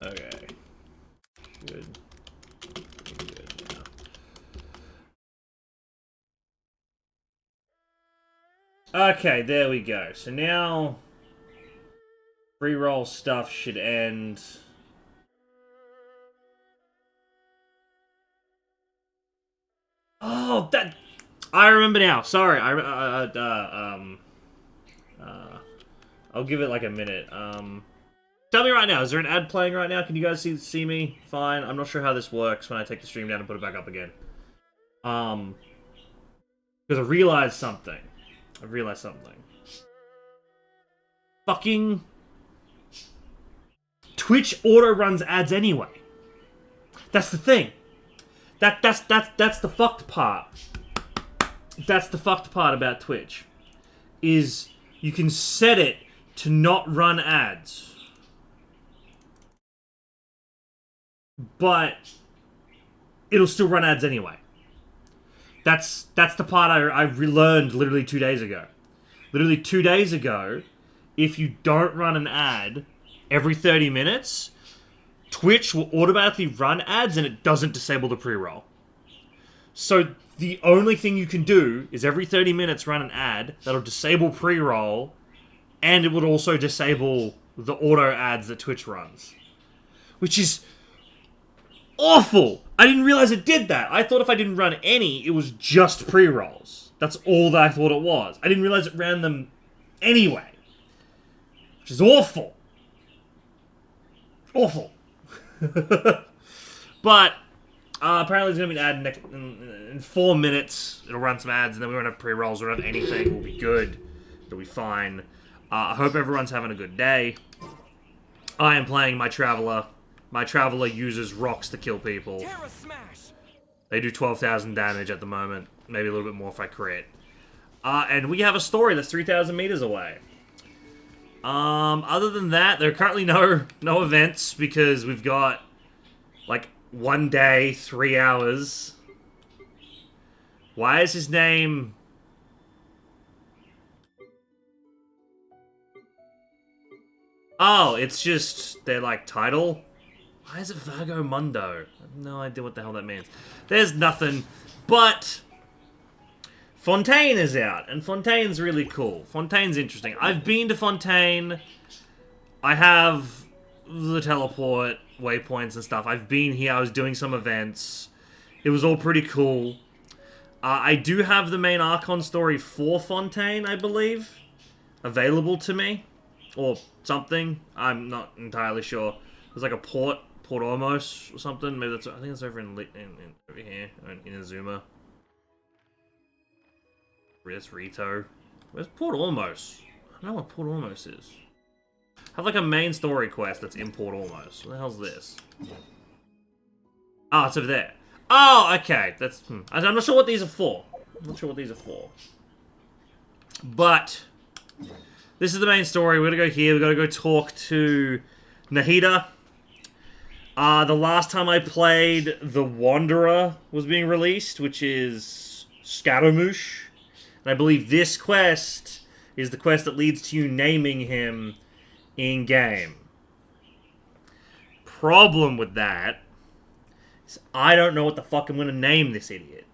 Okay. Good. Good now. Okay, there we go. So now pre-roll stuff should end. Oh, that I remember now. Sorry, I'll give it like a minute. Tell me right now, is there an ad playing right now? Can you guys see me? Fine. I'm not sure how this works when I take the stream down and put it back up again. Because I realized something. Fucking Twitch auto runs ads anyway. That's the thing. That's the fucked part. That's the fucked part about Twitch. Is you can set it to not run ads. But it'll still run ads anyway. That's the part I relearned literally 2 days ago. Literally 2 days ago, if you don't run an ad every 30 minutes, Twitch will automatically run ads and it doesn't disable the pre-roll. So the only thing you can do is every 30 minutes run an ad that'll disable pre-roll, and it would also disable the auto ads that Twitch runs. Which is awful! I didn't realize it did that. I thought if I didn't run any, it was just pre-rolls. That's all that I thought it was. I didn't realize it ran them anyway. Which is awful. Awful. But apparently there's going to be an ad in 4 minutes. It'll run some ads, and then we won't have pre-rolls. We won't have anything. We'll be good. It'll be fine. I hope everyone's having a good day. I am playing my Traveler. My Traveler uses rocks to kill people. They do 12,000 damage at the moment. Maybe a little bit more if I crit. And we have a story that's 3,000 meters away. Other than that, there are currently no events because we've got like 1 day, 3 hours. Why is his name? Oh, it's just their like title. Why is it Virgo Mundo? I have no idea what the hell that means. There's nothing, but Fontaine is out, and Fontaine's really cool. Fontaine's interesting. I've been to Fontaine. I have the teleport waypoints and stuff. I've been here. I was doing some events. It was all pretty cool. I do have the main Archon story for Fontaine, I believe, available to me. Or something. I'm not entirely sure. There's like a Port Ormos or something. Maybe that's. I think it's over over here in Azuma. Where's Rito? Where's Port Ormos? I don't know what Port Ormos is. I have like a main story quest that's in Port Ormos. What the hell's this? Oh, it's over there. Oh, okay. That's. I'm not sure what these are for. But this is the main story. We're gonna go here. We're gonna go talk to Nahida. The last time I played, The Wanderer was being released, which is Scaramouche. And I believe this quest is the quest that leads to you naming him in-game. Problem with that is I don't know what the fuck I'm going to name this idiot.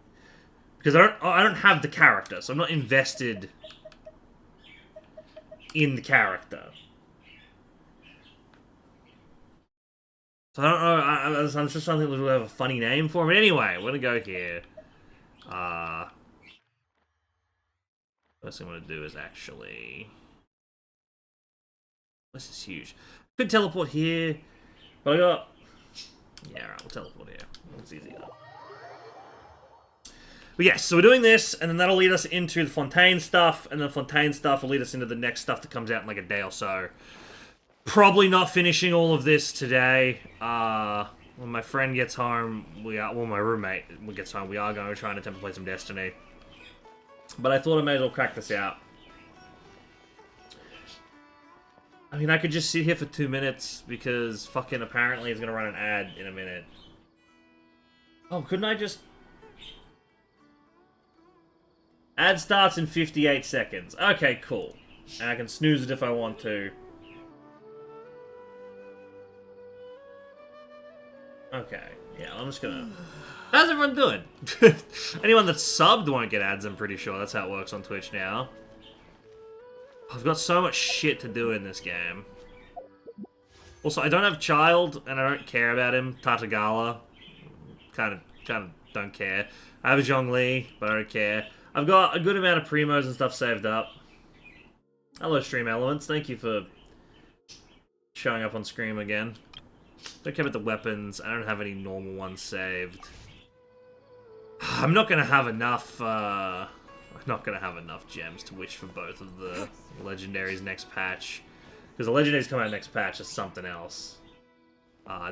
Because I don't have the character, so I'm not invested in the character. So I don't know, I'm just trying to think we'll have a funny name for him. But anyway, we're gonna go here. First thing I'm gonna do is actually... This is huge. Could teleport here, but I got... Yeah, alright, we'll teleport here. It's easy enough. But yes, so we're doing this, and then that'll lead us into the Fontaine stuff, and the Fontaine stuff will lead us into the next stuff that comes out in like a day or so. Probably not finishing all of this today. When my friend gets home, my roommate gets home, we are going to try and attempt to play some Destiny. But I thought I may as well crack this out. I mean, I could just sit here for 2 minutes, because fucking apparently it's going to run an ad in a minute. Oh, couldn't I just... Ad starts in 58 seconds. Okay, cool. And I can snooze it if I want to. Okay, yeah, I'm just gonna... How's everyone doing? Anyone that's subbed won't get ads, I'm pretty sure. That's how it works on Twitch now. I've got so much shit to do in this game. Also, I don't have Child, and I don't care about him. Tatagala. Kind of don't care. I have Zhongli, but I don't care. I've got a good amount of primos and stuff saved up. Hello, Stream Elements. Thank you for showing up on screen again. Don't care about the weapons. I don't have any normal ones saved. I'm not gonna have enough. I'm not gonna have enough gems to wish for both of the legendaries next patch, because the legendaries come out next patch is something else.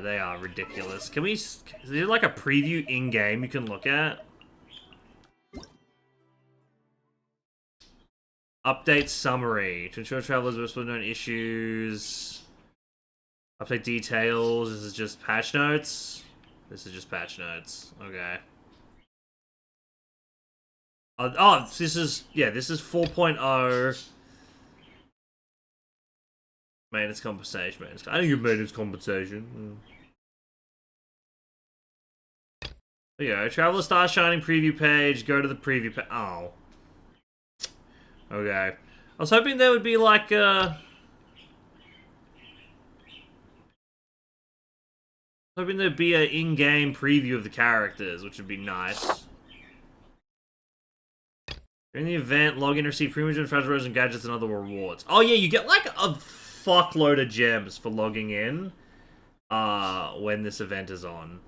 They are ridiculous. Can we? Is there like a preview in game you can look at? Update summary to ensure travelers with known issues. Update details. This is just patch notes. This is just patch notes. Okay. Oh, this is 4.0. Maintenance compensation. I think you maintenance compensation. There you go. Traveler Star Shining preview page. Go to the preview page. Oh. Okay. I was hoping there would be like hoping there'd be an in-game preview of the characters, which would be nice. During the event, log in and receive premium fragile and gadgets and other rewards. Oh yeah, you get like a fuckload of gems for logging in when this event is on.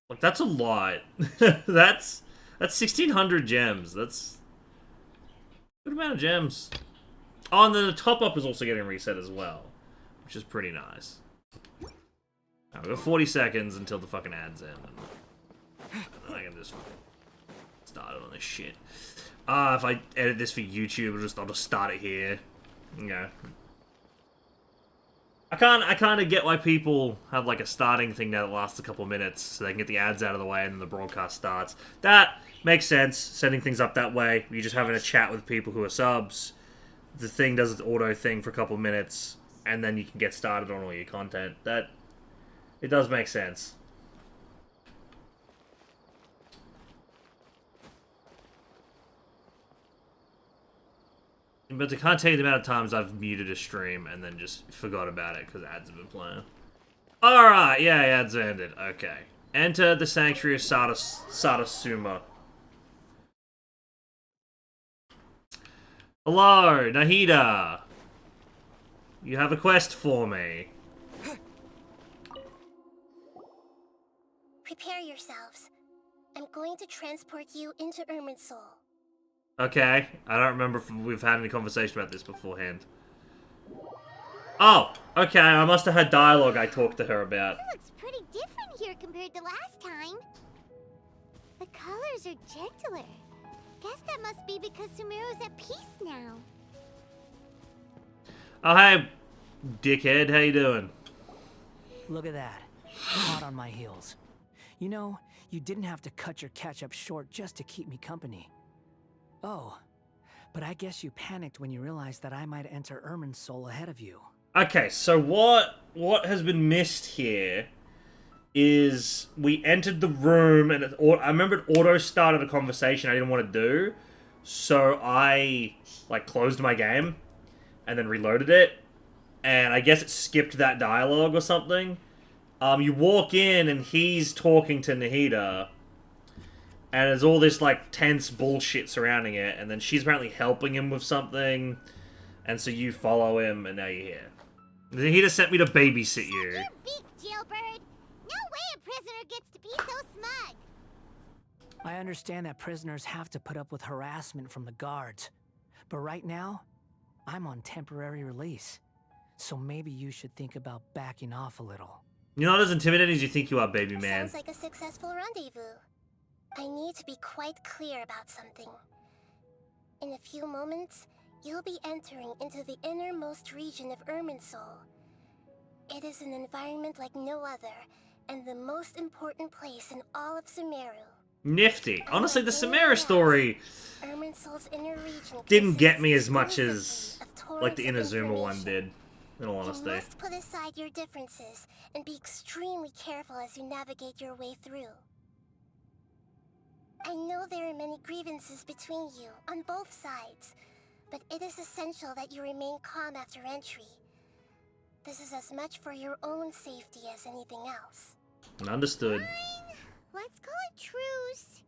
Like, that's a lot. that's 1,600 gems. That's a good amount of gems. Oh, and then the top-up is also getting reset as well, which is pretty nice. Right, we've got 40 seconds until the fucking ad's in. And I can just start it on this shit. If I edit this for YouTube, I'll just start it here. Yeah. I kind of get why people have like a starting thing now that lasts a couple of minutes, so they can get the ads out of the way and then the broadcast starts. That makes sense, setting things up that way. You're just having a chat with people who are subs. The thing does its auto thing for a couple of minutes, and then you can get started on all your content. It does make sense. But I can't tell you the amount of times I've muted a stream and then just forgot about it because ads have been playing. Alright, yeah, ads ended. Okay. Enter the Sanctuary of Satasuma. Hello, Nahida. You have a quest for me. Prepare yourselves. I'm going to transport you into Irminsul. Okay, I don't remember if we've had any conversation about this beforehand. Oh, okay, I must have had dialogue I talked to her about. It looks pretty different here compared to last time. The colors are gentler. Guess that must be because Sumeru's at peace now. Oh, hey, dickhead, how you doing? Look at that. Hot on my heels. You know, you didn't have to cut your catch-up short just to keep me company. Oh, but I guess you panicked when you realized that I might enter Irminsul ahead of you. Okay, so what has been missed here is we entered the room and I remember it auto started a conversation I didn't want to do, so I like closed my game and then reloaded it, and I guess it skipped that dialogue or something. You walk in and he's talking to Nahida. And there's all this, like, tense bullshit surrounding it, and then she's apparently helping him with something, and so you follow him, and now you're here. He just sent me to babysit you. Your beak, Jailbird! No way a prisoner gets to be so smug! I understand that prisoners have to put up with harassment from the guards, but right now, I'm on temporary release, so maybe you should think about backing off a little. You're not as intimidating as you think you are, baby man. Sounds like a successful rendezvous. I need to be quite clear about something. In a few moments, you'll be entering into the innermost region of Irminsul. It is an environment like no other, and the most important place in all of Sumeru. Nifty. Honestly, the Samara story Irminsul's inner region didn't get me as much as, like, the Inazuma one did. in all You honesty. must put aside your differences and be extremely careful as you navigate your way through. I know there are many grievances between you on both sides, but it is essential that you remain calm after entry. This is as much for your own safety as anything else. Understood. Fine. Let's call it truce.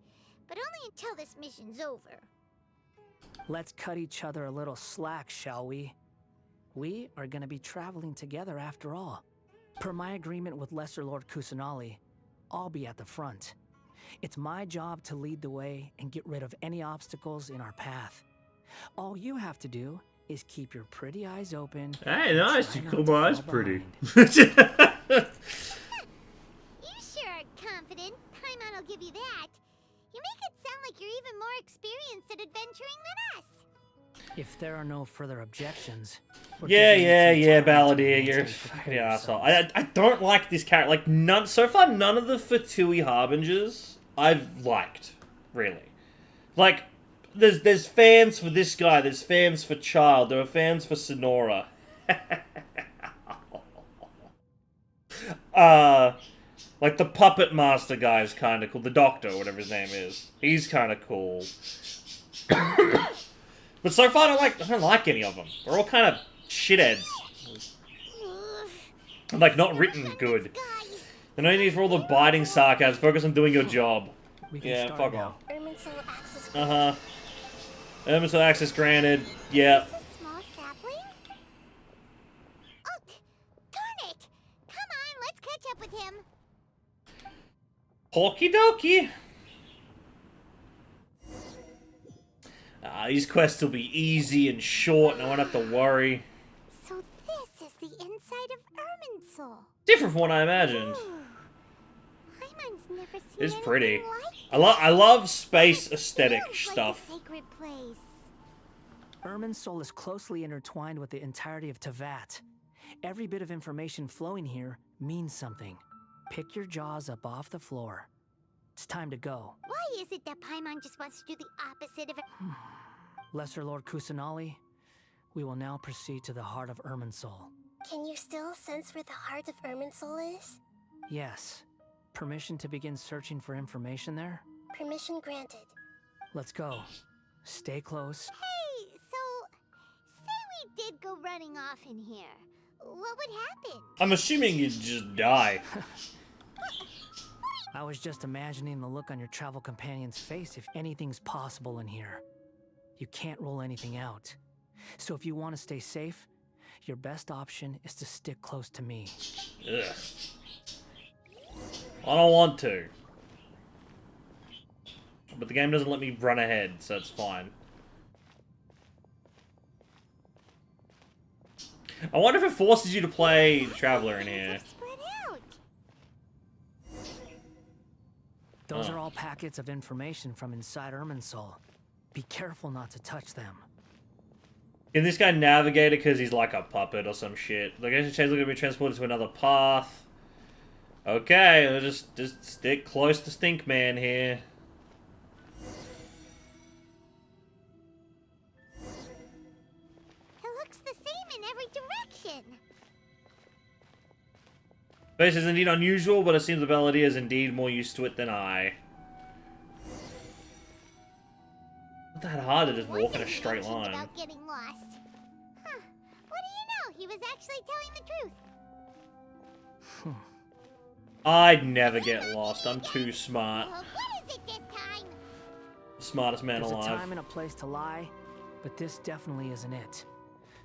But only until this mission's over. Let's cut each other a little slack, shall we? We are gonna be traveling together after all. Per my agreement with Lesser Lord Kusanali, I'll be at the front. It's my job to lead the way and get rid of any obstacles in our path. All you have to do is keep your pretty eyes open. Hey, and nice. try You not call to my eyes fall pretty. behind. You sure are confident. Paimon will give you that. You make it sound like you're even more experienced at adventuring than us. If there are no further objections. we're Yeah, giving you some time to Balladeer, you're a mentally fucking prepare asshole. yourselves. I don't like this character. Like, so far, none of the Fatui Harbingers I've liked, really. Like, there's fans for this guy, there's fans for Child, there are fans for Sonora. Like, the Puppet Master guy is kind of cool. The Doctor, whatever his name is. He's kind of cool. But so far, I don't like any of them. They're all kind of shitheads. And, like, not written good. There's no need for all the biting sarcasm. Focus on doing your job. We can Yeah, start fuck now. off. Irminsul access. Uh-huh. Emerson access granted. Yeah. Is this a small sapling? Oh, darn it! Come on, let's catch up with him. Okie dokie. These quests will be easy and short, and I won't have to worry. So this is the inside of Irminsul. Different from what I imagined. Paimon's never seen It's anything pretty. like I love space aesthetic Feels stuff. Like a sacred place. Irminsul is closely intertwined with the entirety of Tevat. Every bit of information flowing here means something. Pick your jaws up off the floor. It's time to go. Why is it that Paimon just wants to do the opposite of it? Lesser Lord Kusanali, we will now proceed to the heart of Irminsul. Can you still sense where the heart of Irminsul is? Yes. Permission to begin searching for information there? Permission granted. Let's go. Stay close. Hey, so say we did go running off in here. What would happen? I'm assuming you'd just die. I was just imagining the look on your travel companion's face if anything's possible in here. You can't rule anything out. So if you want to stay safe, your best option is to stick close to me. Ugh. I don't want to. But the game doesn't let me run ahead, so it's fine. I wonder if it forces you to play Traveler in here. Spread out. Those Oh. are all packets of information from inside Irminsul. Be careful not to touch them. Can this guy navigate it because he's like a puppet or some shit? The Genshin chain's going to be transported to another path. Okay, let's just stick close to Stinkman here. It looks the same in every direction. This is indeed unusual, but it seems the Balladeer is indeed more used to it than I. Not that hard to just walk in a straight line. About getting lost. Huh. What do you know? He was actually telling the truth. I'd never get lost. I'm too smart. Well, what is it this time? Smartest man There's a alive. time and a place to lie, but this definitely isn't it.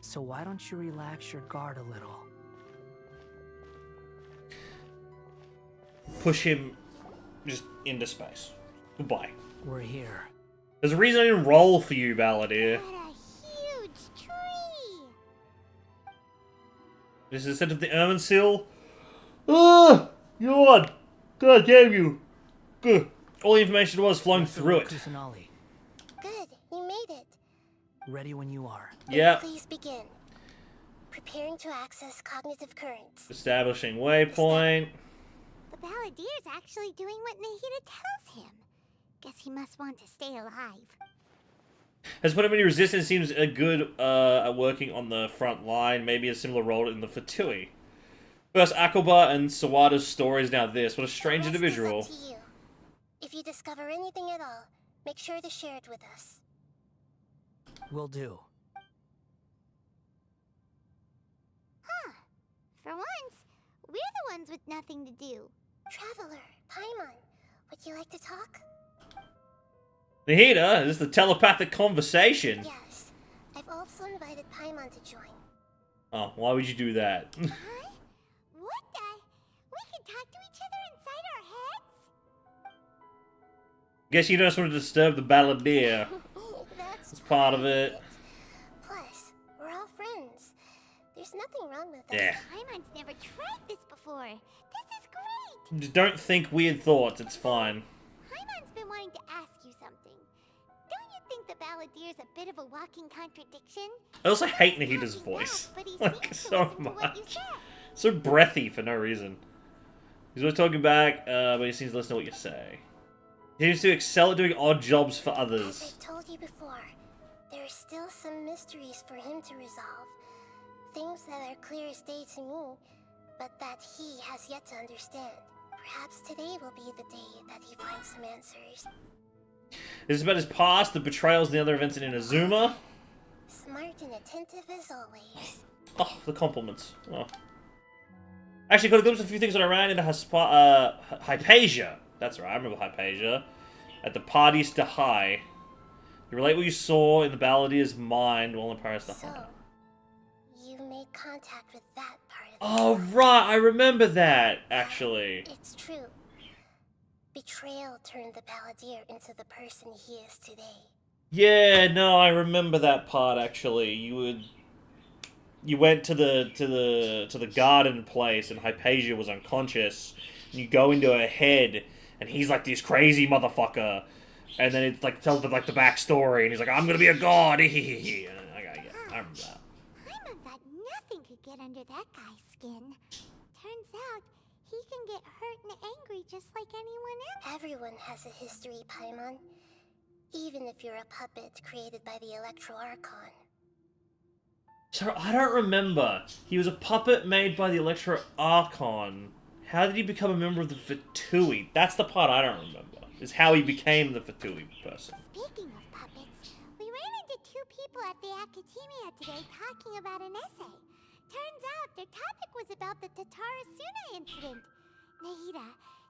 So why don't you relax your guard a little? Push him just into space. Goodbye. We're here. There's a reason I didn't roll for you, Balladeer. What a huge tree! This is the center of the Irminsul. Ah! Yawn! God damn you! Good. All the information was flowing through it. Kusanali, Good, you made it. ready when you are. Then Yeah. Please begin. Preparing to access cognitive currents. Establishing waypoint. The Balladier's actually doing what Nahida tells him. Guess he must want to stay alive. Has put him in resistance. Seems good at working on the front line. Maybe a similar role in the Fatui. First, Akoba and Sawada's story is now this. What a strange The rest is individual. up to you. If you discover anything at all, make sure to share it with us. Will do. Huh. For once, we're the ones with nothing to do. Traveler, Paimon, would you like to talk? Nahida, is this the telepathic conversation? Yes. I've also invited Paimon to join. Oh, why would you do that? Huh? What the? We can talk to each other inside our heads? Guess you just want to disturb the balladeer. That's part of it. Plus, we're all friends. There's nothing wrong with us. Yeah. Paimon's never tried this before. This is great. Just don't think weird thoughts, it's fine. Paimon's been wanting to ask you something. Don't you think the Balladier's a bit of a walking contradiction? I also hate He's Nahida's talking voice. back, but he Like, seems to so listen to what you much. said. So breathy for no reason. He's always talking back, but he seems to listen to what you say. He seems to excel at doing odd jobs for As others. I've told you before, there are still some mysteries for him to resolve. Things that are clear as day to me, but that he has yet to understand. Perhaps today will be the day that he finds some answers. This is about his past, the betrayals, and the other events in Inazuma. Smart and attentive as always. Oh, the compliments. Oh. Actually, got a glimpse of a few things when I ran into Hypatia. That's right, I remember Hypatia. At the Parties to High. You relate what you saw in the Balladier's mind while in Paris to So, High. you made contact with that part of the Oh, story. right, I remember that, actually. It's true. Betrayal turned the Balladier into the person he is today. Yeah, no, I remember that part, actually. You went to the garden place and Hypatia was unconscious. And you go into her head and he's like this crazy motherfucker. And then it like tells them like the backstory and he's like, I'm gonna be a god. And I remember that. Paimon thought nothing could get under that guy's skin. Turns out, he can get hurt and angry just like anyone else. Everyone has a history, Paimon. Even if you're a puppet created by the Electro Archon. So I don't remember. He was a puppet made by the Electro Archon. How did he become a member of the Fatui? That's the part I don't remember. Is how he became the Fatui person. Speaking of puppets, we ran into two people at the Academia today talking about an essay. Turns out their topic was about the Tatarasuna incident. Nahida,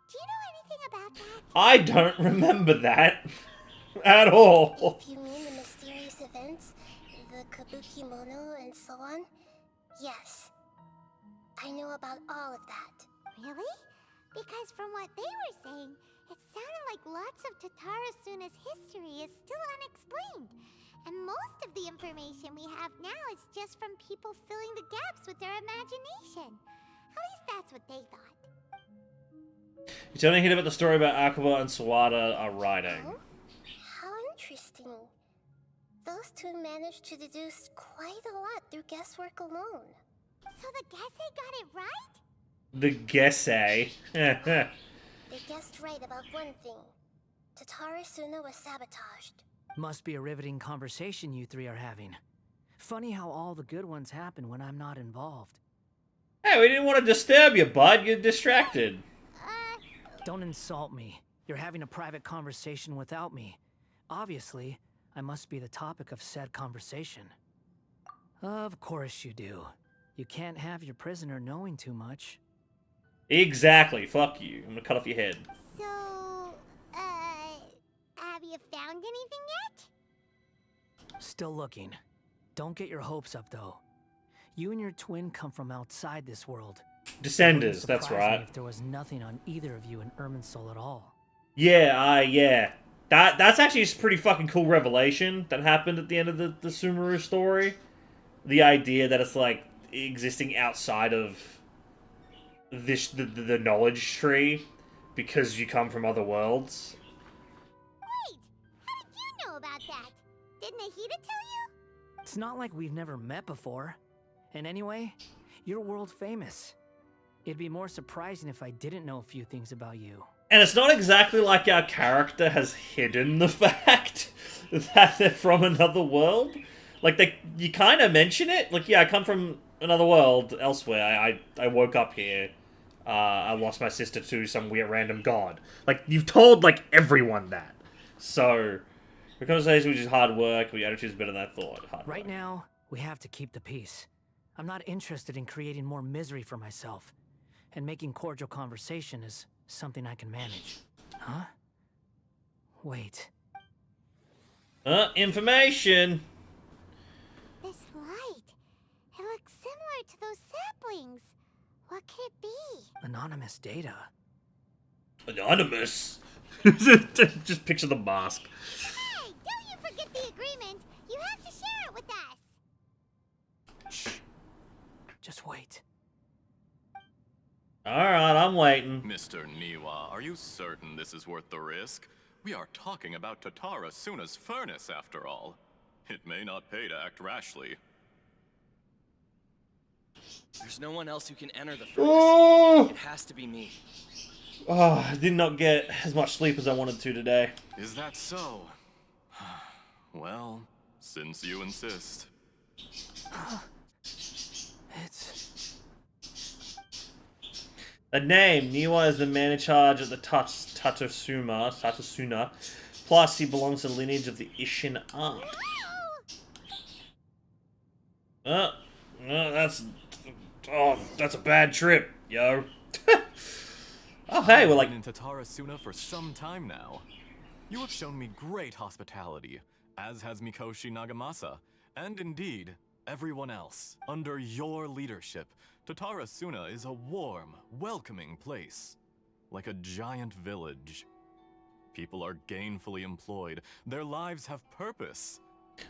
do you know anything about that? I don't remember that at all. If you mean the mysterious events, the Kabuki Mono and so on, yes. I know about all of that. Really? Because from what they were saying, it sounded like lots of Tatarasuna's history is still unexplained. And most of the information we have now is just from people filling the gaps with their imagination. At least that's what they thought. You tell me about the story about Akaba and Sawada are writing. Oh? How interesting. Those two managed to deduce quite a lot through guesswork alone. So the Gese got it right? The Gese. They guessed right about one thing. Tatarasuna was sabotaged. Must be a riveting conversation you three are having. Funny how all the good ones happen when I'm not involved. Hey, we didn't want to disturb you, bud. You're distracted. Don't insult me. You're having a private conversation without me. Obviously, I must be the topic of said conversation. Of course you do. You can't have your prisoner knowing too much. Exactly. Fuck you. I'm gonna cut off your head. So, have you found anything yet? Still looking. Don't get your hopes up, though. You and your twin come from outside this world. Descenders, Wouldn't that's surprise me right. if there was nothing on either of you in Irminsul at all. Yeah. That's actually a pretty fucking cool revelation that happened at the end of the Sumeru story. The idea that it's like existing outside of this the knowledge tree because you come from other worlds. Wait, how did you know about that? Did Nahida tell you? It's not like we've never met before. And anyway, you're world famous. It'd be more surprising if I didn't know a few things about you. And it's not exactly like our character has hidden the fact that they're from another world? Like, you kind of mention it. Like, yeah, I come from another world elsewhere. I woke up here. I lost my sister to some weird random god. Like, you've told, like, everyone that. So, the conversation was just hard work. The attitude's better than I thought. Right now, we have to keep the peace. I'm not interested in creating more misery for myself. And making cordial conversation is something I can manage. Huh? Wait. Information! This light. It looks similar to those saplings. What could it be? Anonymous data. Anonymous? Just picture the mask. Hey, don't you forget the agreement. You have to share it with us. Shh. Just wait. Alright, I'm waiting. Mr. Niwa, are you certain this is worth the risk? We are talking about Tatara Suna's furnace, after all. It may not pay to act rashly. There's no one else who can enter the furnace. Oh! It has to be me. Oh, I did not get as much sleep as I wanted to today. Is that so? Well, since you insist. It's... The name, Niwa is the man in charge of the Tatasuna. Plus, he belongs to the lineage of the Ishin art. That's a bad trip, yo. Oh, hey, we're like... I've been in Tatara Suna for some time now. You have shown me great hospitality, as has Mikoshi Nagamasa, and indeed, everyone else. Under your leadership, Tatara Suna is a warm, welcoming place. Like a giant village. People are gainfully employed. Their lives have purpose.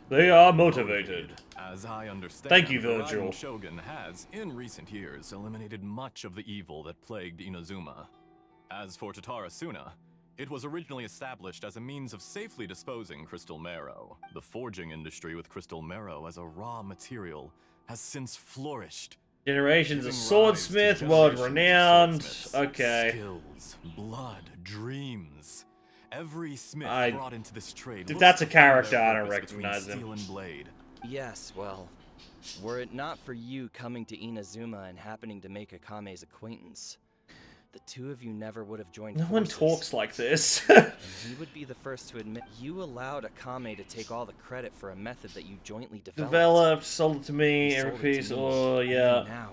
They are motivated. As I understand, Thank you, the Virgil. Raiden Shogun has, in recent years, eliminated much of the evil that plagued Inazuma. As for Tatara Suna, it was originally established as a means of safely disposing crystal marrow. The forging industry with crystal marrow as a raw material has since flourished. Generations of Giving rise swordsmith, to world generations of renowned. swordsmiths, Okay. Skills, blood, dreams. Every smith brought into this trade. If looks that's a to find character, their I don't purpose between recognize him. steel and blade. Yes, well, were it not for you coming to Inazuma and happening to make Akame's acquaintance, the two of you never would have joined No one forces. talks like this. And he would be the first to admit you allowed Akame to take all the credit for a method that you jointly developed. Sold it to me, He every sold it to piece. me. Oh, Even yeah. now,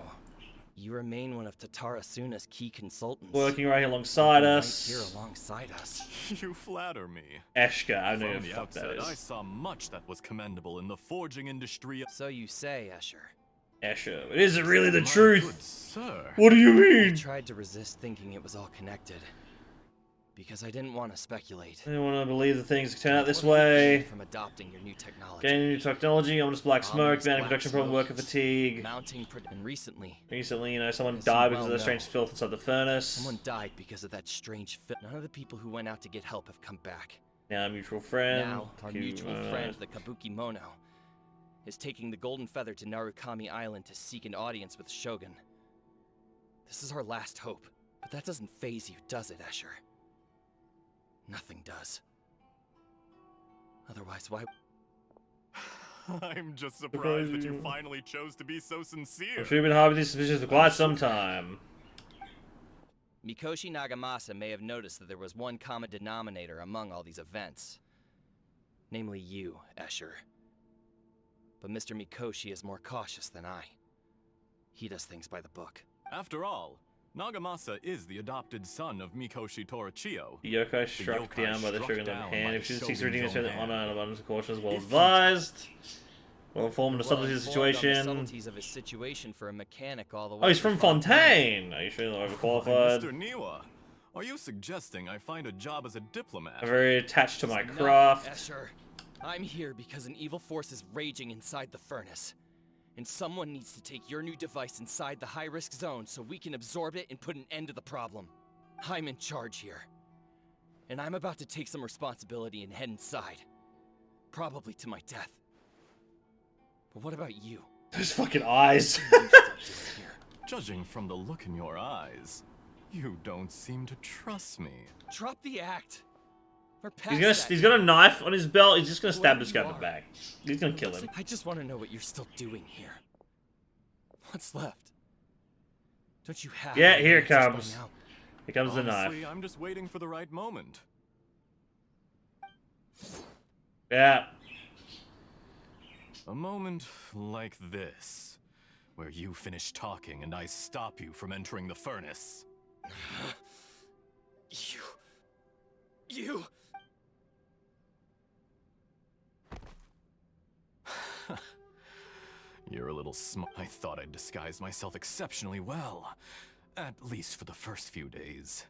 you remain one of Tatara Suna's key consultants. Working right alongside Right us. here alongside us. You flatter me. Eshka, I know who From the the fuck that outset, I is. saw much that was commendable in the forging industry. So you say, Escher. Escher. It isn't really the My truth. good sir. What do you I mean? tried to resist thinking it was all connected. Because I didn't want to speculate. I don't want to believe that things turn out this What have you way. gained from adopting your new technology. Gaining new technology, ominous black smoke, Ominous banning black production problem, smoke, worker fatigue. Mounting and recently, Recently, someone As died you because of well the strange know, filth inside the furnace. someone died because of that strange fit. None of the people who went out to get help have come back. Now, mutual friend. Now, our mutual friend, the Kabuki Mono, is taking the Golden Feather to Narukami Island to seek an audience with Shogun. This is our last hope, but that doesn't faze you, does it, Escher? Nothing does. Otherwise, why... I'm just surprised that you finally chose to be so sincere. I'm sure you've been harboring these suspicions for quite some time. Mikoshi Nagamasa may have noticed that there was one common denominator among all these events. Namely you, Escher. But Mr. Mikoshi is more cautious than I. He does things by the book. After all, Nagamasa is the adopted son of Mikoshi Torachiyo. The yokai struck yokai down by the struck Shogun's own down hand. by If she the seeks to redeem Shogun's his own honor hand. and abundance of caution is well If he- advised. Well informed of the Well subtleties of the informed on the situation. subtleties of his situation for a mechanic all the way Oh, he's from from Fontaine! Are you sure you're Why, overqualified? Mr. Niwa, are you suggesting I find a job as a diplomat? I'm very attached to my No, craft. Escher. I'm here because an evil force is raging inside the furnace. And someone needs to take your new device inside the high-risk zone so we can absorb it and put an end to the problem. I'm in charge here. And I'm about to take some responsibility and head inside. Probably to my death. But what about you? Those fucking eyes. What are you still doing here? Judging from the look in your eyes, you don't seem to trust me. Drop the act! We're past He's that. got a knife on his belt. He's just gonna stab this guy in the Whoever you back. He's gonna kill him. I just want to know what you're still doing here. What's left? Don't you have? Yeah, any here it answers by comes. now? Here comes the knife. Honestly, I'm just waiting for the right moment. Yeah. A moment like this, where you finish talking and I stop you from entering the furnace. You. You're a little I thought I'd disguise myself exceptionally well, at least for the first few days.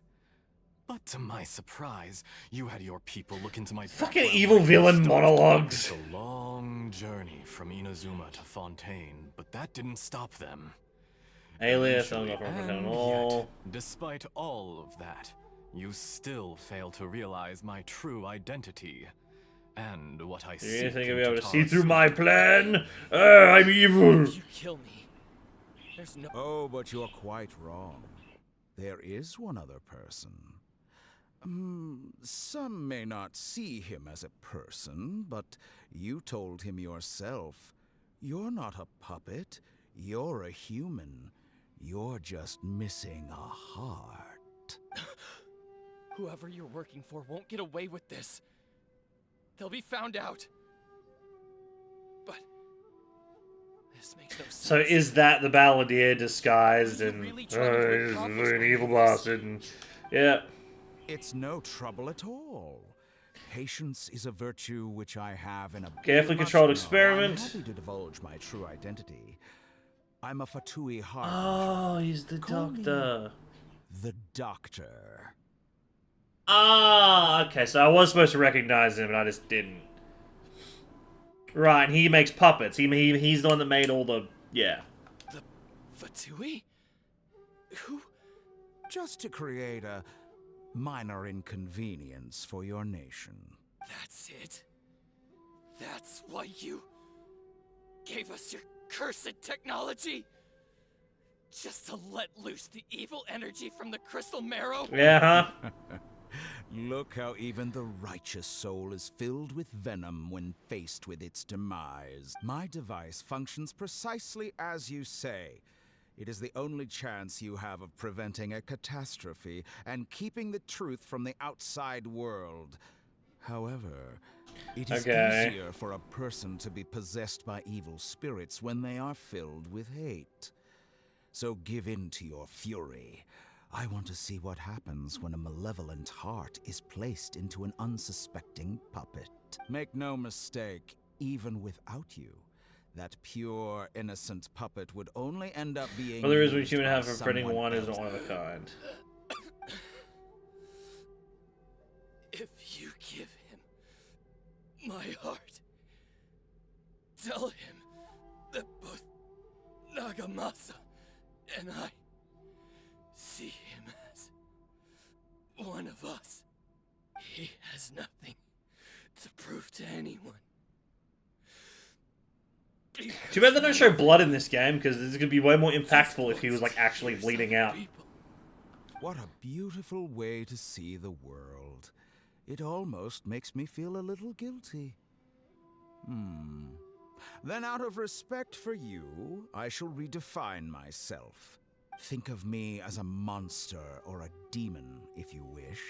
But to my surprise, you had your people look into my Fucking background evil like villain stuff. monologues. It's a long journey from Inazuma to Fontaine, but that didn't stop them. Alias, I'm Eventually, not from and all. yet, despite all of that, you still fail to realize my true identity. And what I see. You think you'll be able to see through my plan? I'm evil. If you kill me, there's no. Oh, but you're quite wrong. There is one other person. Some may not see him as a person, but you told him yourself. You're not a puppet. You're a human. You're just missing a heart. Whoever you're working for won't get away with this. They'll be found out. But this makes no sense. So is that the Balladeer disguised Are you and really trying to he's accomplish an any evil of this? bastard? And, yeah. It's no trouble at all. Patience is a virtue which I have in a Carefully You must controlled know, experiment. I'm happy to divulge my true identity. I'm a Fatui Harbinger. Oh, he's the Call me doctor. The Doctor. Ah, okay. So I was supposed to recognize him, and I just didn't. Right, and he makes puppets. He's the one that made all the The Fatui? Who? Just to create a minor inconvenience for your nation. That's it? That's why you gave us your cursed technology? Just to let loose the evil energy from the crystal marrow? yeah, huh? Look how even the righteous soul is filled with venom when faced with its demise. My device functions precisely as you say. It is the only chance you have of preventing a catastrophe and keeping the truth from the outside world. However, it is Okay. easier for a person to be possessed by evil spirits when they are filled with hate. So give in to your fury. I want to see what happens when a malevolent heart is placed into an unsuspecting puppet. Make no mistake, even without you, that pure, innocent puppet would only end up being Well, there is what used human by have for printing someone one is else. one of a kind. If you give him my heart, tell him that both Nagamasa and I see him as one of us. He has nothing to prove to anyone. Too bad they don't show blood in this game, because this is going to be way more impactful if he was like actually bleeding out. What a beautiful way to see the world. It almost makes me feel a little guilty. Then out of respect for you, I shall redefine myself. Think of me as a monster or a demon, if you wish.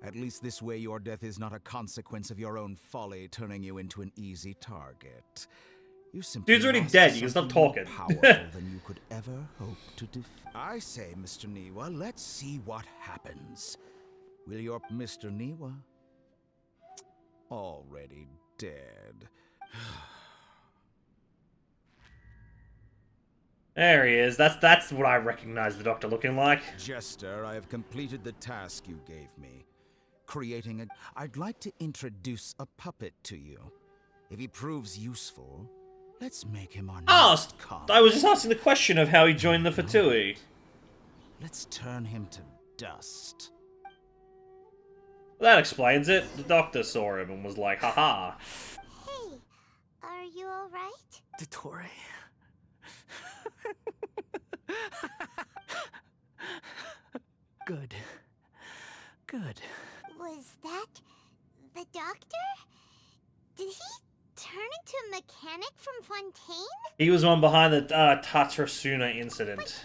At least this way your death is not a consequence of your own folly turning you into an easy target. You simply Dude's already lost dead, to you can stop something more talking. powerful than you could ever hope to defeat. I say, Mr. Niwa, let's see what happens. Will your Mr. Niwa? Already dead. There he is. That's what I recognize the Doctor looking like. Jester, I have completed the task you gave me. Creating a... I'd like to introduce a puppet to you. If he proves useful, let's make him our Oh, next comp. I was just asking the question of how he joined the Fatui. Let's turn him to dust. That explains it. The Doctor saw him and was like, haha. Hey, are you alright? Dottore. Good. Good. Was that doctor? Did he turn into a mechanic from Fontaine? He was one behind the Tatsuna incident.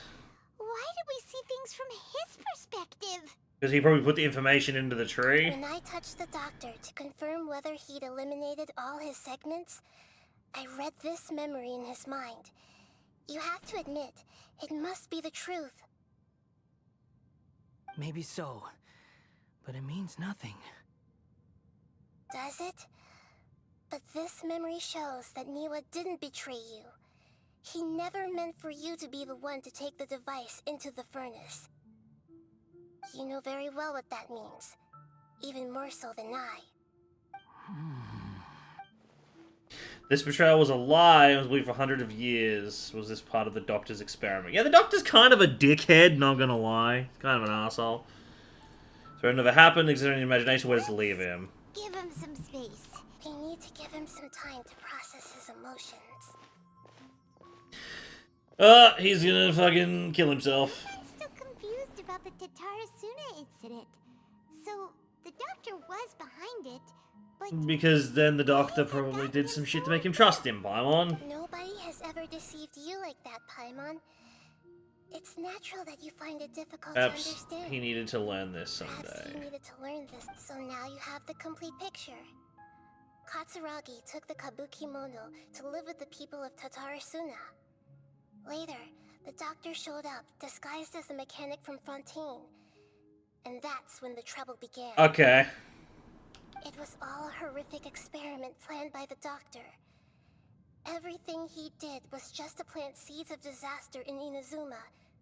Why did we see things from his perspective? Because he probably put the information into the tree. When I touched the doctor to confirm whether he'd eliminated all his segments, I read this memory in his mind. You have to admit, it must be the truth. Maybe so, but it means nothing. Does it? But this memory shows that Niwa didn't betray you. He never meant for you to be the one to take the device into the furnace. You know very well what that means. Even more so than I. This betrayal was a lie and was believed for hundreds of years. Was this part of the Doctor's experiment? Yeah, the Doctor's kind of a dickhead, not gonna lie. He's kind of an asshole. So it never happened, considering the imagination, where does it leave him? Give him some space. They need to give him some time to process his emotions. He's gonna fucking kill himself. I'm still confused about the Tatarasuna incident. So, the doctor was behind it, but... Because then the Doctor probably did some shit to make him trust him, Paimon. Nobody has ever deceived you like that, Paimon. It's natural that you find it difficult Perhaps to understand. he needed to learn this Perhaps someday. he needed to learn this, so now you have the complete picture. Katsuragi took the Kabuki Mono to live with the people of Tatarasuna. Later, the doctor showed up, disguised as a mechanic from Fontaine. And that's when the trouble began. Okay. It was all a horrific experiment planned by the doctor. Everything he did was just to plant seeds of disaster in Inazuma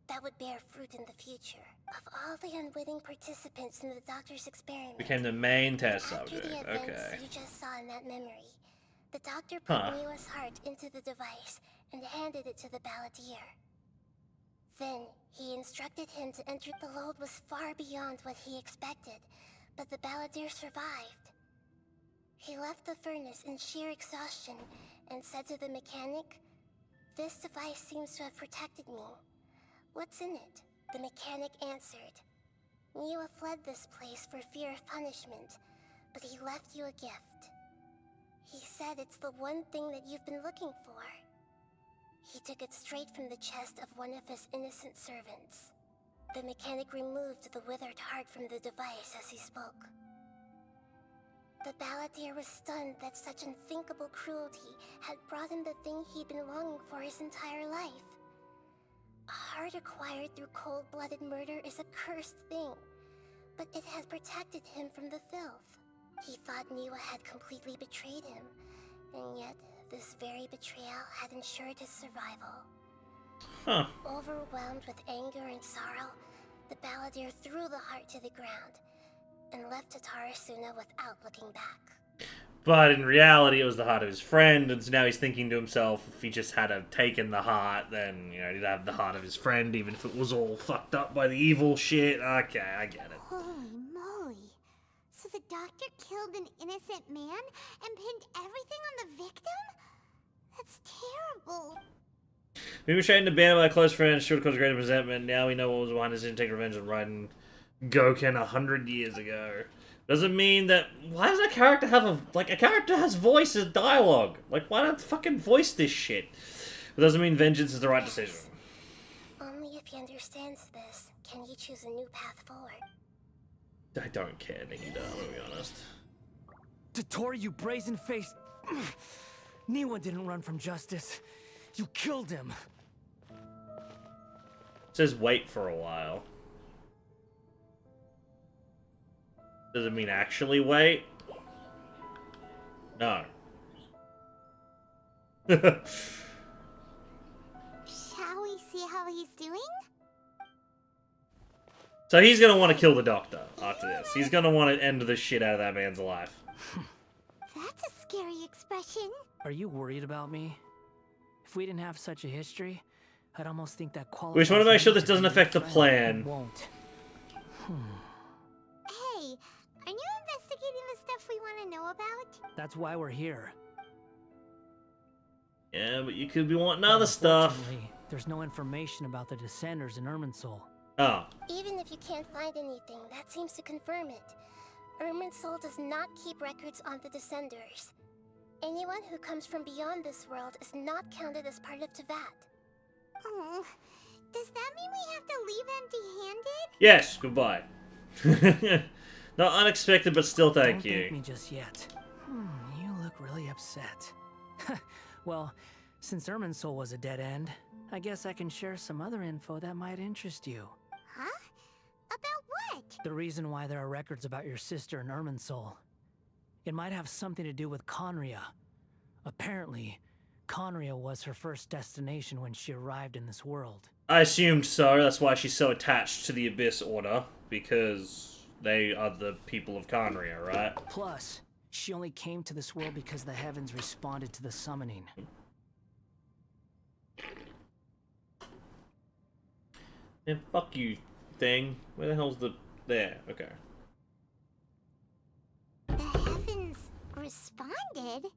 that would bear fruit in the future. Of all the unwitting participants in the doctor's experiment, Became the main test after subject. the events Okay. you just saw in that memory, the doctor put Niwa's heart into the device and handed it to the balladeer. Then, he instructed him to enter. The load was far beyond what he expected, but the balladeer survived. He left the furnace in sheer exhaustion and said to the mechanic, "This device seems to have protected me. What's in it?" The mechanic answered, "Niwa fled this place for fear of punishment, but he left you a gift. He said it's the one thing that you've been looking for." He took it straight from the chest of one of his innocent servants. The mechanic removed the withered heart from the device as he spoke. The balladeer was stunned that such unthinkable cruelty had brought him the thing he'd been longing for his entire life. A heart acquired through cold-blooded murder is a cursed thing, but it had protected him from the filth. He thought Niwa had completely betrayed him, and yet this very betrayal had ensured his survival. Huh. Overwhelmed with anger and sorrow, the balladeer threw the heart to the ground and left Tatarasuna without looking back. But in reality, it was the heart of his friend, and so now he's thinking to himself, if he just had have taken the heart, then, you know, he'd have the heart of his friend, even if it was all fucked up by the evil shit. Okay, I get it. Holy moly. So the doctor killed an innocent man and pinned everything on the victim? That's terrible. We were trying to ban by a close friend, should cause greater resentment. Now we know what was behind his decision to take revenge on Raiden Goken 100 years ago. Doesn't mean that. Why does a character have a character has voice and dialogue? Like, why not fucking voice this shit? It doesn't mean vengeance is the right decision. Only if he understands this can he choose a new path forward. I don't care, Nikita, I'm gonna be honest. Tottori, you brazen-faced... Niwa didn't run from justice. You killed him. It says wait for a while. Does it mean actually wait? No. Shall we see how he's doing? So he's gonna want to kill the doctor after this. He's gonna want to end the shit out of that man's life. That's a scary expression. Are you worried about me? If we didn't have such a history, I'd almost think that qualifies. We just want to make sure me this doesn't be your affect the friend. plan. It won't. Hey, are you investigating the stuff we want to know about? That's why we're here. Yeah, but you could be wanting other stuff. Unfortunately, there's no information about the Descenders in Irminsul. Oh. Even if you can't find anything, that seems to confirm it. Irminsul does not keep records on the Descenders. Anyone who comes from beyond this world is not counted as part of Tevat. Oh, does that mean we have to leave empty-handed? Yes, goodbye. Not unexpected, but still thank Don't you. thank me just yet. You look really upset. Well, since Irminsul was a dead end, I guess I can share some other info that might interest you. Huh? About what? The reason why there are records about your sister in Irminsul. It might have something to do with Conria. Apparently, Conria was her first destination when she arrived in this world. I assumed so. That's why she's so attached to the Abyss Order, because they are the people of Conria, right? Plus, she only came to this world because the heavens responded to the summoning. Yeah, fuck you, thing. Where the hell's the... There, okay. The heavens responded?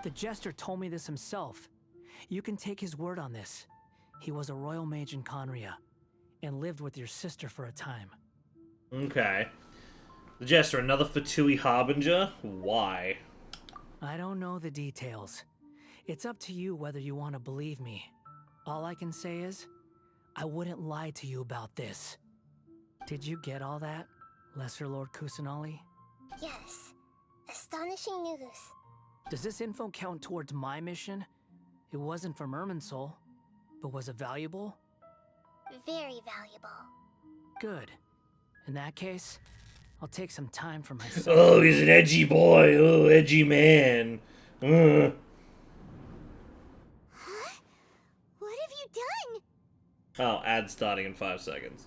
The Jester told me this himself. You can take his word on this. He was a royal mage in Conria, and lived with your sister for a time. Okay. The Jester, another Fatui Harbinger? Why? I don't know the details. It's up to you whether you want to believe me. All I can say is, I wouldn't lie to you about this. Did you get all that, Lesser Lord Kusanali? Yes. Astonishing news. Does this info count towards my mission? It wasn't from Irminsul, but was it valuable? Very valuable. Good. In that case, I'll take some time for myself. Oh, he's an edgy boy. Oh, edgy man. Huh? What have you done? Oh, ad starting in 5 seconds.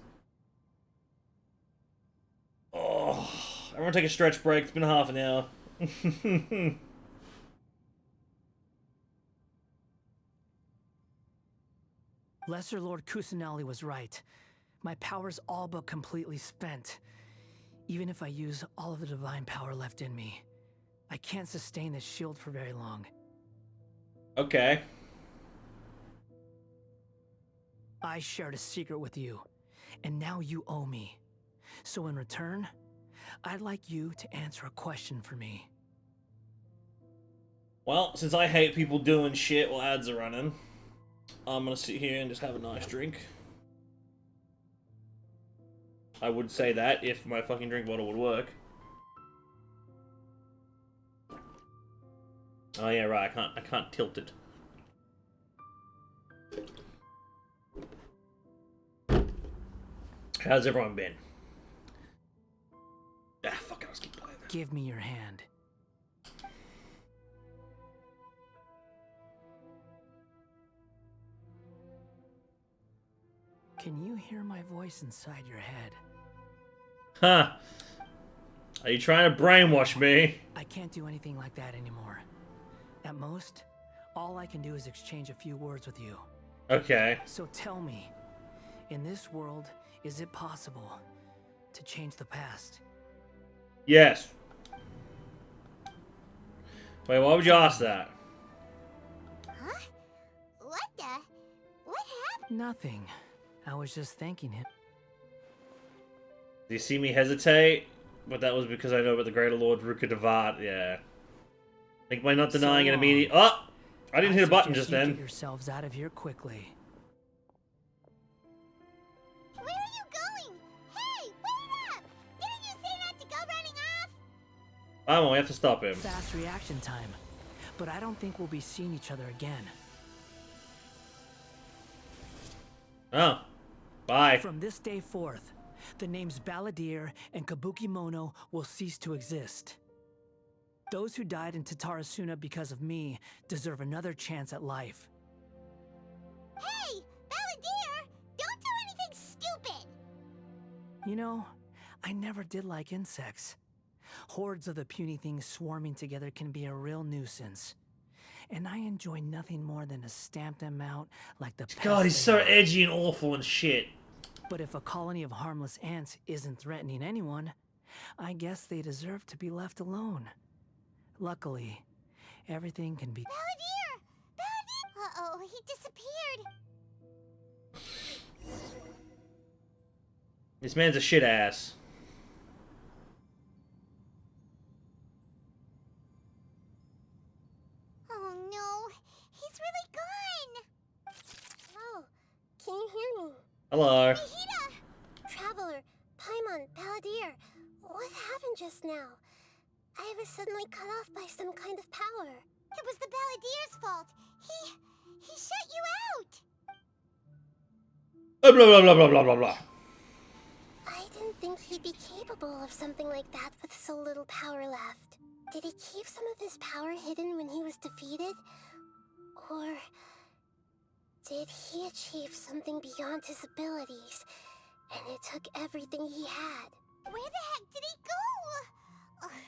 Oh, everyone take a stretch break. It's been half an hour. Lesser Lord Kusanali was right. My power's all but completely spent. Even if I use all of the divine power left in me, I can't sustain this shield for very long. Okay. I shared a secret with you, and now you owe me. So in return, I'd like you to answer a question for me. Well, since I hate people doing shit while ads are running, I'm gonna sit here and just have a nice drink. I would say that if my fucking drink bottle would work. Oh yeah, right. I can't tilt it. How's everyone been? Ah, fuck it. Let's keep playing. Give me your hand. Can you hear my voice inside your head? Huh. Are you trying to brainwash me? I can't do anything like that anymore. At most, all I can do is exchange a few words with you. Okay. So tell me, in this world, is it possible to change the past? Yes. Wait, why would you ask that? Huh? What the? What happened? Nothing. I was just thinking it. Do you see me hesitate? But that was because I know about the Greater Lord Ruka yeah. I think by not denying it immediately. Oh! I didn't hit a button just then. Get yourselves out of here quickly. Where are you going? Hey, wait up! Didn't you say not to go running off? Come we have to stop him. Fast reaction time. But I don't think we'll be seeing each other again. Oh. Bye. From this day forth, the names Balladeer and Kabukimono will cease to exist. Those who died in Tatarasuna because of me deserve another chance at life. Hey, Balladeer! Don't do anything stupid! You know, I never did like insects. Hordes of the puny things swarming together can be a real nuisance. And I enjoy nothing more than to stamp them out like the pests God, he's they so are. edgy and awful and shit. But if a colony of harmless ants isn't threatening anyone, I guess they deserve to be left alone. Luckily, everything can be... Balladeer! Balladeer! Uh-oh, he disappeared. This man's a shit ass. hear me. Hello. Traveler, Paimon, Balladeer, what happened just now? I was suddenly cut off by some kind of power. It was the Balladeer's fault. He shut you out. Blah blah blah blah blah blah blah. I didn't think he'd be capable of something like that with so little power left. Did he keep some of his power hidden when he was defeated? Or did he achieve something beyond his abilities, and it took everything he had? Where the heck did he go? Ugh,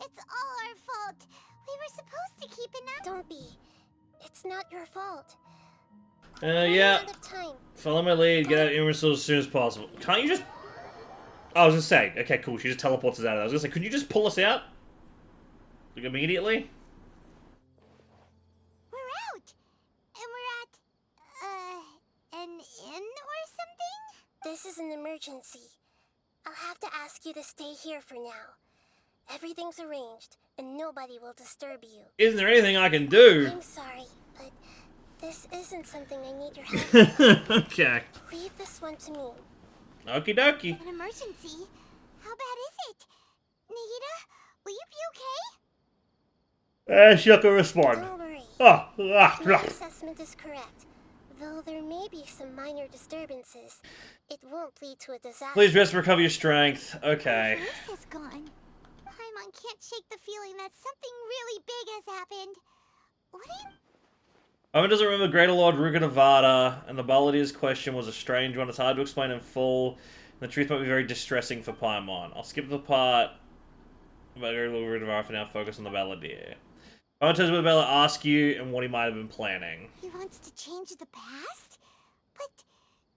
it's all our fault. We were supposed to keep an eye. Don't be. It's not your fault. Yeah. Out of time. Follow my lead. Get out of Emerald as soon as possible. Can't you just? I was gonna say. Okay, cool. She just teleports us out of there. I was gonna say, could you just pull us out? Like immediately? We're out, and we're at an inn or something. This is an emergency. I'll have to ask you to stay here for now. Everything's arranged, and nobody will disturb you. Isn't there anything I can do? I'm sorry, but this isn't something I need your help with. Okay. Leave this one to me. Okie dokie. An emergency? How bad is it? Nahida, will you be okay? She'll can respond. Don't worry. My My assessment is correct. Though there may be some minor disturbances, it won't lead to a disaster. Please rest and recover your strength. Okay. My voice is gone. Paimon can't shake the feeling that something really big has happened. What do you... Owen doesn't remember Greater Lord Ruga Nevada, and the Balladier's question was a strange one. It's hard to explain in full, and the truth might be very distressing for Paimon. I'll skip the part about Greater Lord Ruga Nevada for now, focus on the Balladeer. Owen tells me what Bella asked you and what he might have been planning. He wants to change the past? But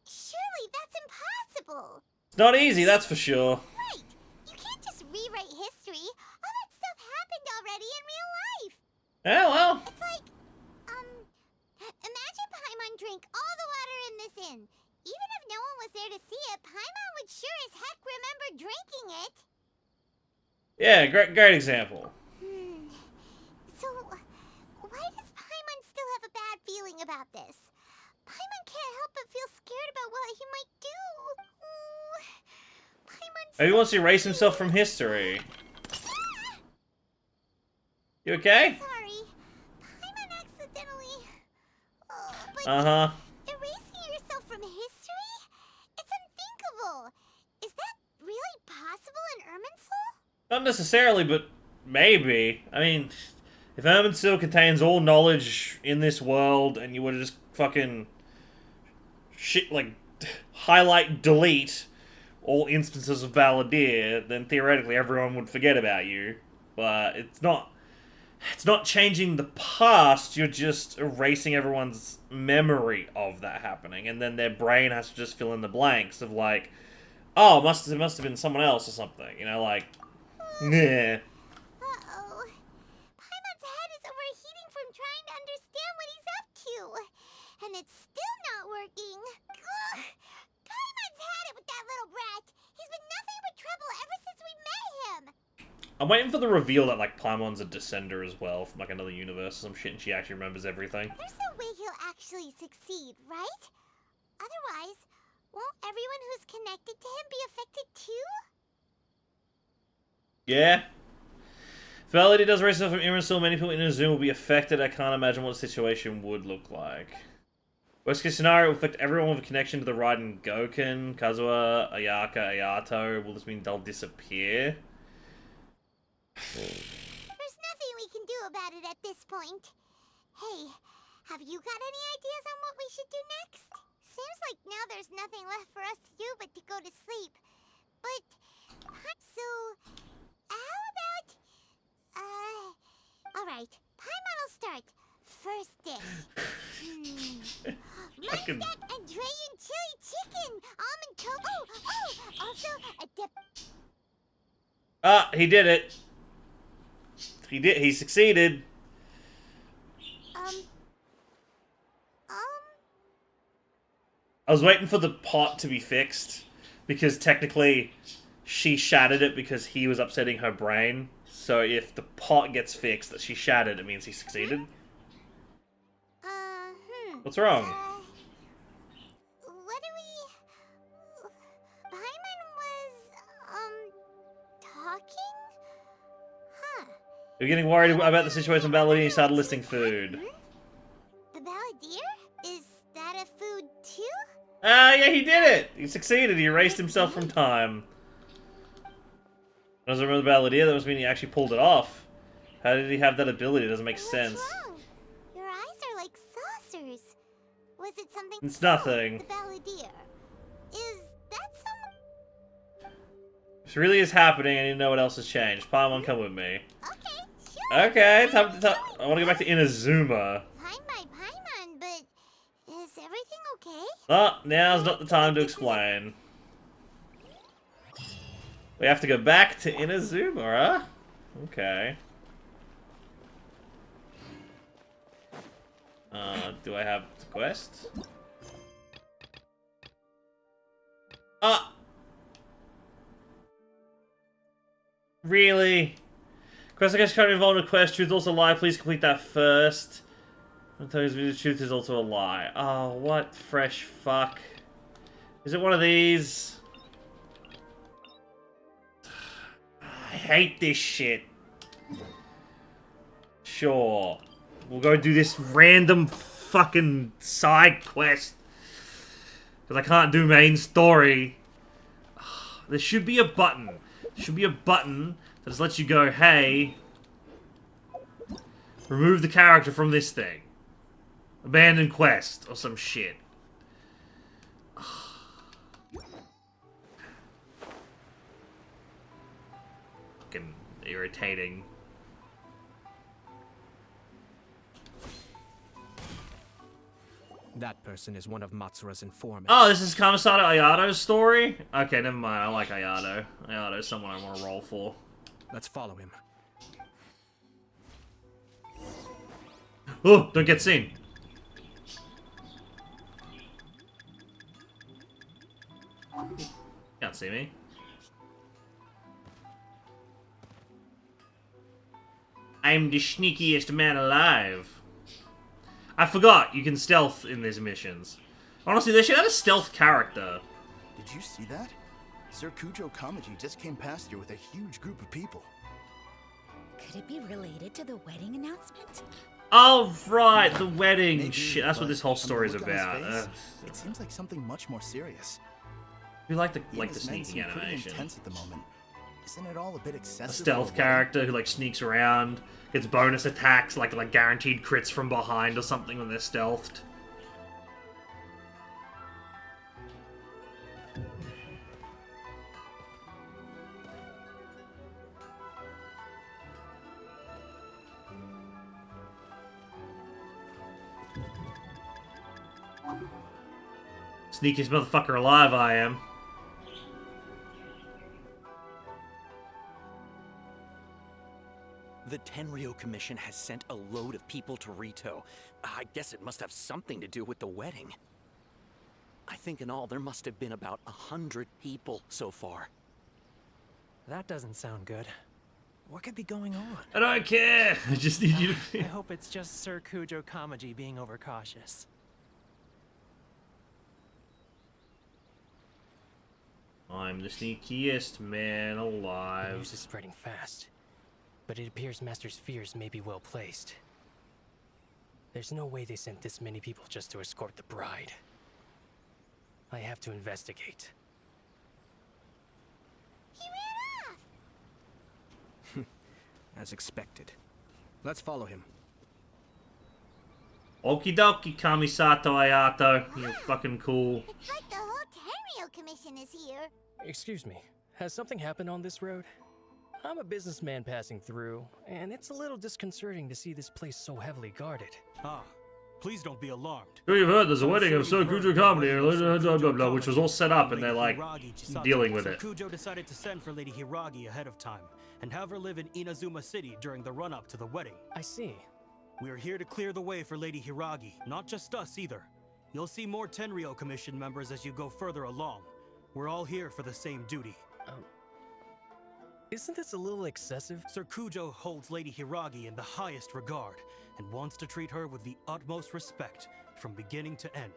surely that's impossible. It's not easy, that's for sure. Right. You can't just rewrite history. All that stuff happened already in real life. Yeah, well. It's like, imagine Paimon drank all the water in this inn. Even if no one was there to see it, Paimon would sure as heck remember drinking it. Yeah, great example. So, why does Paimon still have a bad feeling about this? Paimon can't help but feel scared about what he might do. Paimon's Maybe he wants to erase himself from history. You okay? sorry. Paimon accidentally... but Uh-huh. erasing yourself from history? It's unthinkable. Is that really possible in Irminsul? Not necessarily, but maybe. I mean, if Irminsul contains all knowledge in this world, and you were to just fucking highlight, delete all instances of Balladeer, then theoretically everyone would forget about you. But it's not changing the past, you're just erasing everyone's memory of that happening, and then their brain has to just fill in the blanks of like, oh, it must have been someone else or something, you know, like, yeah. Uh-oh. Paimon's head is overheating from trying to understand what he's up to. And it's still not working. Ugh. Paimon's had it with that little brat. He's been nothing but trouble ever since we met him. I'm waiting for the reveal that, like, Paimon's a descender as well from, like, another universe or some shit, and she actually remembers everything. There's no way he'll actually succeed, right? Otherwise, won't everyone who's connected to him be affected too? Yeah. If Balladeer does race off from Irminsul, many people in a Zoom will be affected. I can't imagine what the situation would look like. Worst case scenario will affect everyone with a connection to the Raiden Goken, Kazuha, Ayaka, Ayato. Will this mean they'll disappear? There's nothing we can do about it at this point. Hey, have you got any ideas on what we should do next? Seems like now there's nothing left for us to do but to go to sleep. But, so, how about, alright, Paimon will start. First dish. Fucking- Mindset and Dragon chili chicken! Almond toast. Oh, also a dip. Ah, he did it. He succeeded. I was waiting for the pot to be fixed, because technically she shattered it because he was upsetting her brain. So if the pot gets fixed that she shattered, it means he succeeded. Hmm. What's wrong? What You're getting worried about the situation with Balladeer and you started listing food. The Balladeer? Is that a food too? Ah, yeah, he did it! He succeeded. He erased himself from time. Doesn't remember the Balladeer, that must mean he actually pulled it off. How did he have that ability? It doesn't make sense. What's wrong? Your eyes are like saucers. Was it something? It's nothing. The Balladeer. Is that some? This really is happening. I need to know what else has changed. Paimon, come with me. Okay, sure. Okay, I want to go back to Inazuma. Fine by Paimon, but is everything okay? Oh, now's not the time to explain. We have to go back to Inazuma, huh? Okay. Do I have the quest? Ah! Really? Quest, I guess, currently involved in a quest. Truth is also a lie. Please complete that first. I'll tell you the truth is also a lie. Oh, what fresh fuck. Is it one of these? I hate this shit. Sure. We'll go do this random fucking side quest. Because I can't do main story. There should be a button. There should be a button that just lets you go, hey, remove the character from this thing. Abandon quest or some shit. Fucking irritating. That person is one of Matsura's informants. Oh, this is Kamisato Ayato's story? Okay, never mind. I like Ayato. Ayato's someone I want to roll for. Let's follow him. Oh, don't get seen. Can't see me. I'm the sneakiest man alive. I forgot you can stealth in these missions. Honestly, they should have a stealth character. Did you see that? Sir Kujo Kamaji just came past here with a huge group of people. Could it be related to the wedding announcement? Oh, right, the wedding. Maybe, Shit, that's what but this whole from the story's look on his about. face, it seems like something much more serious. We like the He and his men sneaking seem pretty animation. intense at the moment. Isn't it all a bit excessive? A for stealth wedding? character who like sneaks around, gets bonus attacks, like guaranteed crits from behind or something when they're stealthed. Sneakiest motherfucker alive, I am. The Tenryo Commission has sent a load of people to Rito. I guess it must have something to do with the wedding. I think in all there must have been about 100 people so far. That doesn't sound good. What could be going on? I don't care. I just need you to I hope it's just Sir Kujo Kamaji being overcautious. I'm the sneakiest man The alive. news is spreading fast, but it appears Master's fears may be well placed. There's no way they sent this many people just to escort the bride. I have to investigate. He ran off! As expected. Let's follow him. Okie dokie, Kamisato Ayato. You're fucking cool. It's like the whole Tenryo Commission is here. Excuse me, has something happened on this road? I'm a businessman passing through, and it's a little disconcerting to see this place so heavily guarded. Ah, please don't be alarmed. Sure, you've heard there's a wedding of Sir Kujo Comedy, which was all set up, and they're like dealing with it. Sir Kujo decided to send for Lady Hiragi ahead of time and have her live in Inazuma City during the run-up to the wedding. I see. We are here to clear the way for Lady Hiragi, not just us either. You'll see more Tenryo Commission members as you go further along. We're all here for the same duty. Isn't this a little excessive? Sir Kujo holds Lady Hiragi in the highest regard and wants to treat her with the utmost respect from beginning to end.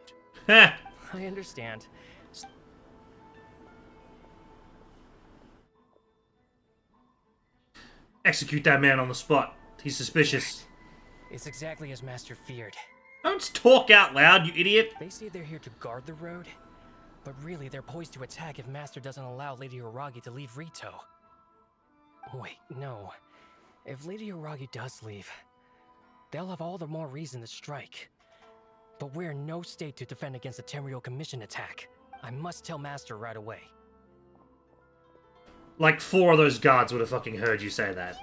Heh. I understand. Execute that man on the spot. He's suspicious. It's exactly as Master feared. Don't talk out loud, you idiot. They say they're here to guard the road, but really they're poised to attack if Master doesn't allow Lady Hiragi to leave Rito. Wait, no. If Lady Hiragi does leave, they'll have all the more reason to strike. But we're in no state to defend against a Tenryou Commission attack. I must tell Master right away. Like 4 of those guards would have fucking heard you say that.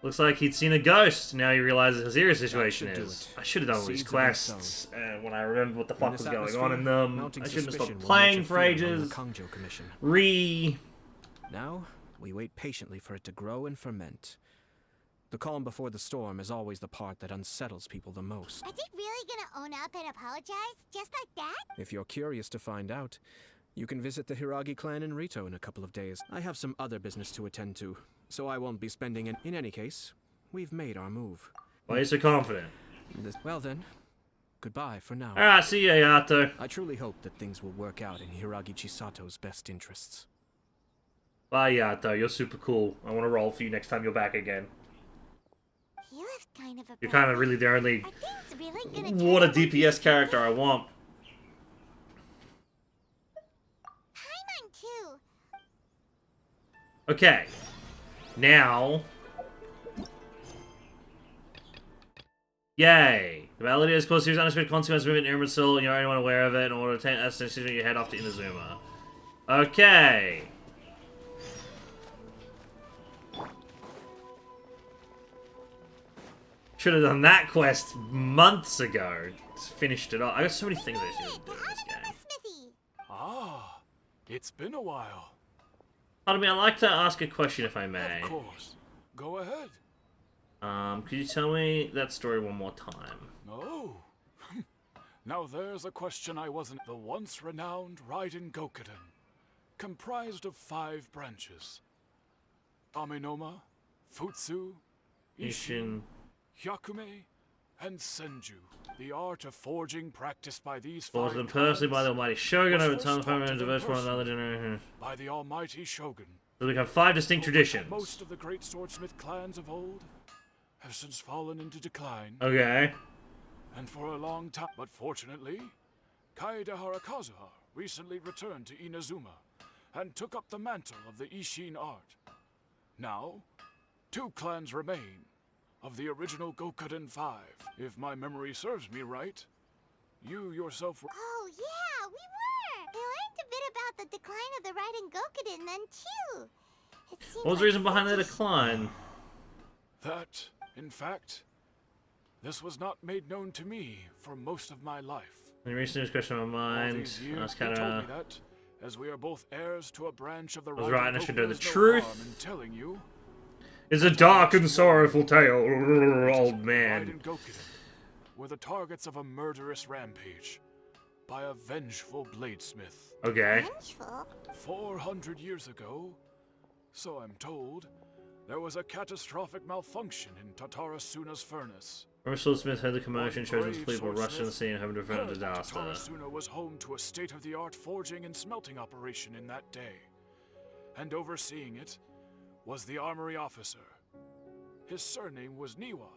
Looks like he'd seen a ghost. Now he realizes how serious the situation is. I should have done all these quests when I remembered what the fuck was going on in them. I shouldn't have stopped playing for ages. Now, we wait patiently for it to grow and ferment. The calm before the storm is always the part that unsettles people the most. Are they really gonna own up and apologize? Just like that? If you're curious to find out, you can visit the Hiragi clan in Rito in a couple of days. I have some other business to attend to, so I won't be spending it. In any case, we've made our move. Why are you so confident? Well then, goodbye for now. Alright, see ya, Yato. I truly hope that things will work out in Hiragi Chisato's best interests. Bye, Yato. You're super cool. I want to roll for you next time you're back again. You're kind of really the only water DPS character I want. Okay. Now. Yay. The malady has caused serious unexpected consequences within Irminsul, and you're the only one aware of it. In order to obtain that decision, you head off to Inazuma. Okay. Should have done that quest months ago. Just finished it off. I got so many things I should do in this game. Ah, it's been a while. Pardon me, I'd like to ask a question if I may. Of course. Go ahead. Could you tell me that story one more time? Oh. Now there's a question I wasn't. The once renowned Raiden Gokuden, comprised of 5 branches. Aminoma, Futsu, Ishin, Hyakume, and Senju. The art of forging practiced by these 5 forged them personally by the Almighty Shogun over time and diverse from another generation. By the Almighty Shogun. So we have 5 distinct traditions. Most of the great swordsmith clans of old have since fallen into decline. Okay. And for a long time, but fortunately, Kaedehara Kazuha recently returned to Inazuma and took up the mantle of the Ishin art. Now, 2 clans remain of the original Gokuden 5. If my memory serves me right, you yourself were... Oh yeah, we were! I learned a bit about the decline of the Raiden Gokuden then too. What was the reason behind the decline? That, in fact, this was not made known to me for most of my life. The recent question on my mind. That's kind of... that, as we are both heirs to a branch of the I was right, and I should know the no truth. In telling you, it's a dark and sorrowful tale, old man. Raiden Gokuden were the targets of a murderous rampage by a vengeful bladesmith. Okay. 400 years ago, so I'm told, there was a catastrophic malfunction in Tatarasuna's furnace. Smith heard the commotion, shows his people rush to the scene, having to prevent a disaster. Tatarasuna was home to a state-of-the-art forging and smelting operation in that day, and overseeing it was the armory officer. His surname was Niwa,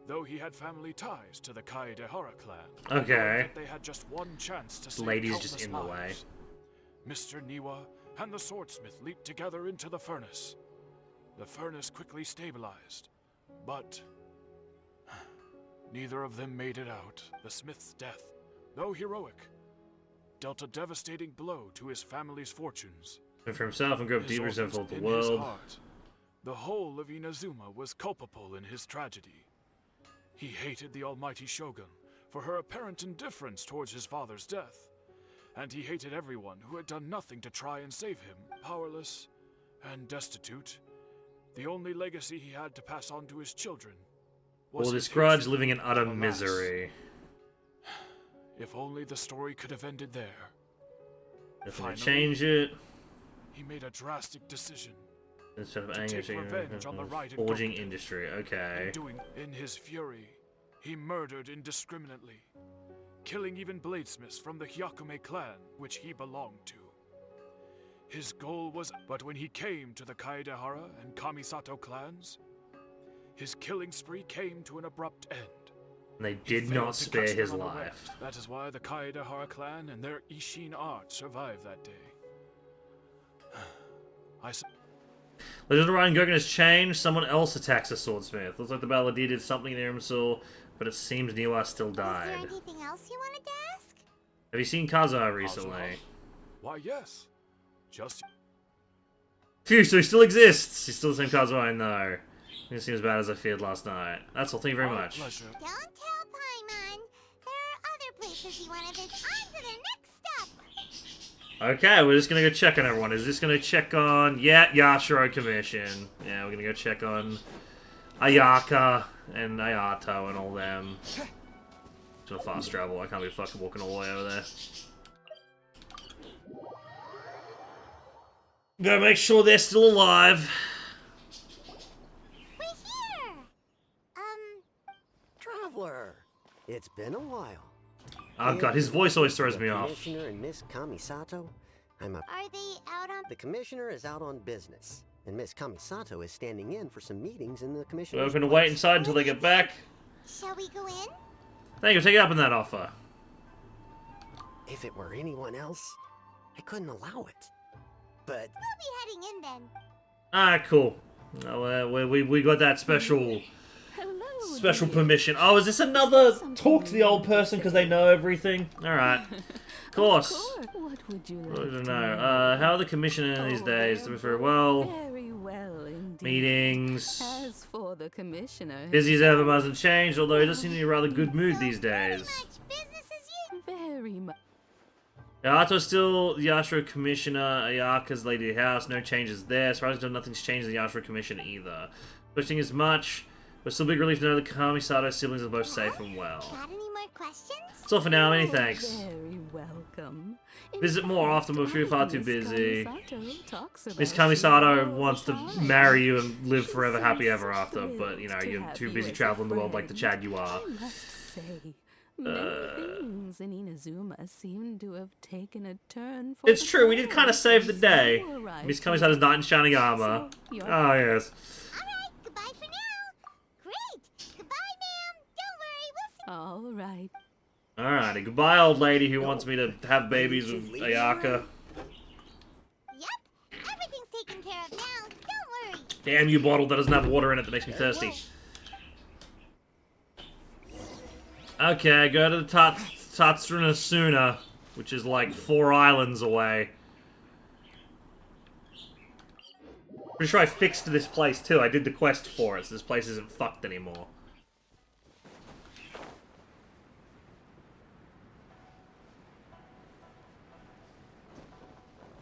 though he had family ties to the Kaedehara clan. Okay. They had just one chance to save lady's countless just in the way. lives. Mr. Niwa and the swordsmith leaped together into the furnace. The furnace quickly stabilized, but neither of them made it out. The smith's death, though heroic, dealt a devastating blow to his family's fortunes. And for himself and grew up deep resentful of the In world. his heart, the whole of Inazuma was culpable in his tragedy. He hated the Almighty Shogun for her apparent indifference towards his father's death, and he hated everyone who had done nothing to try and save him. Powerless and destitute, the only legacy he had to pass on to his children was All his this grudge hatred living in utter for misery. If only the story could have ended there. Definitely change it. He made a drastic decision. Instead of to anger, take revenge on the Raiden forging Gokuden. industry. Okay. In his fury, he murdered indiscriminately, killing even bladesmiths from the Hyakume clan, which he belonged to. His goal was, but when he came to the Kaedehara and Kamisato clans, his killing spree came to an abrupt end. And they He did failed not to spare catch his them life. unawares. That is why the Kaedehara clan and their Ishin art survived that day. Legend of Ryan Gogan has changed. Someone else attacks a swordsmith. Looks like the Balladeer did something near himself, but it seems Niwa still died. Is there anything else you wanted to ask? Have you seen Kazuha recently? Why, yes. Just... Phew, so he still exists! He's still the same Kazuha I know. He didn't seem as bad as I feared last night. That's all, thank you very much. Pleasure. Don't tell Paimon. There are other places you want to visit. On to the next step. Okay, we're just gonna go check on everyone. Is this gonna check on... Yeah, Yashiro Commission. Yeah, we're gonna go check on Ayaka and Ayato and all them. To a fast travel, I can't be fucking walking all the way over there. Gotta make sure they're still alive. We're here. Traveler, it's been a while. Oh god, his voice always throws me off. Commissioner and Miss Kamisato, Are they out on... The Commissioner is out on business, and Miss Kamisato is standing in for some meetings in the Commissioner's We're gonna wait inside until they get back. Shall we go in? Thank you, take it up on that offer. If it were anyone else, I couldn't allow it. But We'll be heading in then. Ah, cool. We got that special permission. Oh, is this another talk to the old person because they know everything? Alright. Of course. What would you I like don't know. How are the commissioner these days? Doing very well. Very well indeed. Meetings. As for the commissioner, Busy as ever, hasn't changed, although he does seem to be in a rather good mood these days. very much. Ayato's still the Yashiro Commissioner, Ayaka's Lady of the House, no changes there. As far as I know, nothing's changed in the Yashiro Commission either. Pushing as much, but still big relief to know the Kamisato siblings are both safe and well. Got any more questions? That's all for now, many thanks. Very welcome. Visit more often, but we're far too busy. Talks about Miss Kamisato wants to marry you and live forever happy ever after, but you know, you're too busy traveling the world like the Chad you are. I must say, many things in Inazuma seem to have taken a turn for It's true, we did kind of save the day. Miss Kamisato's knight in shining armor. Oh, yes. Alright, goodbye for now. Great. Goodbye, ma'am. Don't worry, we'll see. All right. Alrighty, goodbye, old lady who wants me to have babies with Ayaka. Yep, everything's taken care of now. Don't worry. Damn you, bottle that doesn't have water in it that makes me thirsty. Okay, go to the Tatsunasuna, which is like 4 islands away. Pretty sure I fixed this place too. I did the quest for it, so this place isn't fucked anymore.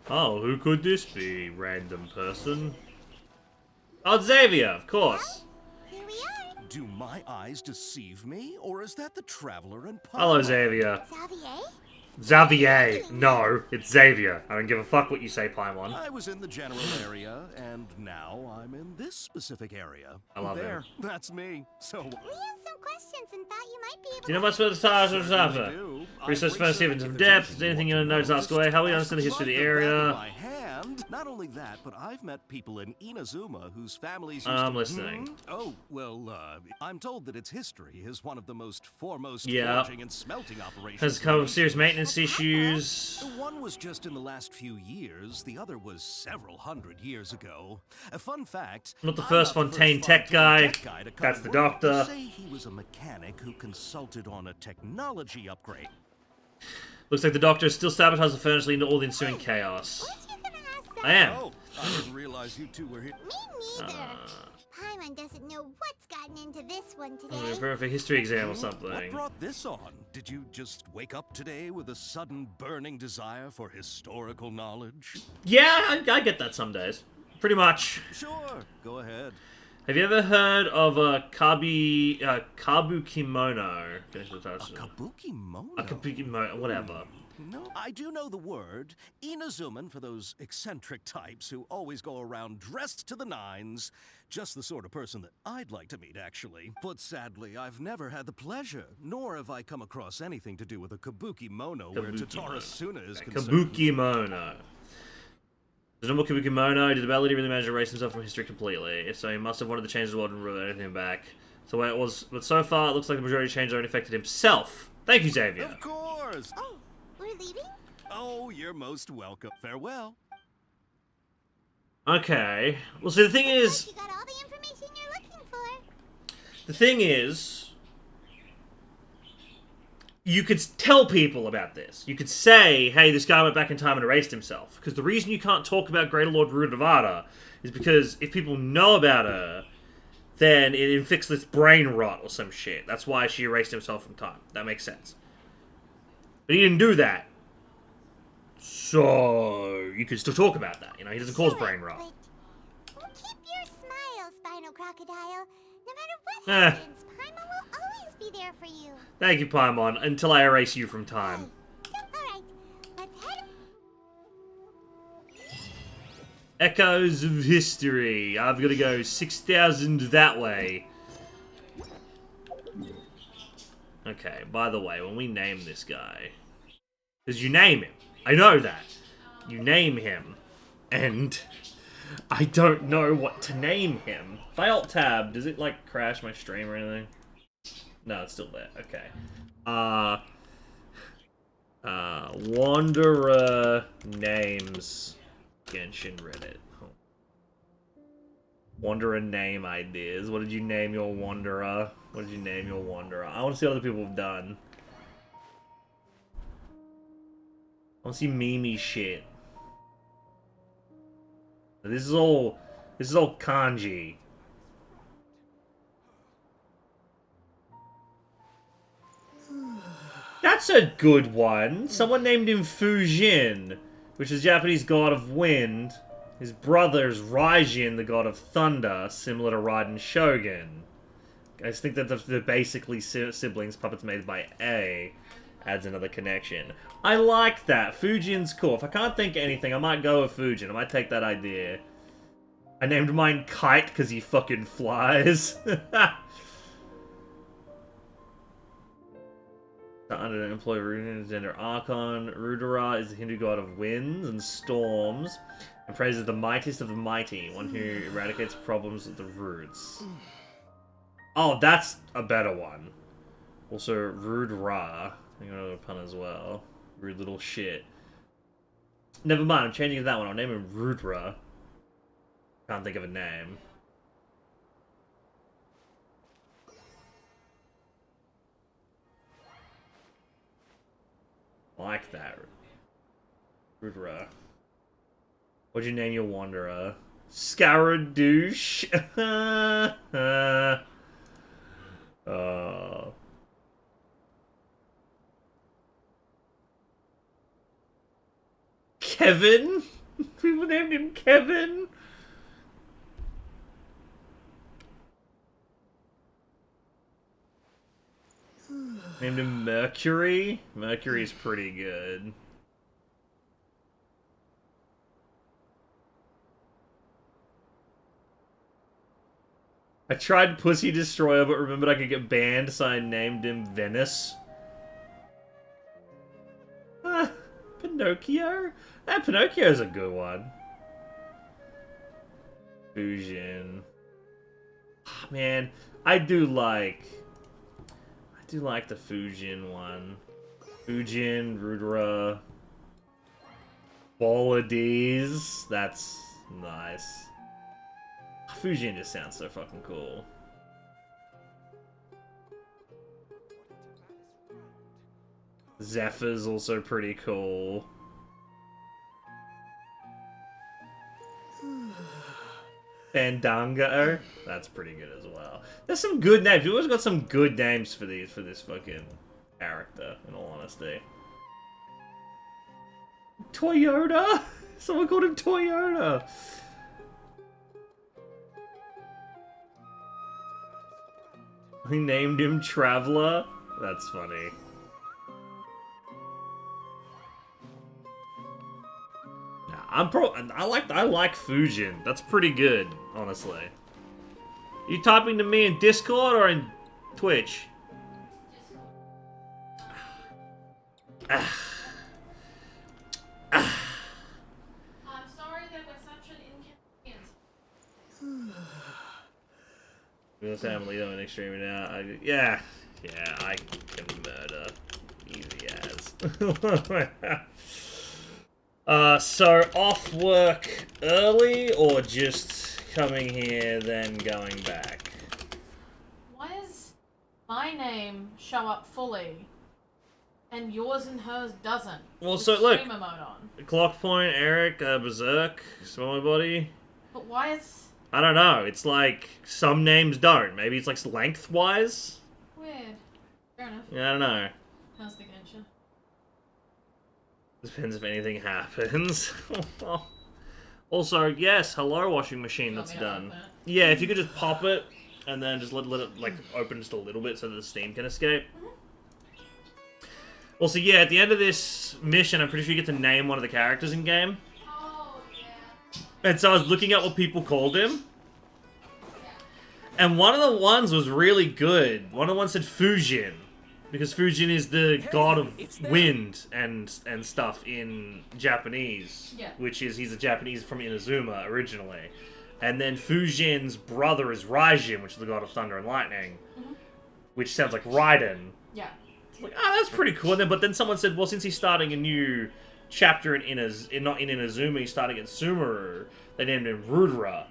Oh, who could this be, random person? Oh, it's Xavier, of course. Here we are. Do my eyes deceive me, or is that the traveler and Hello, Xavier. Xavier? Xavier. No, it's Xavier. I don't give a fuck what you say, Paimon. I was in the general area, and now I'm in this specific area. I love there, him. that's me. So, We have some questions and thought you might be able Do you know much about the stars or after? do. Research first, even some depth. Is there anything you want to know, just ask away. How will you understand the history of the area? My hand. Not only that, but I've met people in Inazuma whose families used I'm to... listening. Oh, well, I'm told that its history is one of the most foremost Yeah. forging and smelting operations. Has come with serious maintenance issues. One was just in the last few years, the other was several hundred years ago. A fun fact... Not the first Fontaine tech guy. to come That's to the work. doctor. Say he was a mechanic who consulted on a technology upgrade. Looks like the doctor is still sabotaging the furnace, leading to all the ensuing chaos. I am. Oh, I didn't realize you two were here. Me neither. Paimon doesn't know what's gotten into this one today. For a history exam or What something. brought this on? Did you just wake up today with a sudden burning desire for historical knowledge? Yeah, I get that some days. Pretty much. Sure, go ahead. Have you ever heard of a kabukimono? Kabukimono? A kabukimono, whatever. No, I do know the word. Inazuman for those eccentric types who always go around dressed to the nines. Just the sort of person that I'd like to meet, actually. But sadly, I've never had the pleasure, nor have I come across anything to do with a kabukimono where Tatara Suna is concerned. Kabukimono. The normal Kimono, did the ability really manage to erase himself from history completely? So he must have wanted to change the world and rule anything back. So where it was, but so far it looks like the majority of changes only affected himself. Thank you, Xavier. Of course. Oh, we're leaving? Oh, you're most welcome. Farewell. Okay. Well, see, the thing is... You got all the information you're looking for. The thing is... You could tell people about this. You could say, hey, this guy went back in time and erased himself. Because the reason you can't talk about Greater Lord Rue Nevada is because if people know about her, then it inflicts this brain rot or some shit. That's why she erased himself from time. That makes sense. But he didn't do that. So, you can still talk about that. You know, he doesn't cause brain rot. Keep your smile, Spinal Crocodile. No matter what happens, Paimon will always be there for you. Thank you, Paimon, until I erase you from time. Alright, let's head. Echoes of History. I've got to go 6,000 that way. Okay, by the way, when we name this guy... Because you name him. I know that. You name him. And... I don't know what to name him. If I alt-tab, does it, like, crash my stream or anything? No, it's still there. Okay. Wanderer names Genshin Reddit. Wanderer name ideas. What did you name your Wanderer? What did you name your Wanderer? I want to see what other people have done. I want to see meme shit. This is all kanji. That's a good one. Someone named him Fujin, which is Japanese god of wind. His brother's Raijin, the god of thunder, similar to Raiden Shogun. I just think that they're basically siblings, puppets made by A. Adds another connection. I like that. Fujin's cool. If I can't think of anything, I might go with Fujin. I might take that idea. I named mine Kite because he fucking flies. Under an employee Rudin, gender Archon. Rudra is the Hindu god of winds and storms, and praises the mightiest of the mighty, one who eradicates problems at the roots. Oh, that's a better one. Also, Rudra. I think another pun as well. Rude little shit. Never mind, I'm changing that one. I'll name him Rudra. Can't think of a name. Like that. Rudra. What'd you name your Wanderer? Scaradouche. Kevin? People named him Kevin? Named him Mercury? Mercury's pretty good. I tried Pussy Destroyer, but remembered I could get banned, so I named him Venice. Pinocchio? Pinocchio's a good one. Fusion. Oh, man, I do like the Fujin one. Fujin, Rudra, Bolades. That's nice. Fujin just sounds so fucking cool. Zephyr's also pretty cool. Fandango. That's pretty good as well. There's some good names. We've always got some good names for this fucking character, in all honesty. Toyota? Someone called him Toyota. He named him Traveler. That's funny. I like Fujin. That's pretty good, honestly. You typing to me in Discord or in Twitch? I'm sorry that was family don't extreme now. Yeah, I can murder. Easy as. So off work early or just coming here then going back? Why does my name show up fully and yours and hers doesn't? Well, With so look, streamer mode on. Clock Point, Eric, Berserk, Smaller Body. But why is I don't know. It's like some names don't. Maybe it's like lengthwise. weird? Fair enough. Yeah, I don't know. How's the Genshin? Depends if anything happens. Also, yes, hello washing machine that's done. Yeah, if you could just pop it and then just let it like open just a little bit so that the steam can escape. Also, yeah, at the end of this mission, I'm pretty sure you get to name one of the characters in game. And so I was looking at what people called him. And one of the ones was really good. One of the ones said Fujin. Because Fujin is the god of wind and stuff in Japanese. Yeah. Which is, he's a Japanese from Inazuma originally. And then Fujin's brother is Raijin, which is the god of thunder and lightning. Which sounds like Raiden. Yeah. Like, that's pretty cool. But then someone said, well, since he's starting a new chapter not in Inazuma, he's starting in Sumeru, they named him Rudra,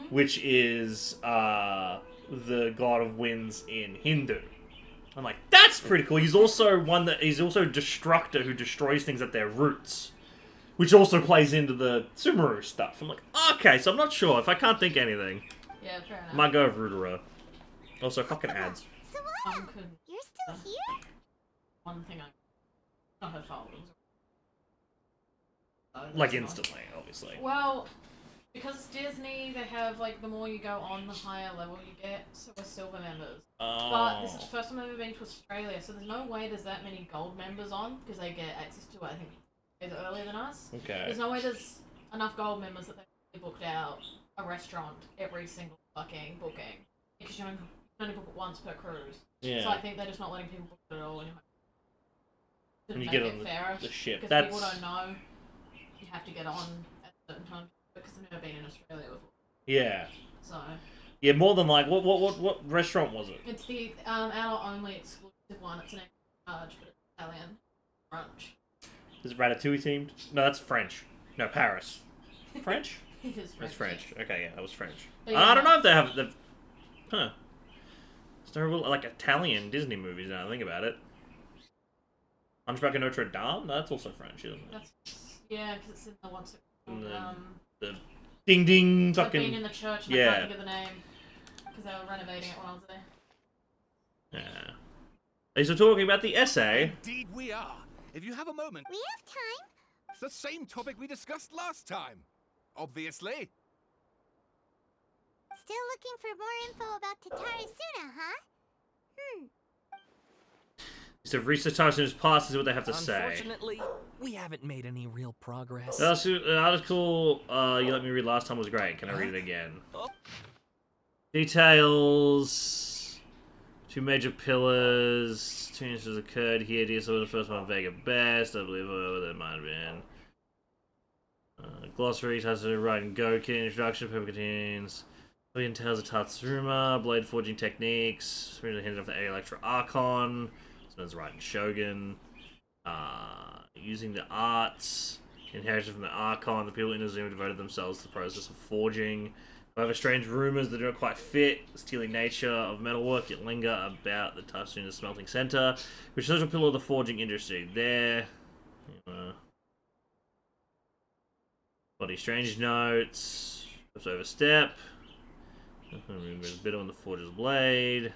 which is the god of winds in Hindu. I'm like, that's pretty cool. He's also Destructor who destroys things at their roots, which also plays into the Sumeru stuff. I'm like, okay, so I'm not sure. If I can't think anything, Yeah, fair enough. might go with Rudra. Also, fucking ads. You're still here? One thing not her fault. Like instantly, obviously. Well, because it's Disney, they have like the more you go on, the higher level you get. So we're silver members. But this is the first time I've ever been to Australia, so there's no way there's that many gold members on because they get access to it, I think, days earlier than us. Okay. There's no way there's enough gold members that they booked out a restaurant every single fucking booking because you can only book it once per cruise. Yeah. So I think they're just not letting people book it at all anymore. And you Make get it on fairer, the ship. because That's... people don't know you have to get on at a certain time because they've never been in Australia before. Yeah. So Yeah, more than like what restaurant was it? it's the adult only exclusive one. It's an extra charge, but it's Italian brunch. Is it Ratatouille themed? No, that's French. No, Paris. French? It is French. That's French. Okay, yeah, that was French. But I yeah. don't know if they have the. Huh. It's terrible, like Italian Disney movies. Now I think about it. Hunchback of Notre Dame. No, that's also French, isn't it? That's, yeah, because it's in the what's it called? The ding ding I've fucking. been in the church and I Yeah. can't think of the name because they were renovating it when I was there. Yeah. Are you still talking about the essay? Indeed we are. If you have a moment. We have time. It's the same topic we discussed last time. Obviously. Still looking for more info about Tatarasuna, huh? So research Tarsuna's past is what they have to say. Unfortunately, we haven't made any real progress. The article you let me read last time was great. Can I read it again? Details. 2 major pillars. 2 instances occurred here. DSO was the first one. Vega best. I believe whatever that might have been. Glossary, Tatsuma, writing Gokin, introduction, paper contains. Million Tales of Tatsuma, blade forging techniques. Originally hinted off the Electra Archon. So it's writing Shogun. Using the arts. Inherited from the Archon, the people in Inazuma devoted themselves to the process of forging. However, strange rumors that do not quite fit the steely nature of metalwork yet linger about the Tatsuna smelting center, which is a pillar of the forging industry. There. Body strange notes. Steps overstep. Bit on the forger's blade.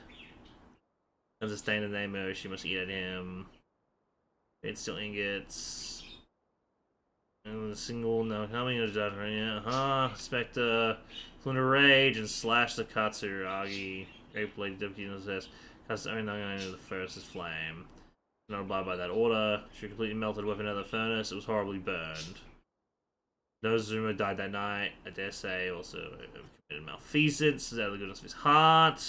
Has a stain in the name of she must eat at him. It's still ingots. And the single no coming is that Spectre flew into rage and slashed the Katsuragi. Great blade deputy says Katsuragi not going into the furnace's flame. Not abide by that order. She completely melted weapon out of the furnace. It was horribly burned. Nozuma died that night. I dare say also committed malfeasance out of the goodness of his heart.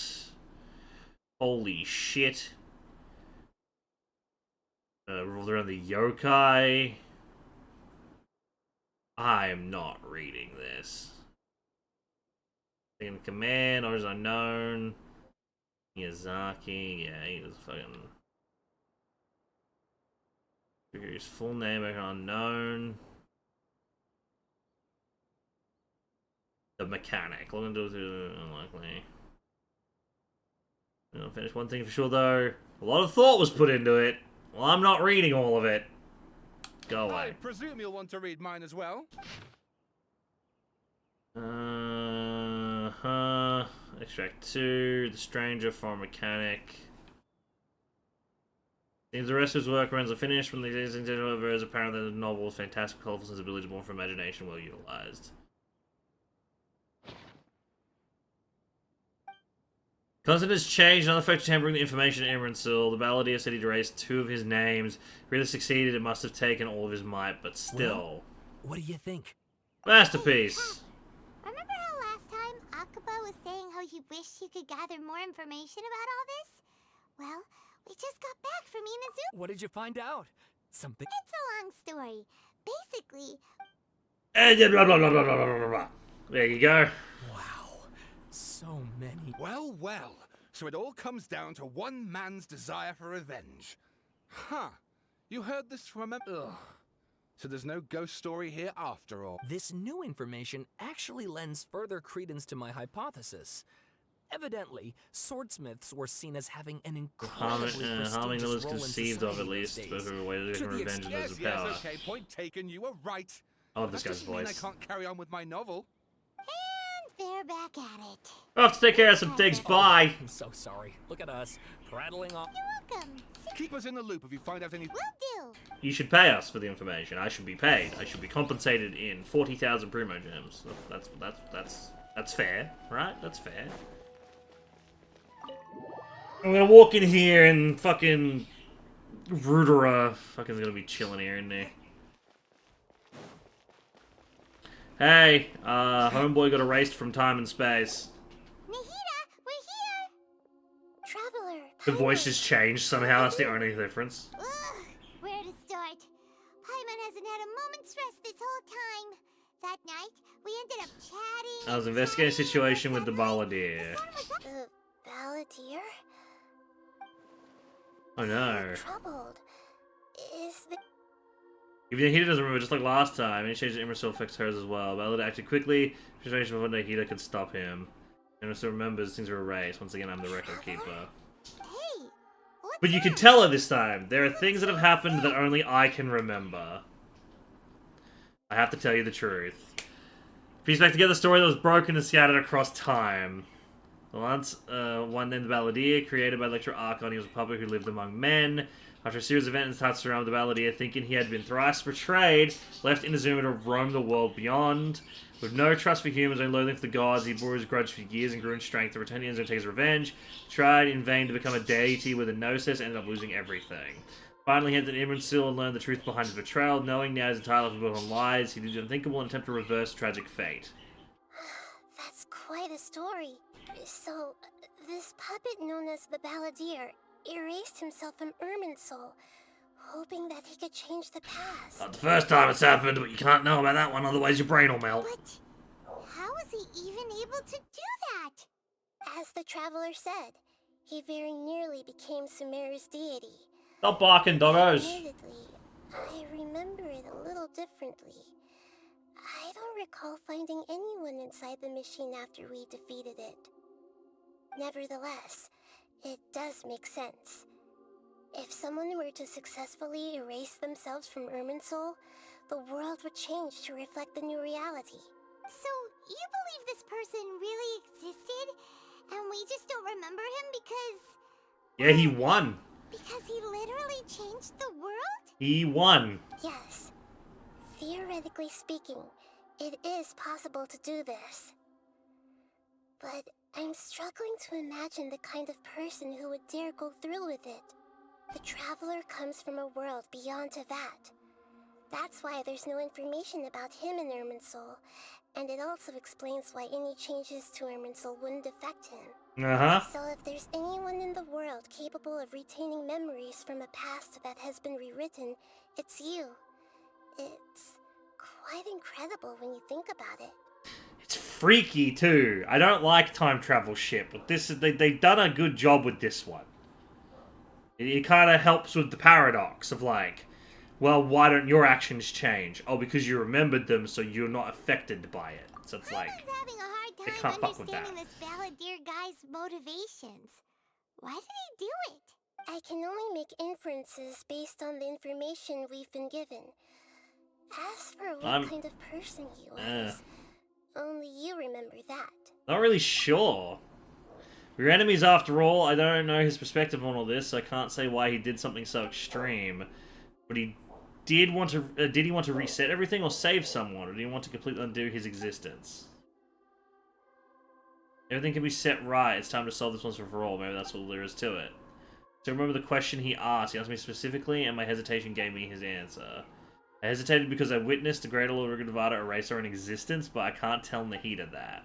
Holy shit. Revolved around the yokai. I am not reading this. Taking command, orders unknown. Miyazaki, yeah, he was fucking... His full name unknown. The mechanic. Looking to unlikely. I'll finish one thing for sure though. A lot of thought was put into it. Well, I'm not reading all of it. Go away. I presume you'll want to read mine as well. Extract 2, The Stranger, Foreign Mechanic. Seems the rest of his work runs are finished from the existing however, as apparent that the novel's fantastic, colorful sensibility born from imagination well utilized. Concept has changed. Another factor tampering the information in Emerald. The balladeer said he'd erased 2 of his names. If he really succeeded, it must have taken all of his might, but still. Well, what do you think? Masterpiece! Remember how last time Akaba was saying how he wished he could gather more information about all this? Well, we just got back from Inazuki. What did you find out? Something... It's a long story. Basically... Blah, blah, blah, blah, blah, blah, blah. There you go. Wow. So many. Well, well. So it all comes down to one man's desire for revenge. Huh. You heard this from a... Ugh. So there's no ghost story here after all. This new information actually lends further credence to my hypothesis. Evidently, swordsmiths were seen as having an incredibly prestigious role in conceived of at least, but a way to revenge and lose power. Yes, okay, point taken, you were right. I love this guy's voice. I can't carry on with my novel. And they're back at it. I have to take care of some things, bye! I'm so sorry. Look at us, prattling off. You're welcome. Keep us in the loop if you find out any... Will do. You should pay us for the information. I should be paid. I should be compensated in 40,000 Primo Gems. That's fair, right? That's fair. I'm gonna walk in here and fucking Rudera fucking gonna be chilling here, isn't he? Hey, homeboy got erased from time and space. Nahida, we're here! Traveler, The voice has changed somehow, that's the only difference. Ugh, where to start? Paimon hasn't had a moment's rest this whole time. That night, we ended up chatting. I was investigating a situation with the balladeer. The balladeer? Oh no. I'm troubled. Is the... If Nahida doesn't remember, just like last time, any change in Emerald affects hers as well. Balladeer acted quickly, situation before Nahida could stop him. Emerald remembers things were erased. Once again, I'm the record keeper. Hey, But you can tell her this time. There are things that have happened that only I can remember. I have to tell you the truth. Piece back together a story that was broken and scattered across time. Once, one named the Balladeer, created by Lecturer Archon, he was a puppet who lived among men. After a series of events touched around with the Balladeer, thinking he had been thrice betrayed, left Inazuma to roam the world beyond. With no trust for humans and loathing for the gods, he bore his grudge for years and grew in strength to return to Inazuma to take his revenge. Tried in vain to become a deity with a gnosis, ended up losing everything. Finally, he entered Emerald and learned the truth behind his betrayal. Knowing now his entire life was built on lies, he did the unthinkable and attempt to reverse tragic fate. That's quite a story. So, this puppet known as the Balladeer erased himself from Irminsul, hoping that he could change the past. Not the first time it's happened, but you can't know about that one, otherwise your brain will melt. But how was he even able to do that? As the Traveler said, he very nearly became Sumeru's deity. Stop barking, doggos. Admittedly, I remember it a little differently. I don't recall finding anyone inside the machine after we defeated it. Nevertheless, it does make sense. If someone were to successfully erase themselves from Irminsul, the world would change to reflect the new reality. So, you believe this person really existed, and we just don't remember him because... Yeah, he won. Because he literally changed the world? He won. Yes. Theoretically speaking, it is possible to do this. But I'm struggling to imagine the kind of person who would dare go through with it. The Traveler comes from a world beyond to that. That's why there's no information about him in Irminsul, and it also explains why any changes to Irminsul wouldn't affect him. So if there's anyone in the world capable of retaining memories from a past that has been rewritten, it's you. It's quite incredible when you think about it. It's freaky too. I don't like time travel shit, but this is they've done a good job with this one. It kind of helps with the paradox of like, well, why don't your actions change? Oh, because you remembered them, so you're not affected by it. So it's like, having a hard they time can't fuck with that. understanding this balladeer guy's motivations. Why did he do it? I can only make inferences based on the information we've been given. As for what kind of person he was, only you remember that. Not really sure. We're enemies after all. I don't know his perspective on all this, so I can't say why he did something so extreme. But he did want to. Did he want to reset everything or save someone, or did he want to completely undo his existence? Everything can be set right. It's time to solve this once and for all. Maybe that's all there is to it. So remember the question he asked. He asked me specifically, and my hesitation gave me his answer. I hesitated because I witnessed the Great Lord of Nevada erase our own existence, but I can't tell in the heat of that.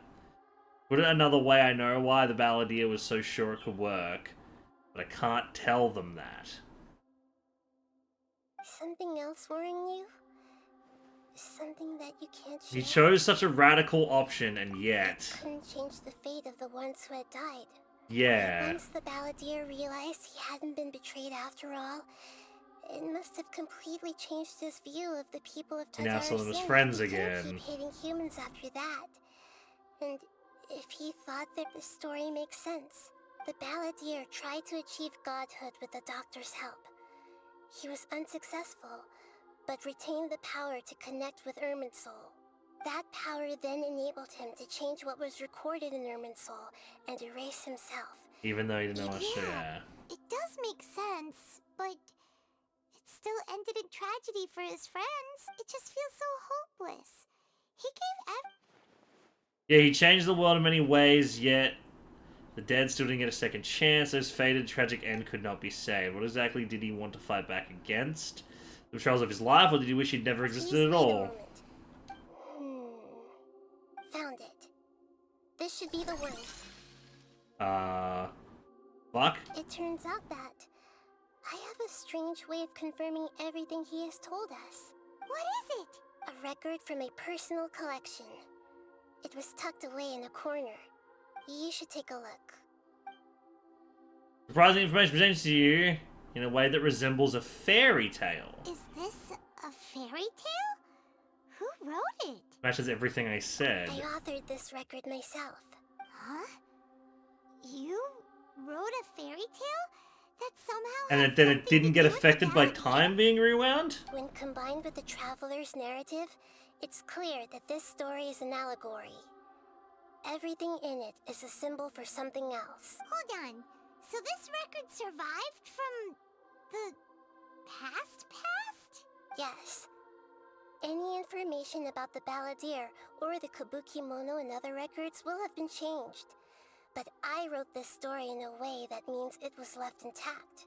Put it another way, I know why the balladeer was so sure it could work, but I can't tell them that. Something else worrying you? Something that you can't He change? chose such a radical option, and yet... Couldn't change the fate of the ones who had died. Yeah. Once the balladeer realized he hadn't been betrayed after all, it must have completely changed his view of the people of He now saw Tadara. them as friends He again. couldn't keep hating humans after that. And if he thought that the story makes sense, the balladeer tried to achieve godhood with the doctor's help. He was unsuccessful, but retained the power to connect with Irminsul. That power then enabled him to change what was recorded in Irminsul and erase himself. Even though he didn't know much to... Yeah. It does make sense, but it still ended in tragedy for his friends. It just feels so hopeless. He gave Yeah, he changed the world in many ways, yet the dead still didn't get a second chance. His fated, tragic end could not be saved. What exactly did he want to fight back against? The betrayals of his life, or did he wish he'd never existed at all? Found it. This should be the one. Fuck? It turns out that I have a strange way of confirming everything he has told us. What is it? A record from a personal collection. It was tucked away in a corner. You should take a look. Surprising information presented to you in a way that resembles a fairy tale. Is this a fairy tale? Who wrote it? Matches everything I said. I authored this record myself. Huh? You wrote a fairy tale? That somehow And then it didn't get affected by time being rewound? When combined with the Traveler's narrative, it's clear that this story is an allegory. Everything in it is a symbol for something else. Hold on. So this record survived from the past? Yes. Any information about the balladeer or the kabuki mono and other records will have been changed. But I wrote this story in a way that means it was left intact.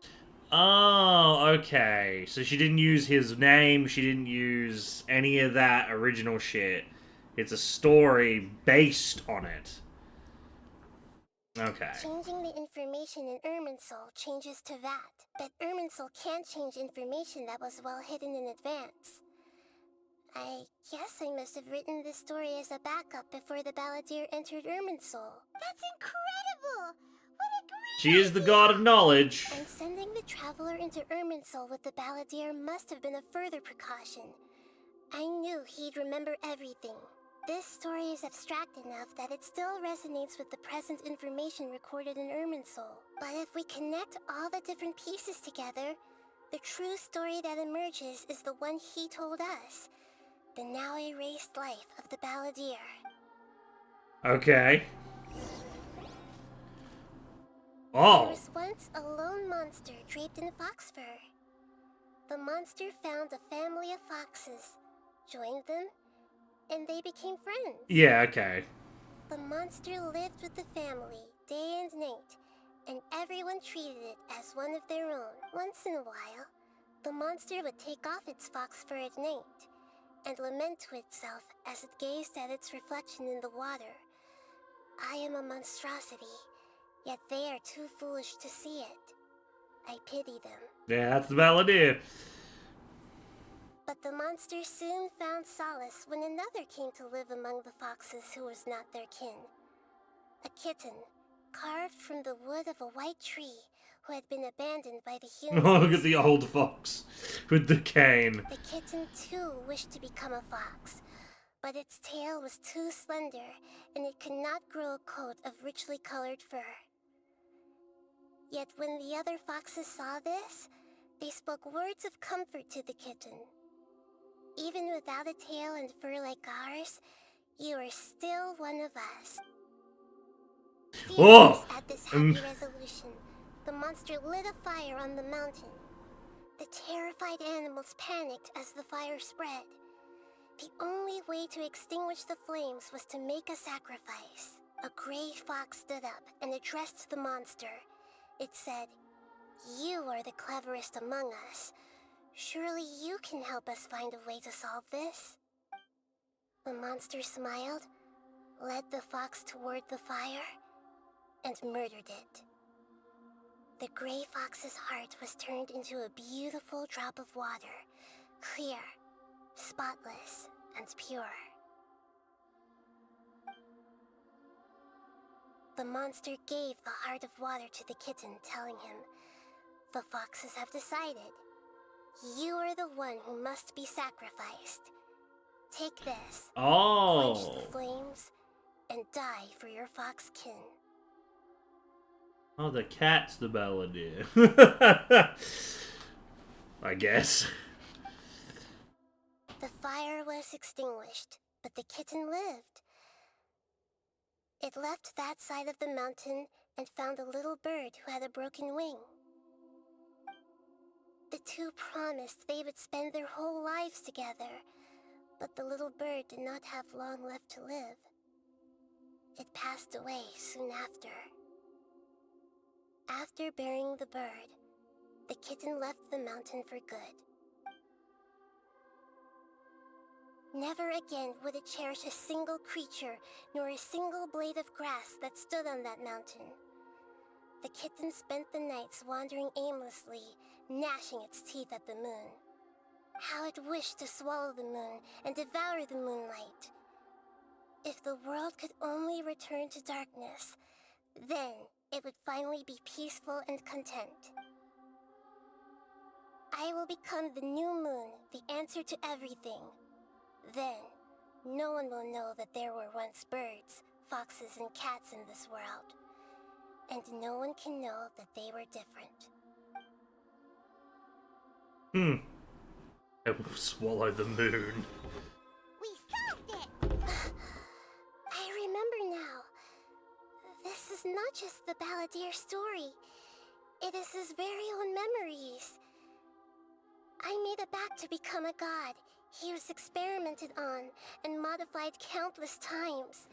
Oh, okay. So she didn't use his name, she didn't use any of that original shit. It's a story based on it. Okay. Changing the information in Irminsul changes to that, but Irminsul can't change information that was well hidden in advance. I guess I must have written this story as a backup before the balladeer entered Irminsul. That's incredible! What a great She is the god of knowledge. And sending the traveler into Irminsul with the balladeer must have been a further precaution. I knew he'd remember everything. This story is abstract enough that it still resonates with the present information recorded in Irminsul. But if we connect all the different pieces together, the true story that emerges is the one he told us. The now erased life of the balladeer. Okay. There Oh. was once a lone monster draped in fox fur. The monster found a family of foxes, joined them, and they became friends. Yeah, okay. The monster lived with the family day and night, and everyone treated it as one of their own. Once in a while, the monster would take off its fox fur at night and lament to itself as it gazed at its reflection in the water. I am a monstrosity, yet they are too foolish to see it. I pity them. Yeah, that's the balladeer. But the monster soon found solace when another came to live among the foxes who was not their kin. A kitten, carved from the wood of a white tree, who had been abandoned by the humans. Oh, look at the old fox with the cane. The kitten too wished to become a fox, but its tail was too slender, and it could not grow a coat of richly colored fur. Yet when the other foxes saw this, they spoke words of comfort to the kitten. Even without a tail and fur like ours, you are still one of us. Oh! At this happy resolution, the monster lit a fire on the mountain. The terrified animals panicked as the fire spread. The only way to extinguish the flames was to make a sacrifice. A gray fox stood up and addressed the monster. It said, "You are the cleverest among us. Surely you can help us find a way to solve this." The monster smiled, led the fox toward the fire, and murdered it. The gray fox's heart was turned into a beautiful drop of water, clear, spotless, and pure. The monster gave the heart of water to the kitten, telling him, "The foxes have decided. You are the one who must be sacrificed. Take this, quench the flames, and die for your fox kin." Oh, the cat's the balladeer. I guess. The fire was extinguished, but the kitten lived. It left that side of the mountain and found a little bird who had a broken wing. The two promised they would spend their whole lives together, but the little bird did not have long left to live. It passed away soon after. After burying the bird, the kitten left the mountain for good. Never again would it cherish a single creature, nor a single blade of grass that stood on that mountain. The kitten spent the nights wandering aimlessly, gnashing its teeth at the moon. How it wished to swallow the moon and devour the moonlight. If the world could only return to darkness, then it would finally be peaceful and content. I will become the new moon, the answer to everything. Then, no one will know that there were once birds, foxes, and cats in this world. And no one can know that they were different. I will swallow the moon. We solved it! I remember now. This is not just the balladeer story. It is his very own memories. I made a pact to become a god. He was experimented on and modified countless times.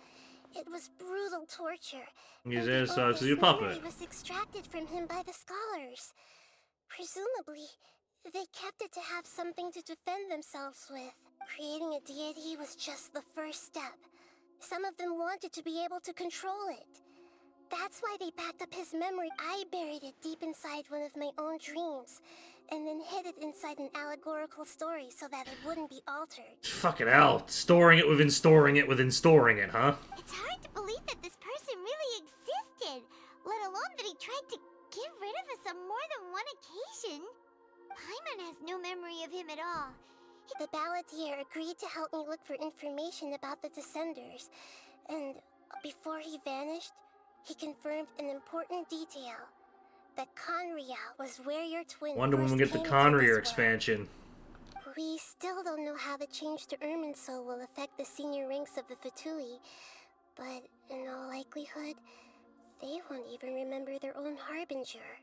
It was brutal torture. Use it as your puppet. It was extracted from him by the scholars. Presumably, they kept it to have something to defend themselves with. Creating a deity was just the first step. Some of them wanted to be able to control it. That's why they backed up his memory. I buried it deep inside one of my own dreams, and then hid it inside an allegorical story so that it wouldn't be altered. Fucking hell. Storing it within storing it within storing it, huh? It's hard to believe that this person really existed, let alone that he tried to get rid of us on more than one occasion. Paimon has no memory of him at all. The balladeer agreed to help me look for information about the Descenders, and before he vanished, he confirmed an important detail. That Conria was where your twin Wonder when we get the Conria expansion. We still don't know how the change to Irminsul will affect the senior ranks of the Fatui, but in all likelihood, they won't even remember their own Harbinger.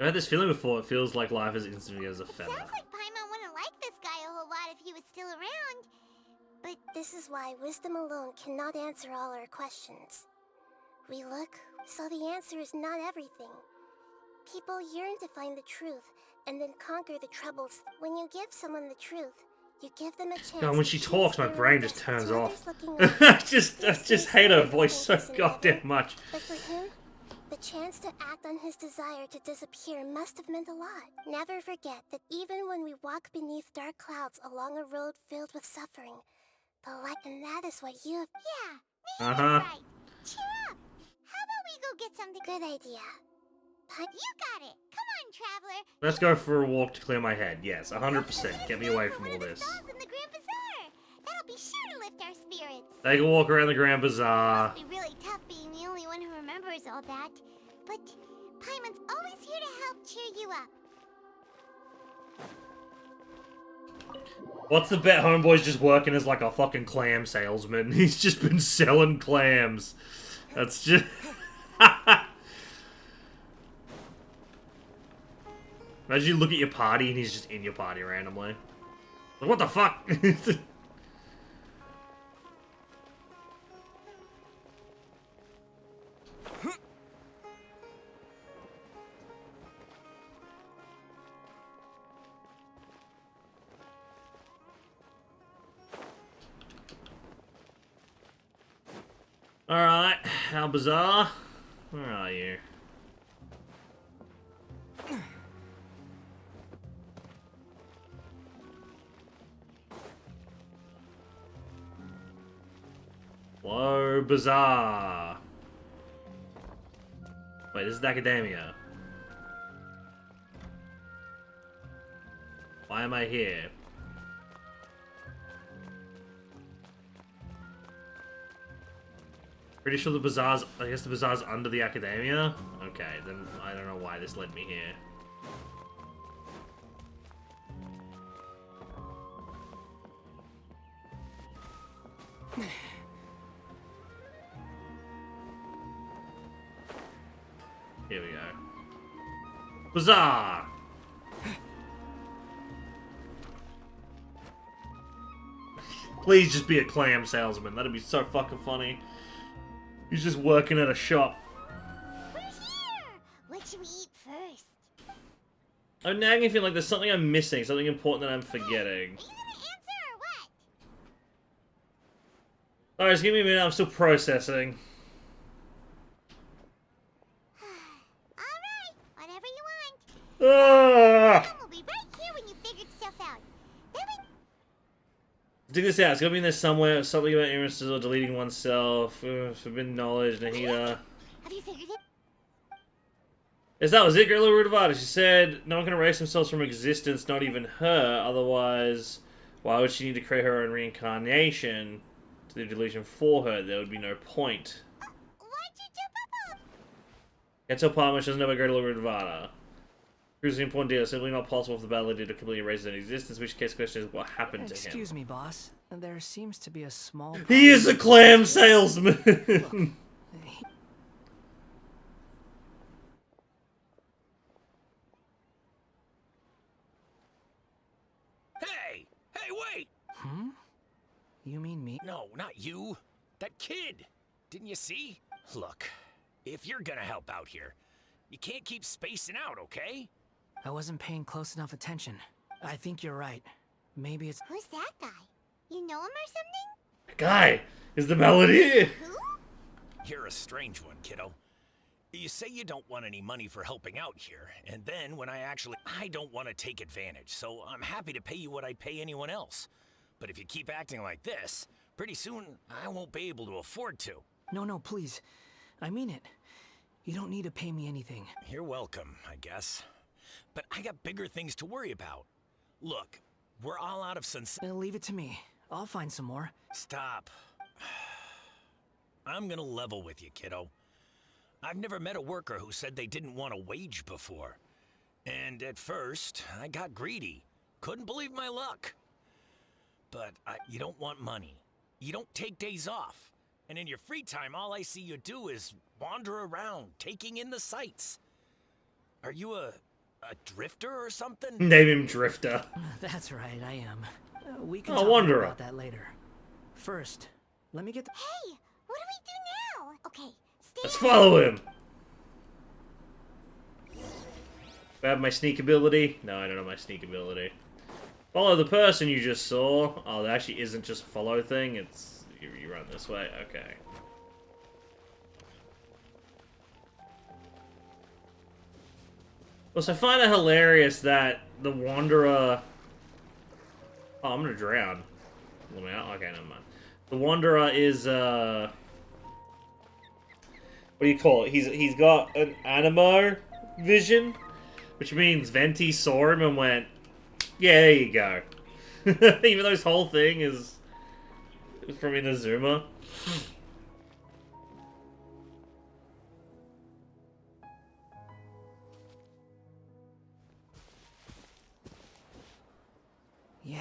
I had this feeling before, it feels like life is instantly as a feather. Sounds like Paimon wouldn't like this guy a whole lot if he was still around. But this is why wisdom alone cannot answer all our questions. We look, so the answer is not everything. People yearn to find the truth, and then conquer the troubles. When you give someone the truth, you give them a chance. God, when she talks, my brain just turns off. I just hate her voice so goddamn much. But for him, The chance to act on his desire to disappear must have meant a lot. Never forget that even when we walk beneath dark clouds along a road filled with suffering, the light, and that is what you have. Yeah, Uh-huh. right. Cheer up. How about we go get something? Good idea. You got it. Come on, traveler. Let's go for a walk to clear my head. Yes, 100%. Get me away from all this. In the Grand Bazaar. That'll be sure to lift our spirits. Take a walk around the Grand Bazaar. Must be really tough being the only one who remembers all that. But Paimon's always here to help cheer you up. What's the bet? Homeboy's just working as like a fucking clam salesman. He's just been selling clams. That's just... Imagine you look at your party and he's just in your party randomly. Like, what the fuck? Alright, how bizarre. Where are you? Hello, Bazaar. Wait, this is Academia. Why am I here? Pretty sure the Bazaar's... I guess the Bazaar's under the Academia? Okay, then I don't know why this led me here. Here we go. Bazaar! Please just be a clam salesman. That'd be so fucking funny. He's just working at a shop. We're here. What should we eat first? I'm nagging feeling like there's something I'm missing, something important that I'm forgetting. Are you gonna answer or what? Alright, just give me a minute, I'm still processing. Alright, whatever you want. Ah! We'll be right here when you figured stuff out. Then we... Dig this out, it's gotta be in there somewhere. Something about illnesses or deleting oneself. Forbidden knowledge, Nahida. Have you figured it? Yes, that was it, Great Lord Rudavada. She said, no one can erase themselves from existence, not even her. Otherwise, why would she need to create her own reincarnation to the delusion for her? There would be no point. Why'd you jump up? Can't tell Palmer she doesn't know about Great Lord Rudavada. Cruising important deal. Simply not possible for the battle to completely erase his existence, which case the question is what happened to him. Excuse me, boss. There seems to be a small... He is a clam salesman! Look, Hey! Hey, wait! Hmm? You mean me? No, not you. That kid! Didn't you see? Look, if you're gonna help out here, you can't keep spacing out, okay? I wasn't paying close enough attention. I think you're right. Maybe it's... Who's that guy? You know him or something? Guy is the melody. Who? You're a strange one, kiddo. You say you don't want any money for helping out here, and then when I don't want to take advantage, so I'm happy to pay you what I'd pay anyone else. But if you keep acting like this, pretty soon I won't be able to afford to. No, please. I mean it. You don't need to pay me anything. You're welcome, I guess. But I got bigger things to worry about. Look, we're all out of Leave it to me. I'll find some more. Stop. I'm gonna level with you, kiddo. I've never met a worker who said they didn't want a wage before. And at first, I got greedy. Couldn't believe my luck. But you don't want money. You don't take days off. And in your free time, all I see you do is wander around, taking in the sights. Are you a drifter or something? Name him Drifter. That's right, I am. We can Oh, talk more Wanderer. about that later. First, let me get the... Hey, what do we do now? Okay, stay Let's follow him. Do I have my sneak ability? No, I don't have my sneak ability. Follow the person you just saw. Oh, that actually isn't just a follow thing. It's you run this way. Okay. Also, I find it hilarious that the Wanderer... Oh, I'm gonna drown. Let me out. Okay, never mind. The Wanderer is, what do you call it? He's got an animo vision, which means Venti saw him and went, yeah, there you go. Even though his whole thing is from Inazuma. Yeah,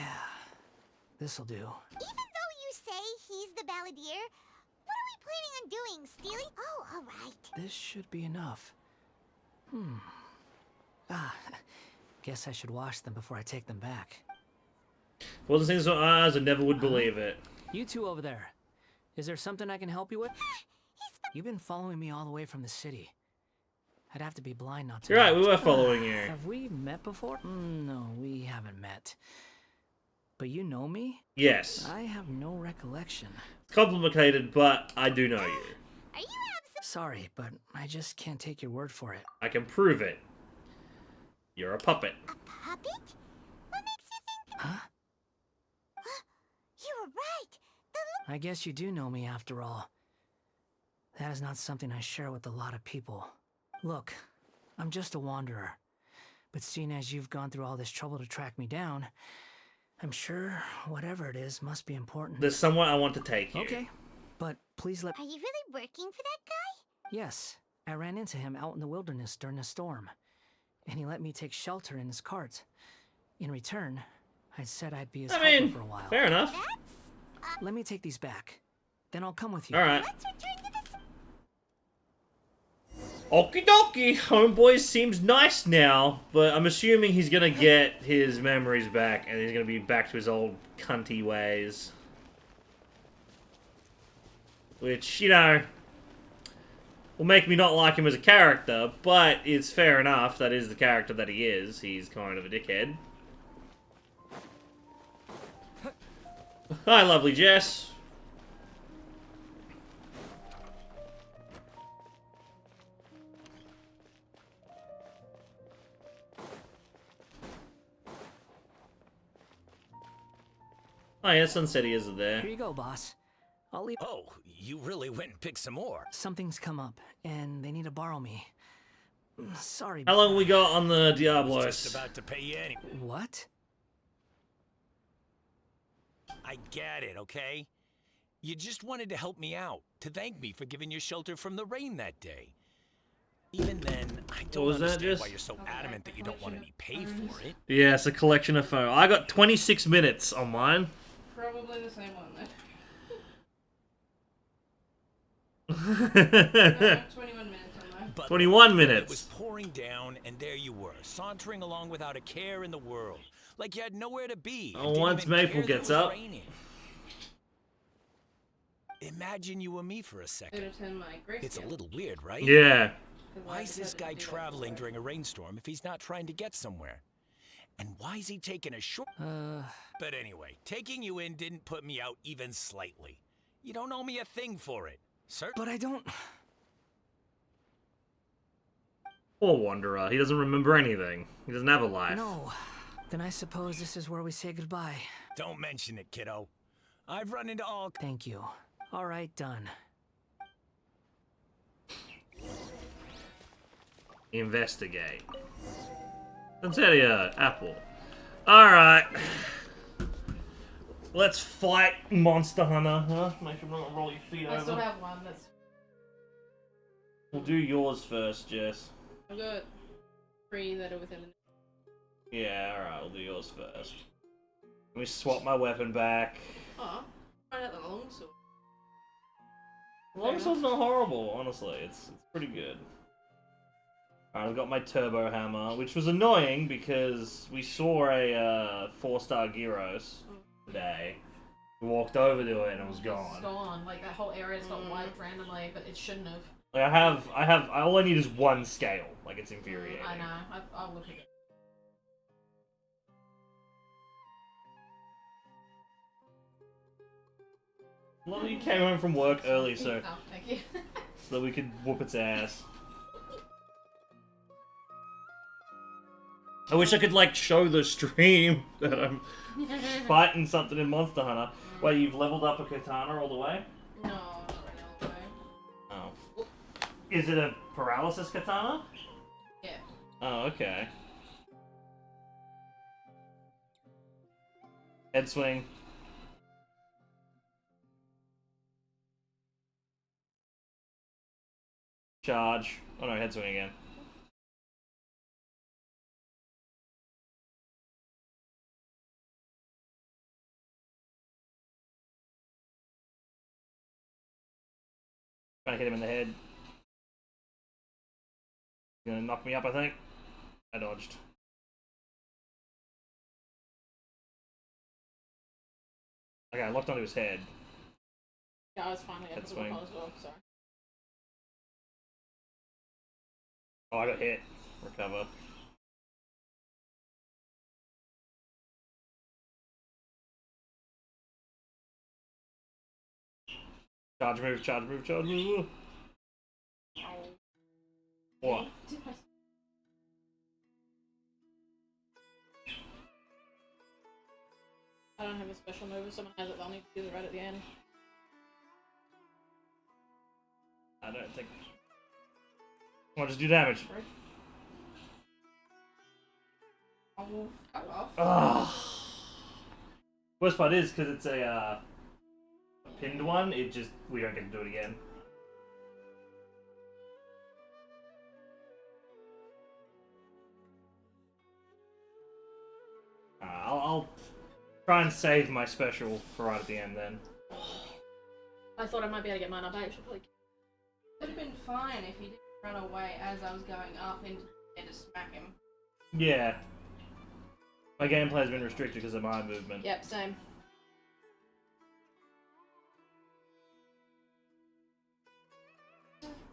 this'll do. Even though you say he's the balladeer, what are we planning on doing, Steely? Oh, alright. This should be enough. Ah, guess I should wash them before I take them back. Wasn't seeing so eyes, I never would believe it. You two over there. Is there something I can help you with? You've been following me all the way from the city. I'd have to be blind not to. You're right, we were following you. Have we met before? No, we haven't met. But you know me? Yes. I have no recollection. It's complicated, but I do know you. Are you Sorry, but I just can't take your word for it. I can prove it. You're a puppet. puppet? What makes you think... Huh? You were right. I guess you do know me after all. That is not something I share with a lot of people. Look, I'm just a wanderer. But seeing as you've gone through all this trouble to track me down, I'm sure whatever it is must be important. There's somewhere I want to take you. Okay, but please let... Are you really working for that guy? Yes, I ran into him out in the wilderness during a storm. And he let me take shelter in his cart. In return, I said I'd be his helper for a while. Fair enough. Let me take these back. Then I'll come with you. Alright. Let's return to this... Okie dokie, homeboy seems nice now, but I'm assuming he's gonna get his memories back and he's gonna be back to his old cunty ways. Which, you know, will make me not like him as a character, but it's fair enough. That is the character that he is. He's kind of a dickhead. Hi, lovely Jess. Oh yeah, Sunset is there. Here you go, boss. I'll leave. Oh, you really went and picked some more. Something's come up, and they need to borrow me. Sorry. How long we got on the Diablos? Just about to pay you any. What? I get it, okay? You just wanted to help me out, to thank me for giving you shelter from the rain that day. Even then, I don't understand why you're so adamant that you don't want any pay for it. Yeah, it's a collection of photos. I got 26 minutes on mine. Probably the same one then. No, 21 minutes on mine. But 21 minutes. It was pouring down, and there you were, sauntering along without a care in the world, like you had nowhere to be. Oh, once Maple gets up. Raining. Imagine you were me for a second. It's a little weird, right? Yeah. Why is this guy traveling during a rainstorm if he's not trying to get somewhere? And why is he taking a short... But anyway, taking you in didn't put me out even slightly. You don't owe me a thing for it. But I don't... Poor Wanderer. He doesn't remember anything. He doesn't have a life. No. Then I suppose this is where we say goodbye. Don't mention it, kiddo. I've run into all... Thank you. All right, done. Investigate. Sunsetia, Apple. Alright. Let's fight Monster Hunter, huh? Make sure not roll your feet I over. still have one that's... We'll do yours first, Jess. I've got 3 that are within the... Yeah, alright, we'll do yours first. Let me swap my weapon back. Oh, find out the longsword. Longsword's not horrible, honestly. It's pretty good. Alright, I've got my turbo hammer, which was annoying because we saw a 4-star Gyros today. We walked over to it and it was gone. It's gone. Like that whole area's got wiped randomly, but it shouldn't have. Like all I need is 1 scale. Like, it's infuriating. I know. I'll look at it. Well, you came home from work early, so Oh, thank you. so that we could whoop its ass. I wish I could, like, show the stream that I'm fighting something in Monster Hunter. Wait, you've leveled up a katana all the way? No, not right now, all the way. Oh. Is it a paralysis katana? Yeah. Oh, okay. Head swing. Charge. Oh no, head swing again. Trying to hit him in the head. He's gonna knock me up, I think. I dodged. Okay, I locked onto his head. Yeah, I was finally able Head to swing. look on as well, sorry. Oh, I got hit. Recover. Charge move, charge move, charge move. What? I don't have a special move. If someone has it, they'll need to do it right at the end. I don't think. Come on, just do damage. Oh, fuck off. Ugh. Worst part is, because it's a pinned one, we don't get to do it again. I'll try and save my special for right at the end then. I thought I might be able to get mine up. I actually probably could have been fine if he didn't run away as I was going up into the air to smack him. Yeah. My gameplay has been restricted because of my movement. Yep, same.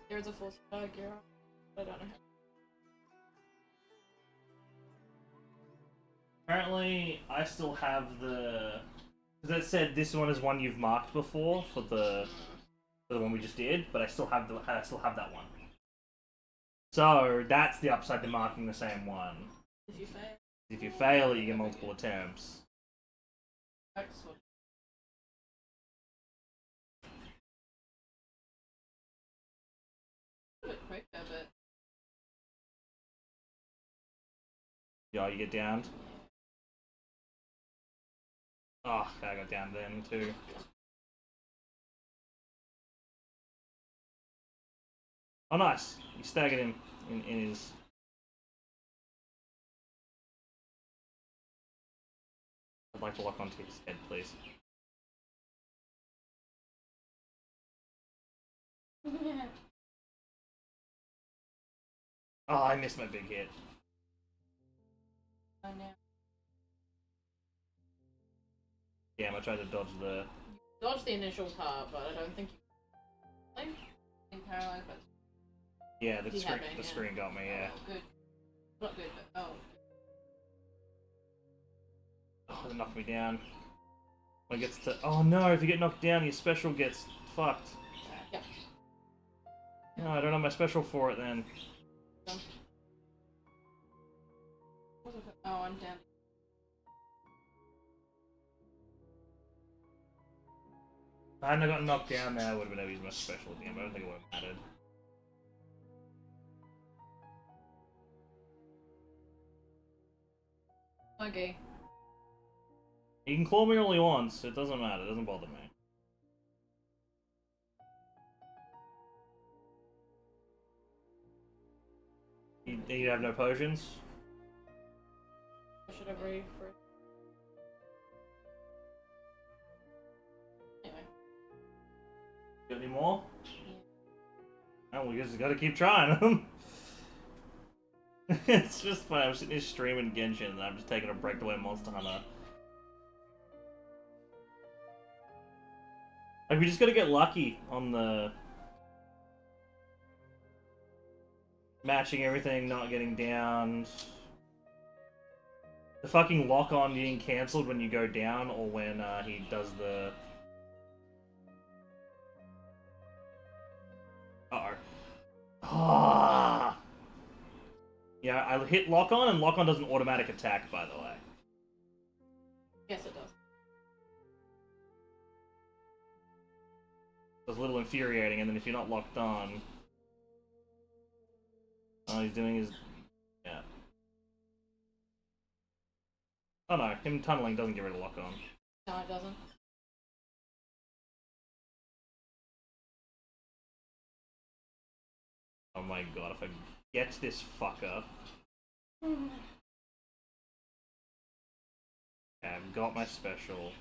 There's a full strike here. I don't know how. Apparently, I still have the. Because it said this one is one you've marked before for the one we just did, but I still have that one. So that's the upside to marking the same one. If you fail. If you fail, you get multiple attempts. Excellent. A bit quicker, but Yeah, you get downed. Oh, I got downed then too. Oh, nice. You staggered him in his. I'd like to lock onto his head, please. yeah. Oh, I missed my big hit. Oh, no. Damn, I tried to dodge the. Dodge the initial part, but I don't think you. I think being paralyzed, but Yeah, the he screen, had me, the yeah. screen got me. Yeah. Oh, good. Not good, but oh. Oh, it knocked me down. When it gets to. Oh no! If you get knocked down, your special gets fucked. Yeah. No, I don't have my special for it then. Oh, I'm down. If I hadn't gotten knocked down there, I would have been able to use my special at the end, but I don't think it would have mattered. Okay. You can claw me all you want, it doesn't matter, it doesn't bother me. You have no potions? I should have read for it. Anyway. Got any more? Oh, we just gotta keep trying them. It's just funny, I'm sitting here streaming Genshin and I'm just taking a break to play Monster Hunter. Like, we just gotta get lucky on the... matching everything, not getting downed. The fucking lock-on getting cancelled when you go down, or when he does the... Uh-oh. Ah! Yeah, I hit lock on, and lock on does an automatic attack, by the way. Yes, it does. It's a little infuriating, and then if you're not locked on, all he's doing is, yeah. Oh no, him tunneling doesn't get rid of lock on. No, it doesn't. Oh my god, if I get this fucker. Okay, I've got my special.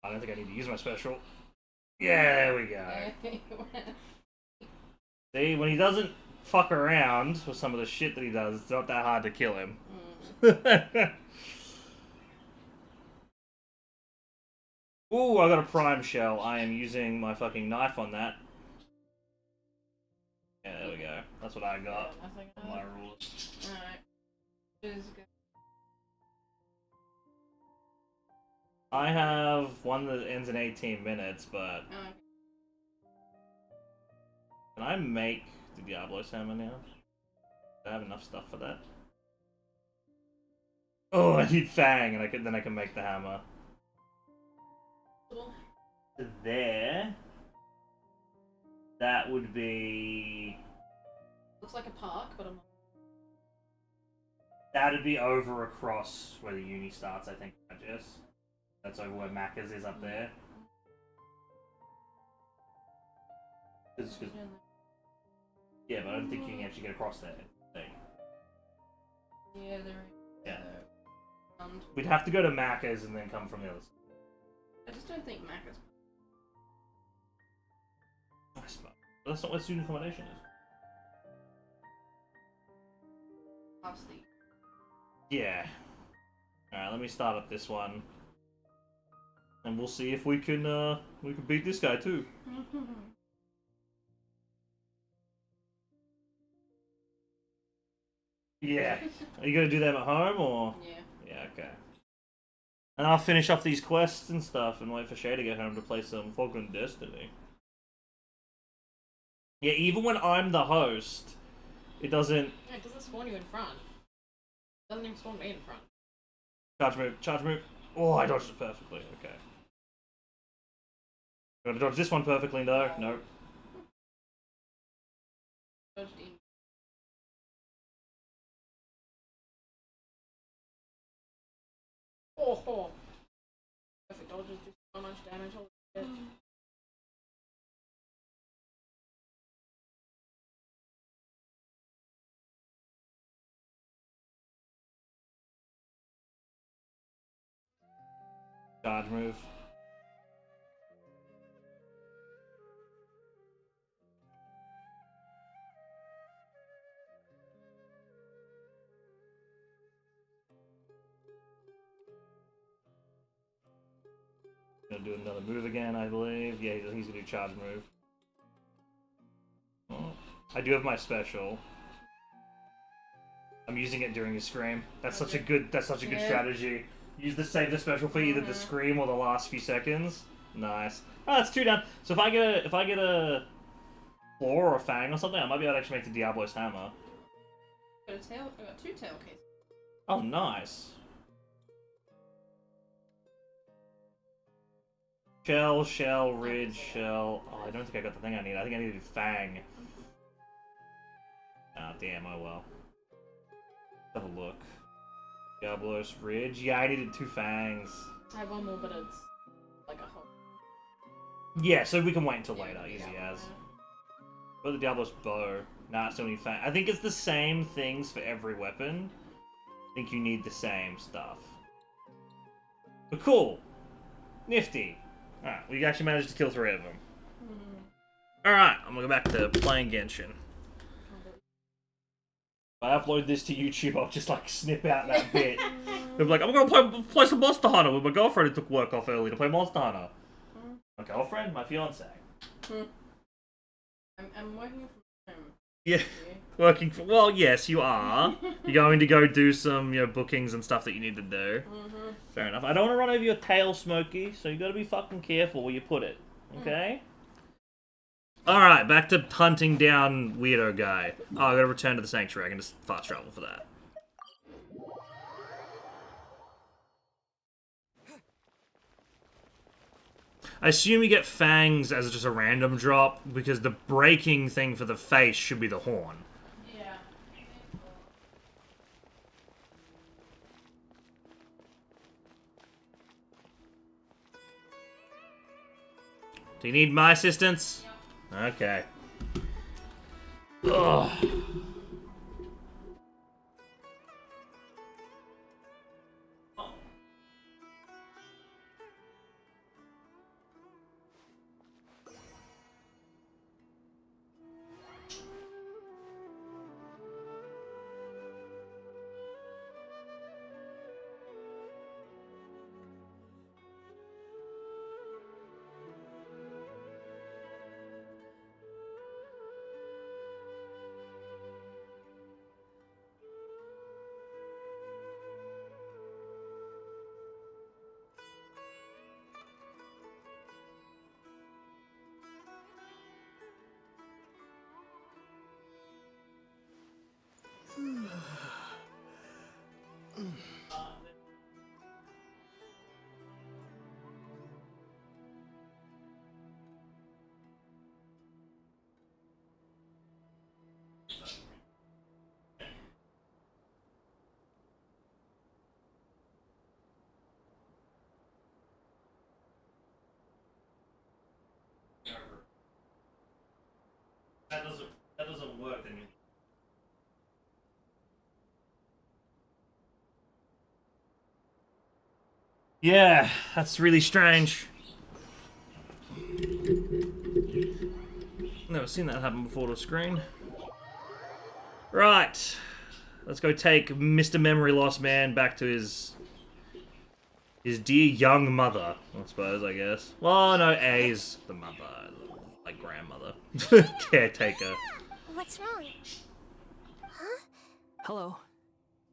I don't think I need to use my special. Yeah, there we go. See, when he doesn't fuck around with some of the shit that he does, it's not that hard to kill him. Ooh, I got a prime shell. I am using my fucking knife on that. Yeah, there we go. That's what I got. Yeah, My rules. Alright. I have one that ends in 18 minutes, but... Can I make the Diablo's hammer now? Do I have enough stuff for that? Oh, I need Fang, and then I can make the hammer. There. That would be... Looks like a park, but I'm not. That'd be over across where the uni starts, I think, Jess. That's over where Macca's is up there. Yeah, but I don't think you can actually get across there. Yeah, there is. Yeah. We'd have to go to Macca's and then come from the other side. I just don't think Mac is. I suppose. But that's not where student accommodation is. Obviously. Yeah. Alright, let me start up this one. And we'll see if we can beat this guy too. Yeah. Are you gonna do them at home or? Yeah. Yeah, okay. And I'll finish off these quests and stuff and wait for Shay to get home to play some Falcon Destiny. Yeah, even when I'm the host, it doesn't... Yeah, it doesn't spawn you in front. It doesn't even spawn me in front. Charge move, charge move. Oh, I dodged it perfectly, okay. You want to dodge this one perfectly? No, no. Dodged in. Oh. Perfect dodges do so much damage. Holy shit. Charge move. Gonna do another move again, I believe. Yeah, he's gonna do charge move. Oh, I do have my special. I'm using it during his scream. That's such a good strategy. Use the save the special for either the scream or the last few seconds. Nice. Oh, that's 2 down. So if I get a claw or a fang or something, I might be able to actually make the Diablo's hammer. I got 2 tail cases. Oh, nice. Shell, ridge, shell. Oh, I don't think I got the thing I need. I think I need to do fang. Oh, damn, oh well. Have a look. Diablos, ridge. Yeah, I needed 2 fangs. I have one more, but it's like a whole. Yeah, so we can wait until later, easy as. Or the Diablos bow. Nah, still need fang. I think it's the same things for every weapon. I think you need the same stuff. But cool. Nifty. Alright, we actually managed to kill 3 of them. Alright, I'm gonna go back to playing Genshin. If I upload this to YouTube, I'll just like snip out that bit. They'll be like, I'm gonna play some Monster Hunter with my girlfriend who took work off early to play Monster Hunter. My girlfriend? My fiance. I'm working from home. Yeah, working for. Well, yes, you are. You're going to go do some, bookings and stuff that you need to do. Fair enough. I don't want to run over your tail, Smokey. So you got to be fucking careful where you put it. Okay. All right, back to hunting down weirdo guy. Oh, I got to return to the sanctuary. I can just fast travel for that. I assume you get fangs as just a random drop, because the breaking thing for the face should be the horn. Yeah. Do you need my assistance? Yep. Okay. Ugh. That doesn't work, then you... Yeah, that's really strange. Never seen that happen before to a screen. Right. Let's go take Mr. Memory Loss Man back to his dear young mother, I suppose, I guess. Well, no, A's the mother, like grandmother. Caretaker. What's wrong? Huh? Hello.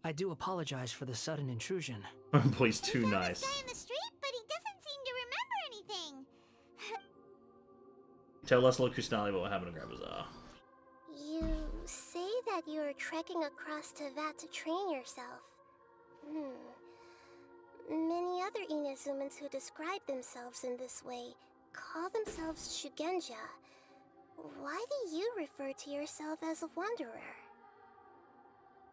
I do apologize for the sudden intrusion. Oh boy, he's too nice. Guy in the street, but he doesn't seem to remember anything. Tell Leslie Kusnali about what happened to Grand Bazaar. You say that you're trekking across to Vat to train yourself. Many other Inazumans who describe themselves in this way call themselves Shugenja. Why do you refer to yourself as a wanderer?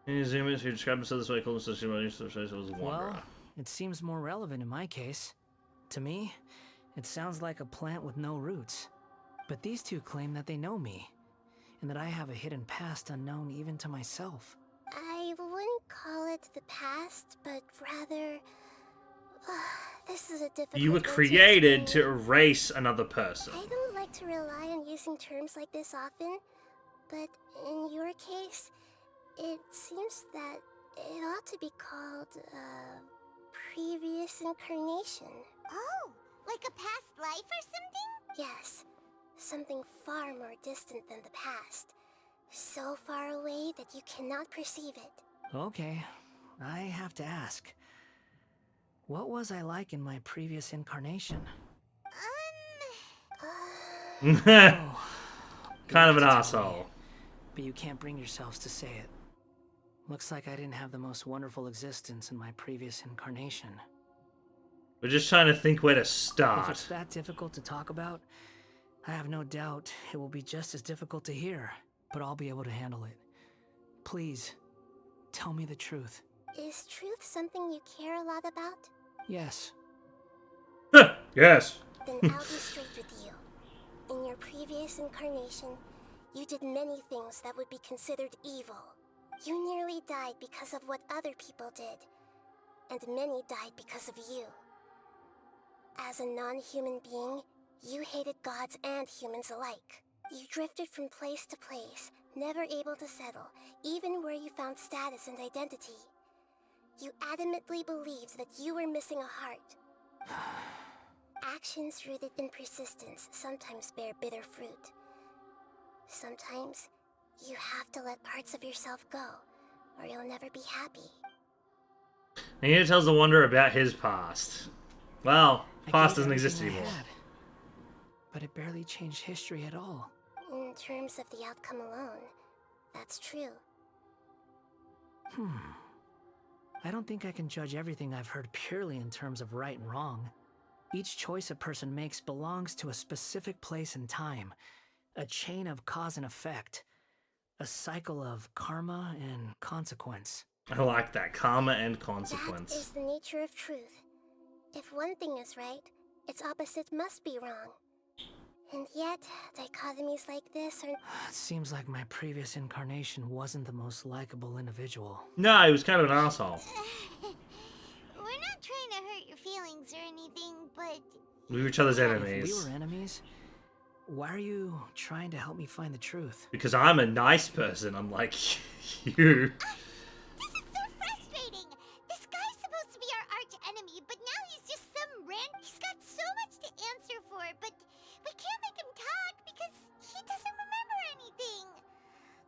Inazumans who describe themselves this way call themselves a wanderer. Well, it seems more relevant in my case. To me, it sounds like a plant with no roots. But these two claim that they know me, and that I have a hidden past unknown even to myself. I wouldn't call it the past, but rather... this is a difficult You were one to created explain. to erase another person. I don't like to rely on using terms like this often, but in your case, it seems that it ought to be called, previous incarnation. Oh, like a past life or something? Yes, something far more distant than the past. So far away that you cannot perceive it. Okay, I have to ask. What was I like in my previous incarnation? Kind of an asshole. But you can't bring yourselves to say it. Looks like I didn't have the most wonderful existence in my previous incarnation. We're just trying to think where to If start. it's that difficult to talk about, I have no doubt it will be just as difficult to hear, but I'll be able to handle it. Please, tell me the truth. Is truth something you care a lot about? Yes. Yes. Then I'll be straight with you. In your previous incarnation, you did many things that would be considered evil. You nearly died because of what other people did, and many died because of you. As a non-human being, you hated gods and humans alike. You drifted from place to place, never able to settle, even where you found status and identity. You adamantly believed that you were missing a heart. Actions rooted in persistence sometimes bear bitter fruit. Sometimes, You have to let parts of yourself go, or you'll never be happy. And he tells the Wanderer about his past. Well, I past gave doesn't exist everything I anymore. had, but it barely changed history at all. In terms of the outcome alone, that's true. I don't think I can judge everything I've heard purely in terms of right and wrong. Each choice a person makes belongs to a specific place and time, a chain of cause and effect, a cycle of karma and consequence. I like that. Karma and That is consequence. the nature of truth. If one thing is right, its opposite must be wrong. And yet, dichotomies like this are... It seems like my previous incarnation wasn't the most likable individual. No, he was kind of an asshole. We're not trying to hurt your feelings or anything, but... We were each other's If enemies. we were enemies, why are you trying to help me find the truth? Because I'm a nice person, unlike you. This is so frustrating! This guy's supposed to be our arch enemy, but now he's just some He's got so much to answer for, but we can't make him talk because he doesn't remember anything.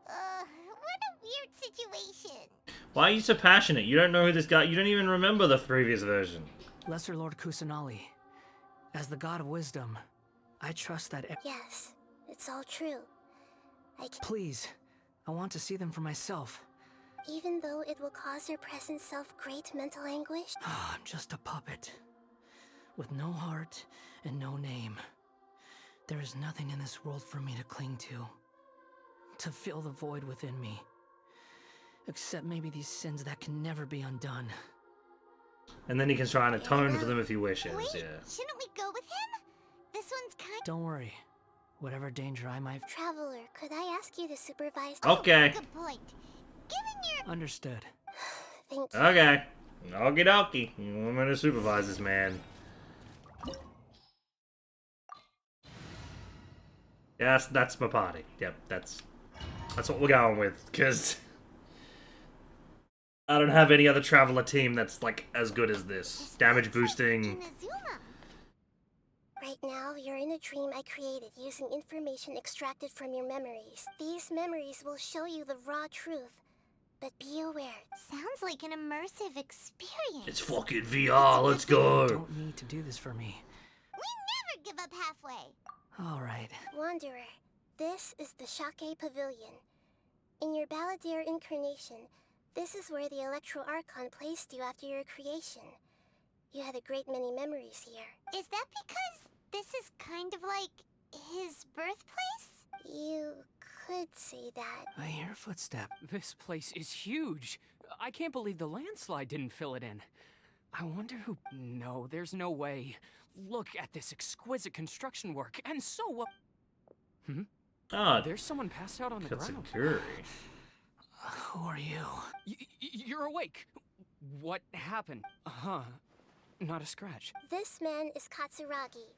What a weird situation. Why are you so passionate? You don't know who this guy... You don't even remember the previous version. Lesser Lord Kusanali, as the god of wisdom, I trust that... Yes, it's all true. Please, I want to see them for myself. Even though it will cause your present self great mental anguish? I'm just a puppet, with no heart and no name. There is nothing in this world for me to cling to fill the void within me. Except maybe these sins that can never be undone. And then he can try and atone for them if he wishes, Wait, yeah. shouldn't we go with him? This one's kind... Don't worry. Whatever danger I might... Traveler, could I ask you to supervise... Okay. Good point. Given your... Understood. Thank you. Okay. Okie dokie. You want me to supervise this man? Yes, that's my party. Yep, that's what we're going with, because I don't have any other Traveler team that's, like, as good as this. Damage boosting. Right now, you're in a dream I created using information extracted from your memories. These memories will show you the raw truth, but be aware. Sounds like an immersive experience. It's fucking VR, let's go! You don't need to do this for me. We never give up halfway. Alright. Wanderer, this is the Shake Pavilion. In your Balladeer incarnation, this is where the Electro Archon placed you after your creation. You had a great many memories here. Is that because this is kind of like his birthplace? You could say that. I hear a footstep. This place is huge. I can't believe the landslide didn't fill it in. I wonder who... No, there's no way. Look at this exquisite construction work, and so well... Ah, there's someone passed out on the ground. Security. Who are you? You're awake. What happened? Not a scratch. This man is Katsuragi,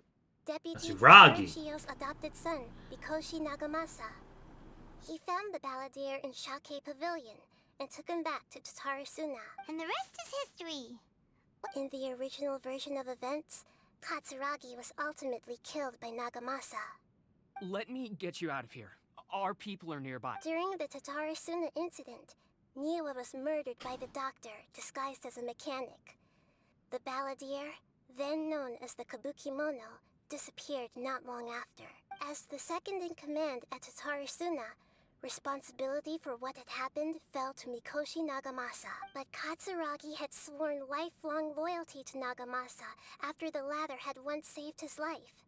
deputy to Katsuragi. Shio's adopted son, Mikoshi Nagamasa. He found the Balladeer in Shake Pavilion and took him back to Tatarasuna. And the rest is history. In the original version of events, Katsuragi was ultimately killed by Nagamasa. Let me get you out of here. Our people are nearby. During the Tatarasuna incident, Niwa was murdered by the doctor, disguised as a mechanic. The Balladeer, then known as the Kabukimono, disappeared not long after. As the second in command at Tatarasuna, responsibility for what had happened fell to Mikoshi Nagamasa. But Katsuragi had sworn lifelong loyalty to Nagamasa after the latter had once saved his life.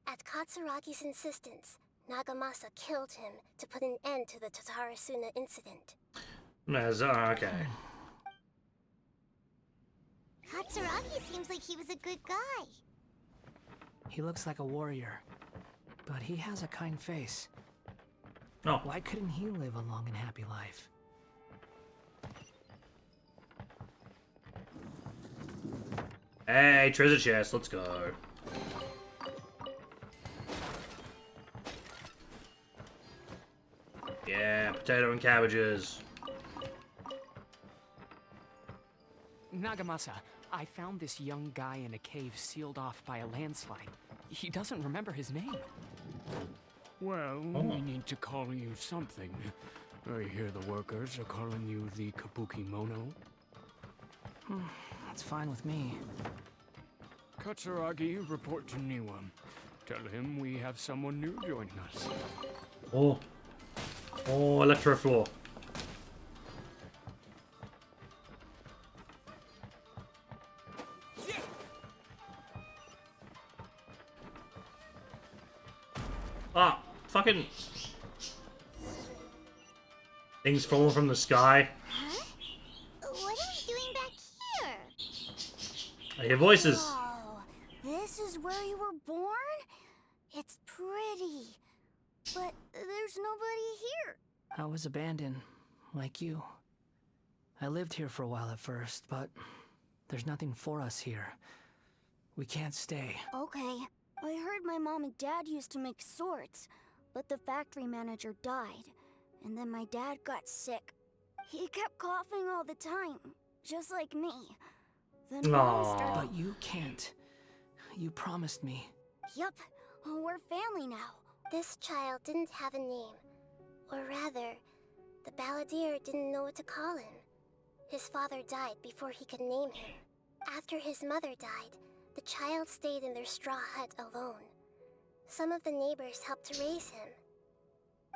At Katsuragi's insistence, Nagamasa killed him to put an end to the Tatarasuna incident. Okay. Katsuragi seems like he was a good guy. He looks like a warrior, but he has a kind face. Oh. Why couldn't he live a long and happy life? Hey, treasure chest, let's go. Yeah, potato and cabbages. Nagamasa, I found this young guy in a cave sealed off by a landslide. He doesn't remember his name. Well, Oh. we need to call you something. I hear the workers are calling you the Kabuki Mono. That's fine with me. Katsuragi, report to Niwa. Tell him we have someone new joining us. Oh. Oh, electro floor. Ah, fucking things falling from the sky. Huh? What are we doing back here? I hear voices. Oh, this is where you were born? It's pretty. But there's nobody here. I was abandoned, like you. I lived here for a while at first, but there's nothing for us here. We can't stay. Okay. I heard my mom and dad used to make swords, but the factory manager died. And then my dad got sick. He kept coughing all the time, just like me. Then Mom started... But you can't. You promised me. Yup. We're family now. This child didn't have a name. Or rather, the balladeer didn't know what to call him. His father died before he could name him. After his mother died, the child stayed in their straw hut alone. Some of the neighbors helped to raise him.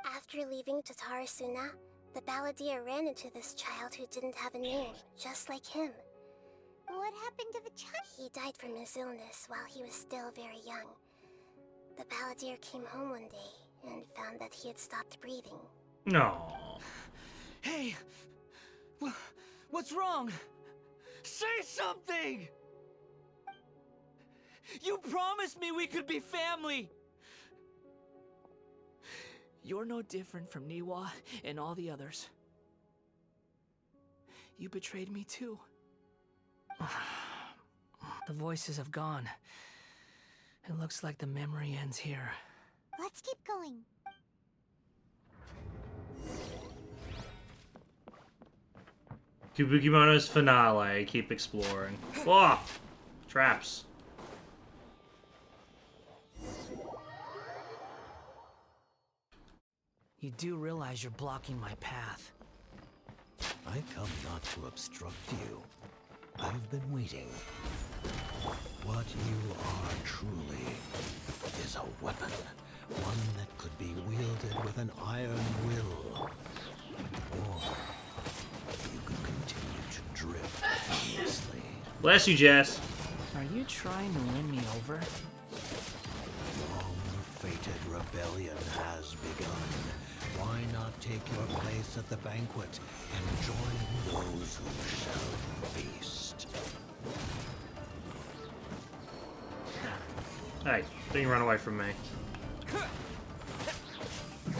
After leaving Tatarasuna, the balladeer ran into this child who didn't have a name, just like him. What happened to the child? He died from his illness while he was still very young. The balladeer came home one day and found that he had stopped breathing. No. Hey! What's wrong? Say something! You promised me we could be family! You're no different from Niwa and all the others. You betrayed me too. The voices have gone. It looks like the memory ends here. Let's keep going. Kubukimono's finale. Keep exploring. Oh! Traps. You do realize you're blocking my path. I come not to obstruct you. I've been waiting. What you are truly is a weapon. One that could be wielded with an iron will. Or you could continue to drift aimlessly. Bless you, Jess. Are you trying to win me over? Long-fated rebellion has begun. Why not take your place at the banquet and join those who shall feast? Hey, don't you run away from me.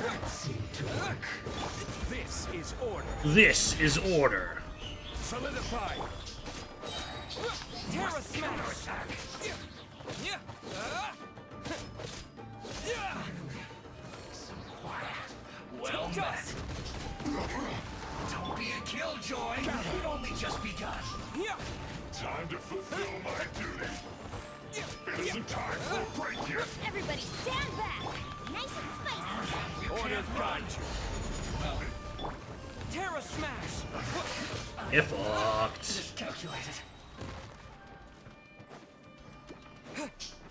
That seemed to work. This is order. This is order. Solidify. Terra Smash! Attack. Well met. Don't be a killjoy. We've only just begun. Time to fulfill my duty. It isn't time for a break yet. Everybody stand back. Nice and spicy. Orders guide you. Terra Smash! It fucked. Calculated.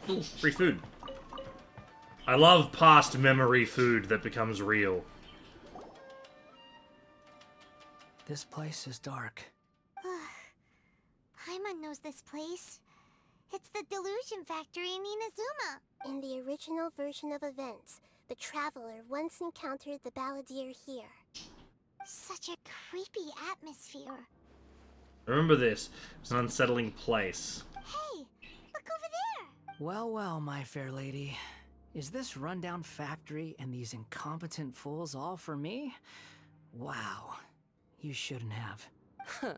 Ooh, free food. I love past memory food that becomes real. This place is dark. Paimon knows this place. It's the Delusion Factory in Inazuma. In the original version of events, the Traveler once encountered the balladeer here. Such a creepy atmosphere. Remember this. It's an unsettling place. Hey, look over there. Well, well, my fair lady. Is this rundown factory and these incompetent fools all for me? Wow. You shouldn't have. Huh.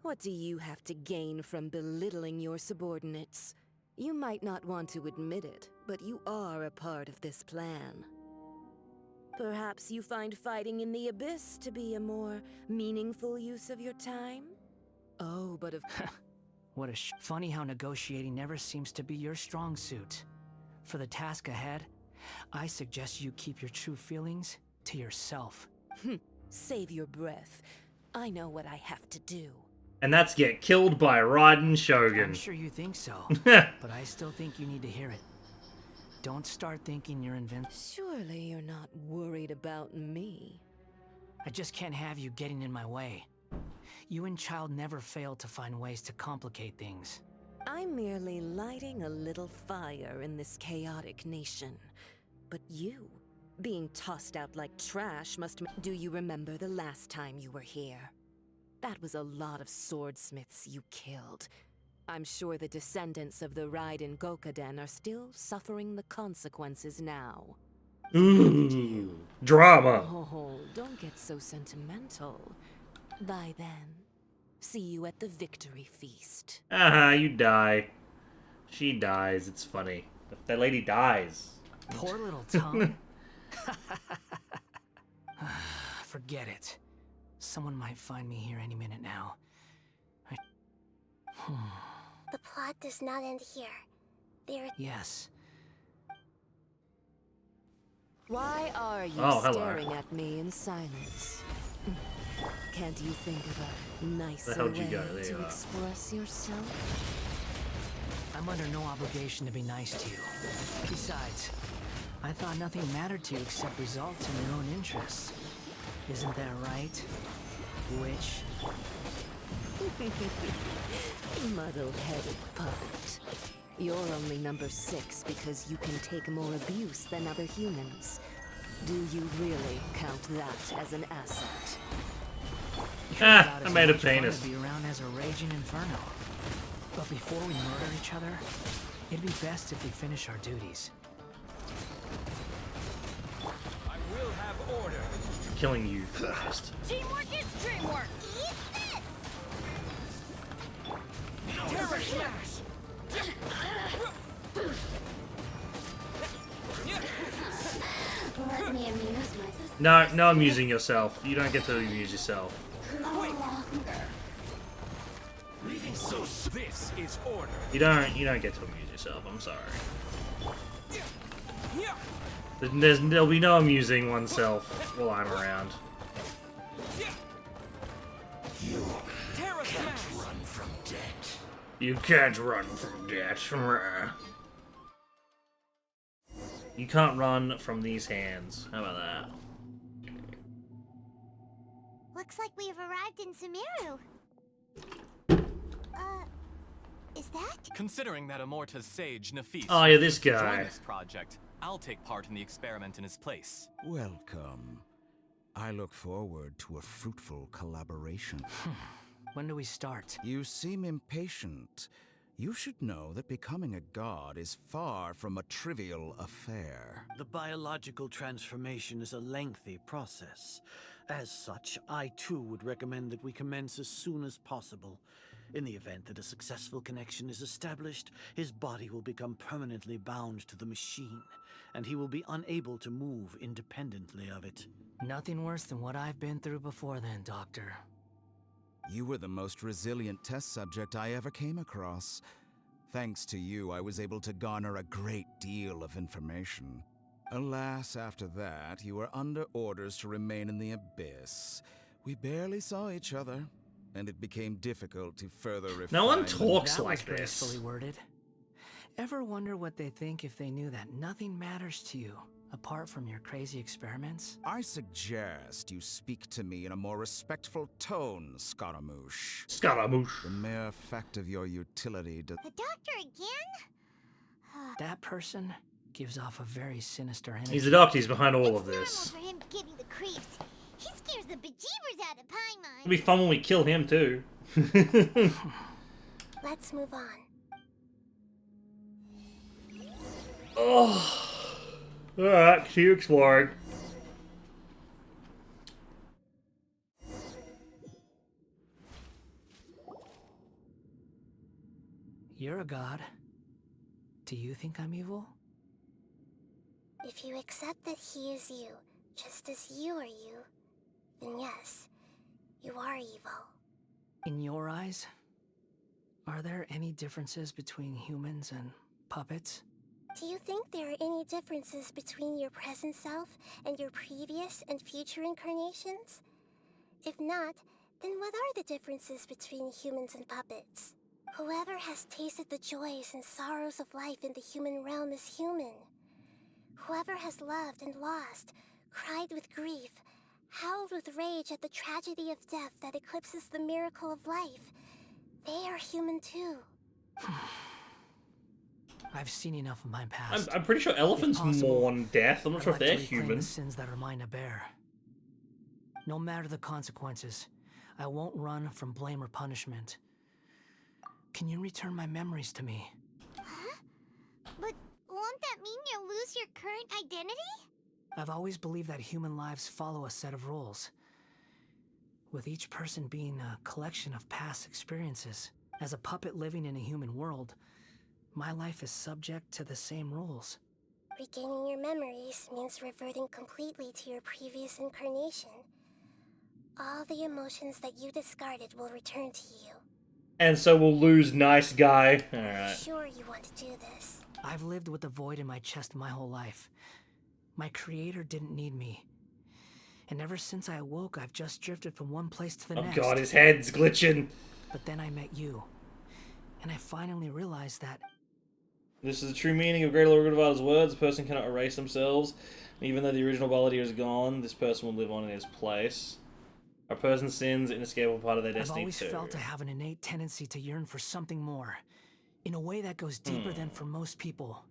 What do you have to gain from belittling your subordinates? You might not want to admit it, but you are a part of this plan. Perhaps you find fighting in the Abyss to be a more meaningful use of your time? Oh, but of... What a funny how negotiating never seems to be your strong suit. For the task ahead, I suggest you keep your true feelings to yourself. Save your breath. I know what I have to do. And that's get killed by Raiden Shogun. I'm sure you think so, but I still think you need to hear it. Don't start thinking you're invincible. Surely you're not worried about me. I just can't have you getting in my way. You and Child never fail to find ways to complicate things. I'm merely lighting a little fire in this chaotic nation. But you, being tossed out like trash do you remember the last time you were here? That was a lot of swordsmiths you killed. I'm sure the descendants of the Raiden Gokaden are still suffering the consequences now. Ooh, drama. Oh, don't get so sentimental. Bye then. See you at the victory feast. You die. She dies. It's funny. That lady dies. Poor little tongue. Forget it. Someone might find me here any minute now. The plot does not end here. Yes. Why are you staring at me in silence? Can't you think of a nicer way to express yourself? I'm under no obligation to be nice to you. Besides, I thought nothing mattered to you except results in your own interests. Isn't that right, witch? Muddle-headed puppet. You're only number 6 because you can take more abuse than other humans. Do you really count that as an asset? I made a penis. Be around as a raging inferno. But before we murder each other, it'd be best if we finish our duties. I will have order. Killing you first. Teamwork is dreamwork. Eat this! Terror smash! Let me amuse myself. No amusing yourself. You don't get to amuse yourself. So this is order. You don't get to amuse yourself. I'm sorry. There'll be no amusing oneself while I'm around. You can't run from death. You can't run from death. You can't run from these hands. How about that? Looks like we've arrived in Sumeru. Is that? Considering that Amorta's sage, Nafis, Oh, yeah, this refused to guy. join this project, I'll take part in the experiment in his place. Welcome. I look forward to a fruitful collaboration. When do we start? You seem impatient. You should know that becoming a god is far from a trivial affair. The biological transformation is a lengthy process. As such, I too would recommend that we commence as soon as possible. In the event that a successful connection is established, his body will become permanently bound to the machine, and he will be unable to move independently of it. Nothing worse than what I've been through before then, Doctor. You were the most resilient test subject I ever came across. Thanks to you, I was able to garner a great deal of information. Alas, after that, you were under orders to remain in the abyss. We barely saw each other, and it became difficult to further refine. No one talks That like was this. gracefully worded. Ever wonder what they think if they knew that nothing matters to you apart from your crazy experiments? I suggest you speak to me in a more respectful tone, Scaramouche. Scaramouche. The mere fact of your utility does. The doctor again? That person gives off a very sinister energy. He's the doctor. He's behind all of this. For him to give you the creeps. He scares the bejeebers out of Paimon. It'll be fun when we kill him too. Let's move on. Oh. Alright, continue exploring. You're a god. Do you think I'm evil? If you accept that he is you, just as you are you, then yes, you are evil. In your eyes, are there any differences between humans and puppets? Do you think there are any differences between your present self and your previous and future incarnations? If not, then what are the differences between humans and puppets? Whoever has tasted the joys and sorrows of life in the human realm is human. Whoever has loved and lost, cried with grief, howled with rage at the tragedy of death that eclipses the miracle of life, they are human too. I've seen enough of my past. I'm pretty sure elephants mourn death. I'm not sure if they're human. The sins that are mine to bear. No matter the consequences, I won't run from blame or punishment. Can you return my memories to me? Huh? But won't that mean you'll lose your current identity? I've always believed that human lives follow a set of rules, with each person being a collection of past experiences. As a puppet living in a human world, my life is subject to the same rules. Regaining your memories means reverting completely to your previous incarnation. All the emotions that you discarded will return to you. And so we'll lose nice guy. Alright. Sure you want to do this. I've lived with a void in my chest my whole life. My creator didn't need me. And ever since I awoke, I've just drifted from one place to the next. Oh god, his head's glitching. But then I met you. And I finally realized that... This is the true meaning of Great Lord Gudvada's words. A person cannot erase themselves. And even though the original Balladeer is gone, this person will live on in his place. A person's sins, an inescapable part of their destiny I've always too. felt to have an innate tendency to yearn for something more. In a way that goes deeper than for most people.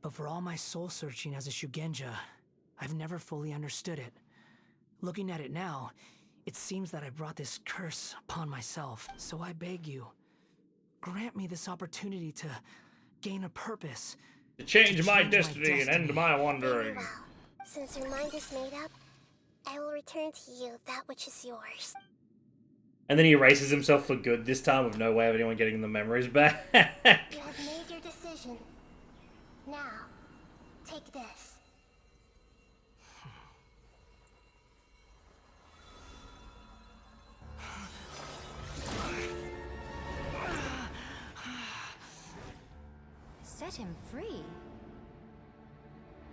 But for all my soul searching as a Shugenja, I've never fully understood it. Looking at it now, it seems that I brought this curse upon myself. So I beg you, grant me this opportunity to gain a purpose. To change my destiny and end my wandering. Well, since your mind is made up, I will return to you that which is yours. And then he erases himself for good this time with no way of anyone getting the memories back. You have made your decision. Now, take this. Set him free?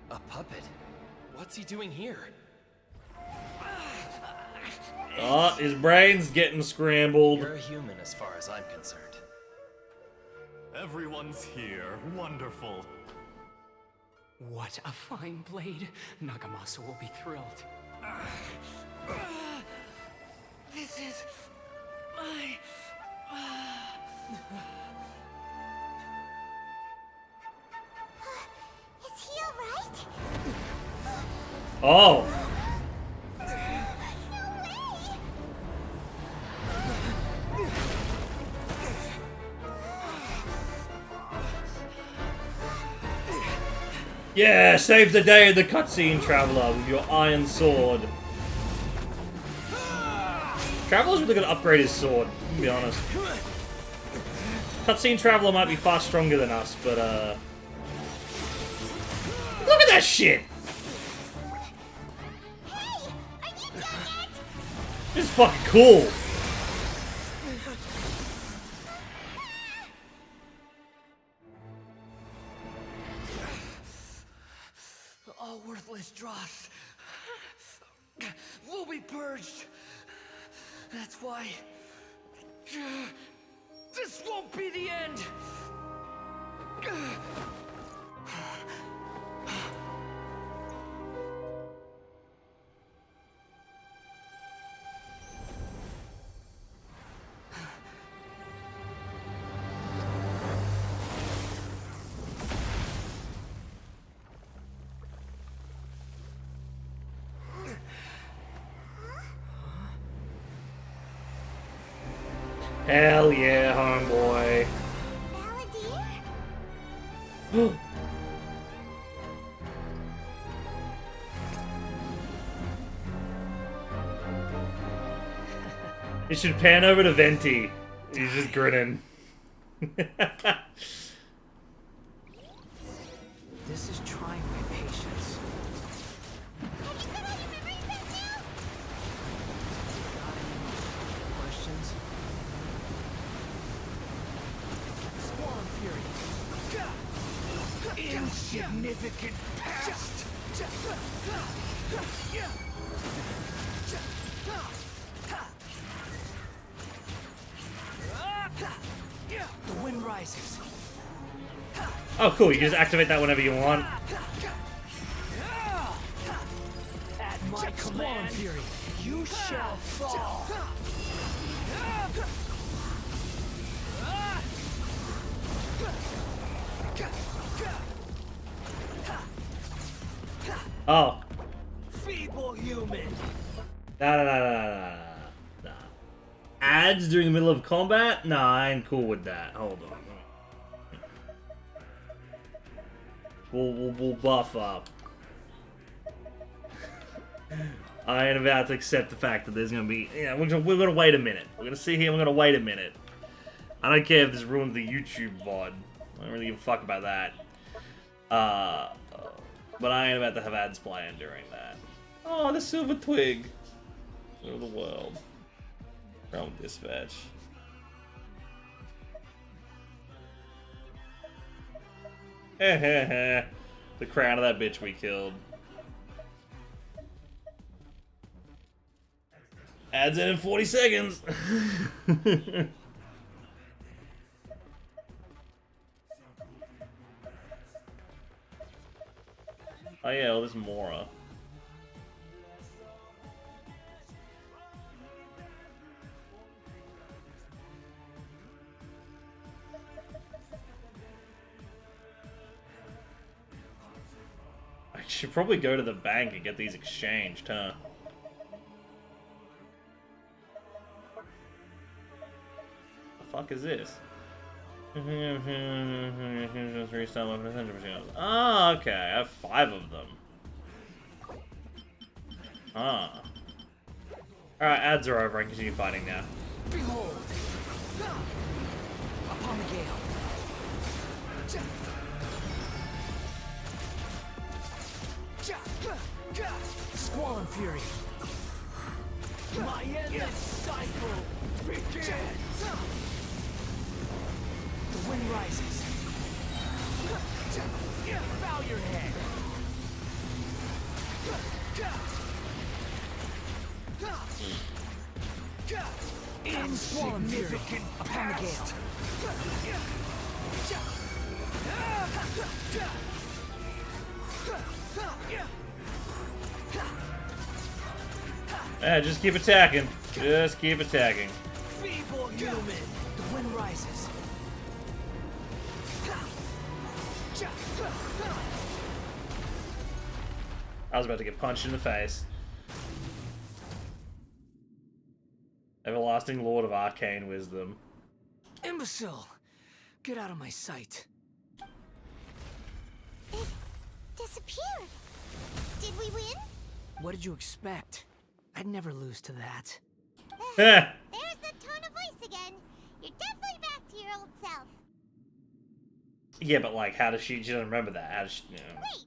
A puppet? What's he doing here? Oh, his brain's getting scrambled. You're a human as far as I'm concerned. Everyone's here. Wonderful. What a fine blade. Nagamasa will be thrilled. This is my... Is he alright? Oh. Yeah, save the day of the cutscene, Traveler, with your iron sword. Traveler's really gonna upgrade his sword, to be honest. Cutscene Traveler might be far stronger than us, but look at that shit! This is fucking cool! All worthless dross will be purged. That's why this won't be the end. Hell yeah, homeboy. It should pan over to Venti. He's just grinning. This is trying my patience. Questions? Swarm Fury. Insignificant past! The wind rises. Oh, cool. You can just activate that whenever you want. At my command, Fury, you shall fall. Oh. Feeble human! Nah. Ads during the middle of combat? Nah, I ain't cool with that. Hold on. We'll buff up. I ain't about to accept the fact that there's gonna be. Yeah, we're gonna wait a minute. We're gonna sit here. We're gonna wait a minute. I don't care if this ruins the YouTube VOD. I don't really give a fuck about that. But I ain't about to have ads playing during that. Oh, the silver twig. Of the world. Realm dispatch. The crown of that bitch we killed. Ads in 40 seconds. Oh yeah, well, this is Mora. I should probably go to the bank and get these exchanged, huh? The fuck is this? Oh, okay. I have 5 of them. Ah. Alright, ads are over. I can continue fighting now. Behold! Upon the gale. Squall and Fury. My endless cycle begins! The wind rises. Bow your head. Insignificant upon the gale. Yeah, just keep attacking. Just keep attacking. Feeble human! The wind rises. I was about to get punched in the face. Everlasting Lord of Arcane Wisdom. Imbecile! Get out of my sight. It disappeared. Did we win? What did you expect? I'd never lose to that. There's the tone of voice again. You're definitely back to your old self. Yeah, but like, how does she doesn't remember that. How does she, you know. Wait,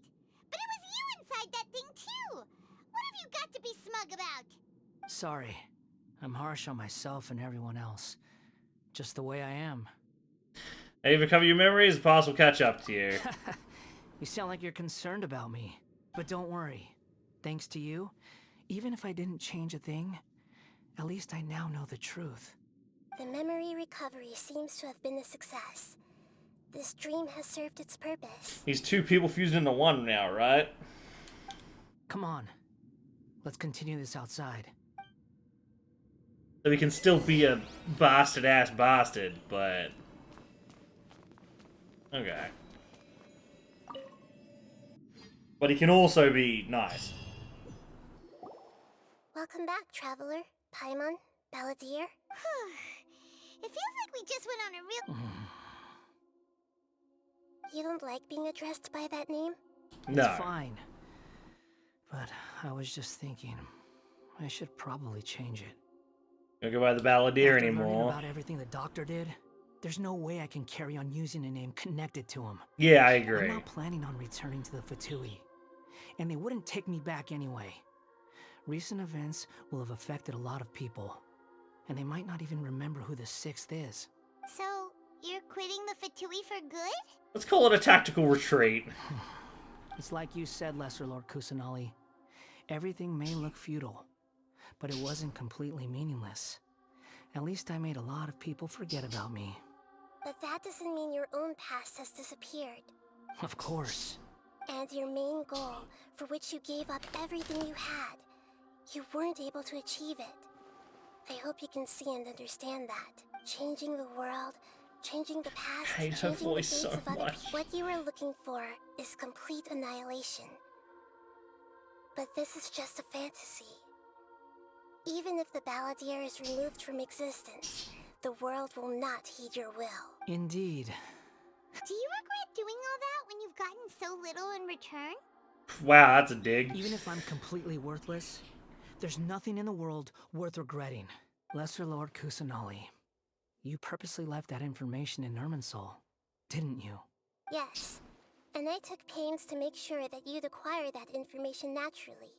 but it was you inside that thing too. What have you got to be smug about? Sorry. I'm harsh on myself and everyone else. Just the way I am. Hey, you recover your memories, the past will catch up to you. You sound like you're concerned about me. But don't worry. Thanks to you, even if I didn't change a thing, at least I now know the truth. The memory recovery seems to have been a success. This dream has served its purpose. These 2 people fused into 1 now, right? Come on. Let's continue this outside. So he can still be a bastard-ass bastard, but... Okay. But he can also be nice. Welcome back, Traveler, Paimon, Balladeer. It feels like we just went on a real... You don't like being addressed by that name? No. It's fine. But I was just thinking, I should probably change it. Don't go by the Balladeer After learning anymore. about everything the doctor did, there's no way I can carry on using a name connected to him. Yeah, I agree. I'm not planning on returning to the Fatui, and they wouldn't take me back anyway. Recent events will have affected a lot of people, and they might not even remember who the 6th is. So, You're quitting the Fatui for good? Let's call it a tactical retreat. It's like you said, Lesser Lord Kusanali. Everything may look futile, but it wasn't completely meaningless. At least I made a lot of people forget about me. But that doesn't mean your own past has disappeared. Of course. And your main goal, for which you gave up everything you had, you weren't able to achieve it. I hope you can see and understand that. Changing the world, changing the past, I hate her changing voice the so fates of other much. people. What you were looking for is complete annihilation. But this is just a fantasy. Even if the Balladeer is removed from existence, the world will not heed your will. Indeed. Do you regret doing all that when you've gotten so little in return? Wow, that's a dig. Even if I'm completely worthless, there's nothing in the world worth regretting. Lesser Lord Kusanali, you purposely left that information in Irminsul, didn't you? Yes, and I took pains to make sure that you'd acquire that information naturally.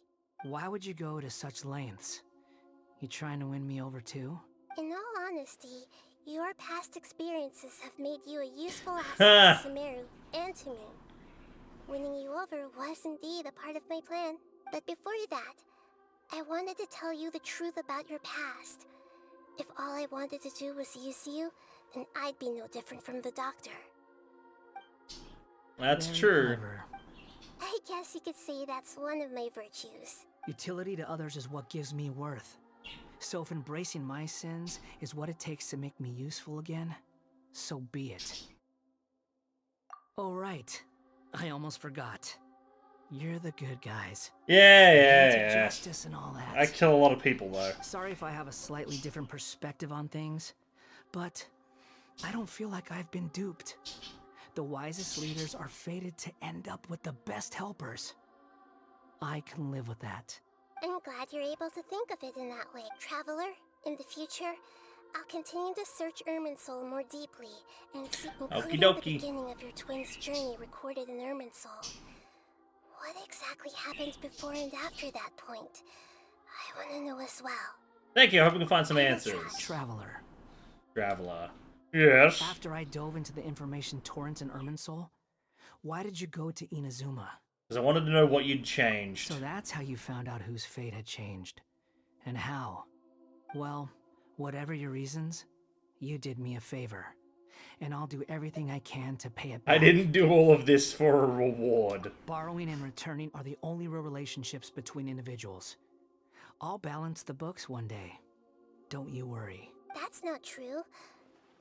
Why would you go to such lengths? You trying to win me over too? In all honesty, your past experiences have made you a useful asset to Sumeru and to me. Winning you over was indeed a part of my plan. But before that, I wanted to tell you the truth about your past. If all I wanted to do was use you, then I'd be no different from the doctor. That's Very true. clever. I guess you could say that's one of my virtues. Utility to others is what gives me worth. So if embracing my sins is what it takes to make me useful again, so be it. Oh right, I almost forgot. You're the good guys. Yeah. Justice and all that. I kill a lot of people though. Sorry if I have a slightly different perspective on things, but I don't feel like I've been duped. The wisest leaders are fated to end up with the best helpers. I can live with that. I'm glad you're able to think of it in that way. Traveler, in the future, I'll continue to search Irminsul more deeply and seek including the beginning of your twins' journey recorded in Irminsul. What exactly happened before and after that point? I want to know as well. Thank you. I hope we can find some answers. Traveler. Yes. After I dove into the information torrents in Irminsul, why did you go to Inazuma? Because I wanted to know what you'd changed. So that's how you found out whose fate had changed. And how? Well, whatever your reasons, you did me a favor. And I'll do everything I can to pay it back. I didn't do all of this for a reward. Borrowing and returning are the only real relationships between individuals. I'll balance the books one day. Don't you worry. That's not true.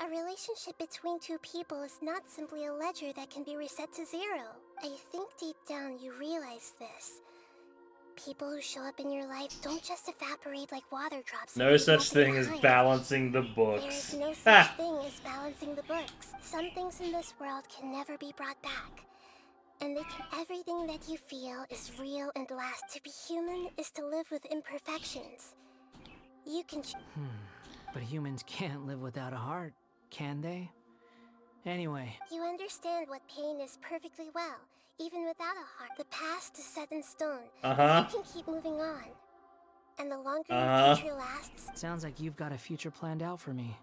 A relationship between two people is not simply a ledger that can be reset to zero. I think deep down you realize this. People who show up in your life don't just evaporate like water drops. No such thing as balancing the books. There is no such thing as balancing the books. Some things in this world can never be brought back. And everything that you feel is real and lasts. To be human is to live with imperfections. You can... But humans can't live without a heart, can they? Anyway. You understand what pain is perfectly well. Even without a heart, the past is set in stone. You can keep moving on. And the longer your future lasts... Sounds like you've got a future planned out for me.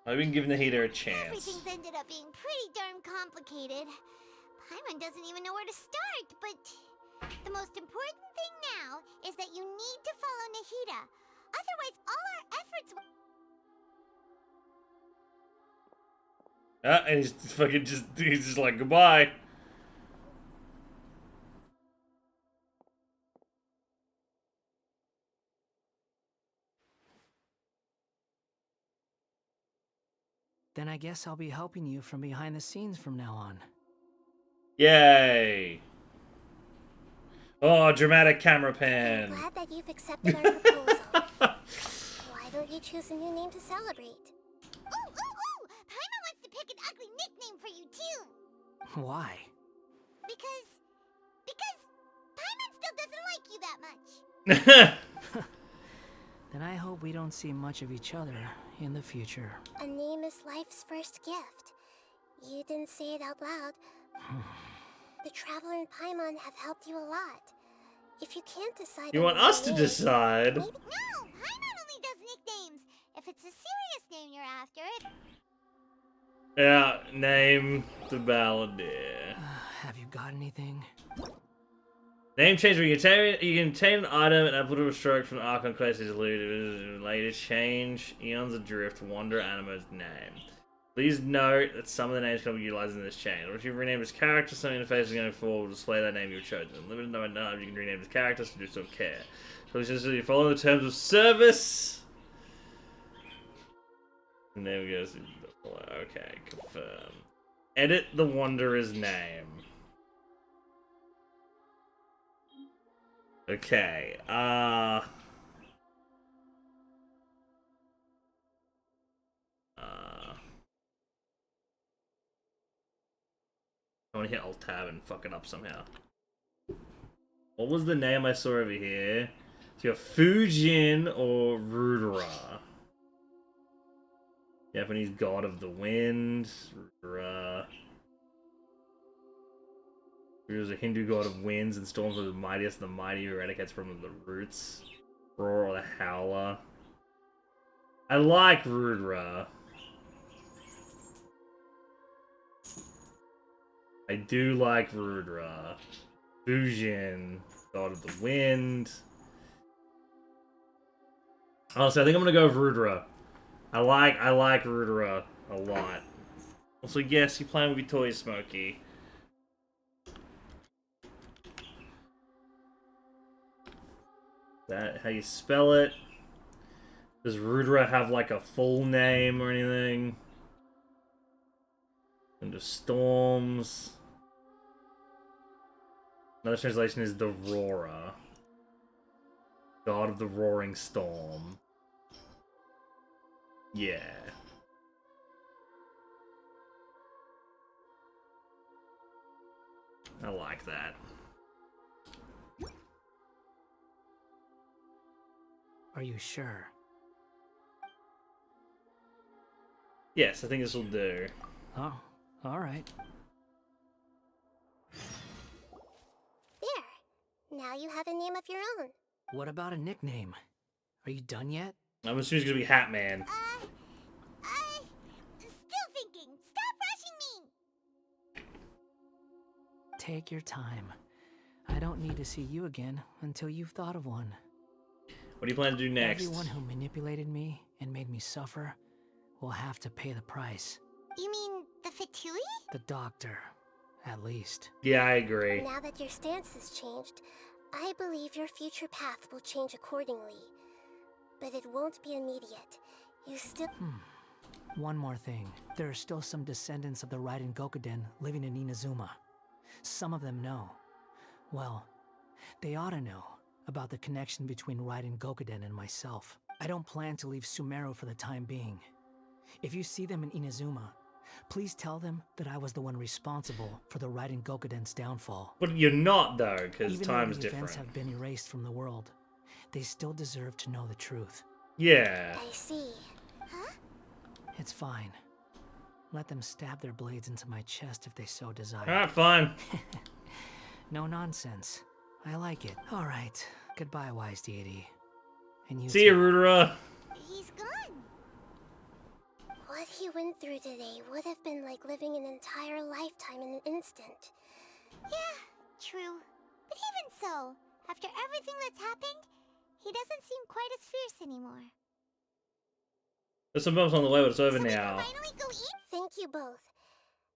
I've been giving the heater a chance. Everything's ended up being pretty darn complicated. Paimon doesn't even know where to start, but... The most important thing now is that you need to follow Nahida. Otherwise, all our efforts will... And he's just like, goodbye. Then I guess I'll be helping you from behind the scenes from now on. Yay. Oh, dramatic camera pan. I'm glad that you've accepted our proposal. Why don't you choose a new name to celebrate? Ooh! Paimon wants to pick an ugly nickname for you, too! Why? Because Paimon still doesn't like you that much. Then I hope we don't see much of each other in the future. A name is life's first gift. You didn't say it out loud. The Traveler and Paimon have helped you a lot. If you can't decide... You want us to decide? No! Paimon only does nicknames. If it's a serious name you're after, Yeah, name the balladeer. Have you got anything? Name change. You can obtain an item and upload a stroke from the Archon quest is looted. Later change Eons Adrift Wander Animo's name. Please note that some of the names can be utilized in this change. Once you've renamed his character, some interfaces going forward will display that name you've chosen. Limited number of times you can rename his characters to do so with care. So it's just you follow the terms of service. And there we go. Okay, confirm. Edit the Wanderer's name. Okay, I want to hit Alt Tab and fuck it up somehow. What was the name I saw over here? So you got Fujin or Rudra. Japanese god of the wind. Rudra. Rudra's a Hindu god of winds and storms are the mightiest of the mighty who eradicates from the roots. Roar or the howler. I like Rudra. I do like Rudra. Fujin, god of the wind. Honestly, I think I'm gonna go with Rudra. I like Rudra a lot. Also, yes, you playing with your toys, Smokey. That how you spell it? Does Rudra have like a full name or anything? Into storms. Another translation is the Roarer. God of the roaring storm. Yeah. I like that. Are you sure? Yes, I think this will do. Oh, alright. There. Now you have a name of your own. What about a nickname? Are you done yet? I'm assuming it's gonna be Hat Man. Still thinking. Stop rushing me. Take your time. I don't need to see you again until you've thought of one. What do you plan to do next? Everyone who manipulated me and made me suffer will have to pay the price. You mean the Fatui? The doctor, at least. Yeah, I agree. Now that your stance has changed, I believe your future path will change accordingly. But it won't be immediate. You still... One more thing. There are still some descendants of the Raiden Gokuden living in Inazuma. Some of them know. Well, they ought to know about the connection between Raiden Gokuden and myself. I don't plan to leave Sumeru for the time being. If you see them in Inazuma, please tell them that I was the one responsible for the Raiden Gokuden's downfall. But you're not, though, because Even time's though the different. events have been erased from the world, they still deserve to know the truth. Yeah. I see. Huh? It's fine. Let them stab their blades into my chest if they so desire. Alright, fine. No nonsense. I like it. Alright. Goodbye, wise deity. And you See you, too. Rudra. He's gone. What he went through today would have been like living an entire lifetime in an instant. Yeah, true. But even so, after everything that's happened, he doesn't seem quite as fierce anymore. There's some bumps on the way, but it's over now. Thank you both.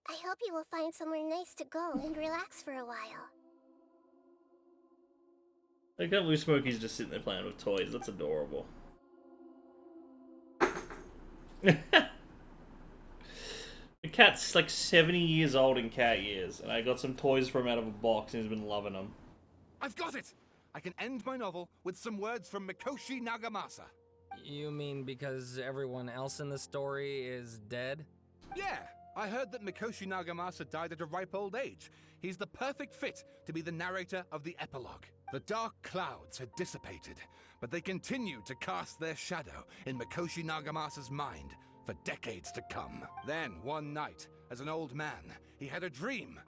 I hope you will find somewhere nice to go and relax for a while. I can't believe Smokey's just sitting there playing with toys. That's adorable. The cat's like 70 years old in cat years, and I got some toys from him out of a box, and he's been loving them. I've got it! I can end my novel with some words from Mikoshi Nagamasa. You mean because everyone else in the story is dead? Yeah, I heard that Mikoshi Nagamasa died at a ripe old age. He's the perfect fit to be the narrator of the epilogue. The dark clouds had dissipated, but they continued to cast their shadow in Mikoshi Nagamasa's mind for decades to come. Then, one night, as an old man, he had a dream.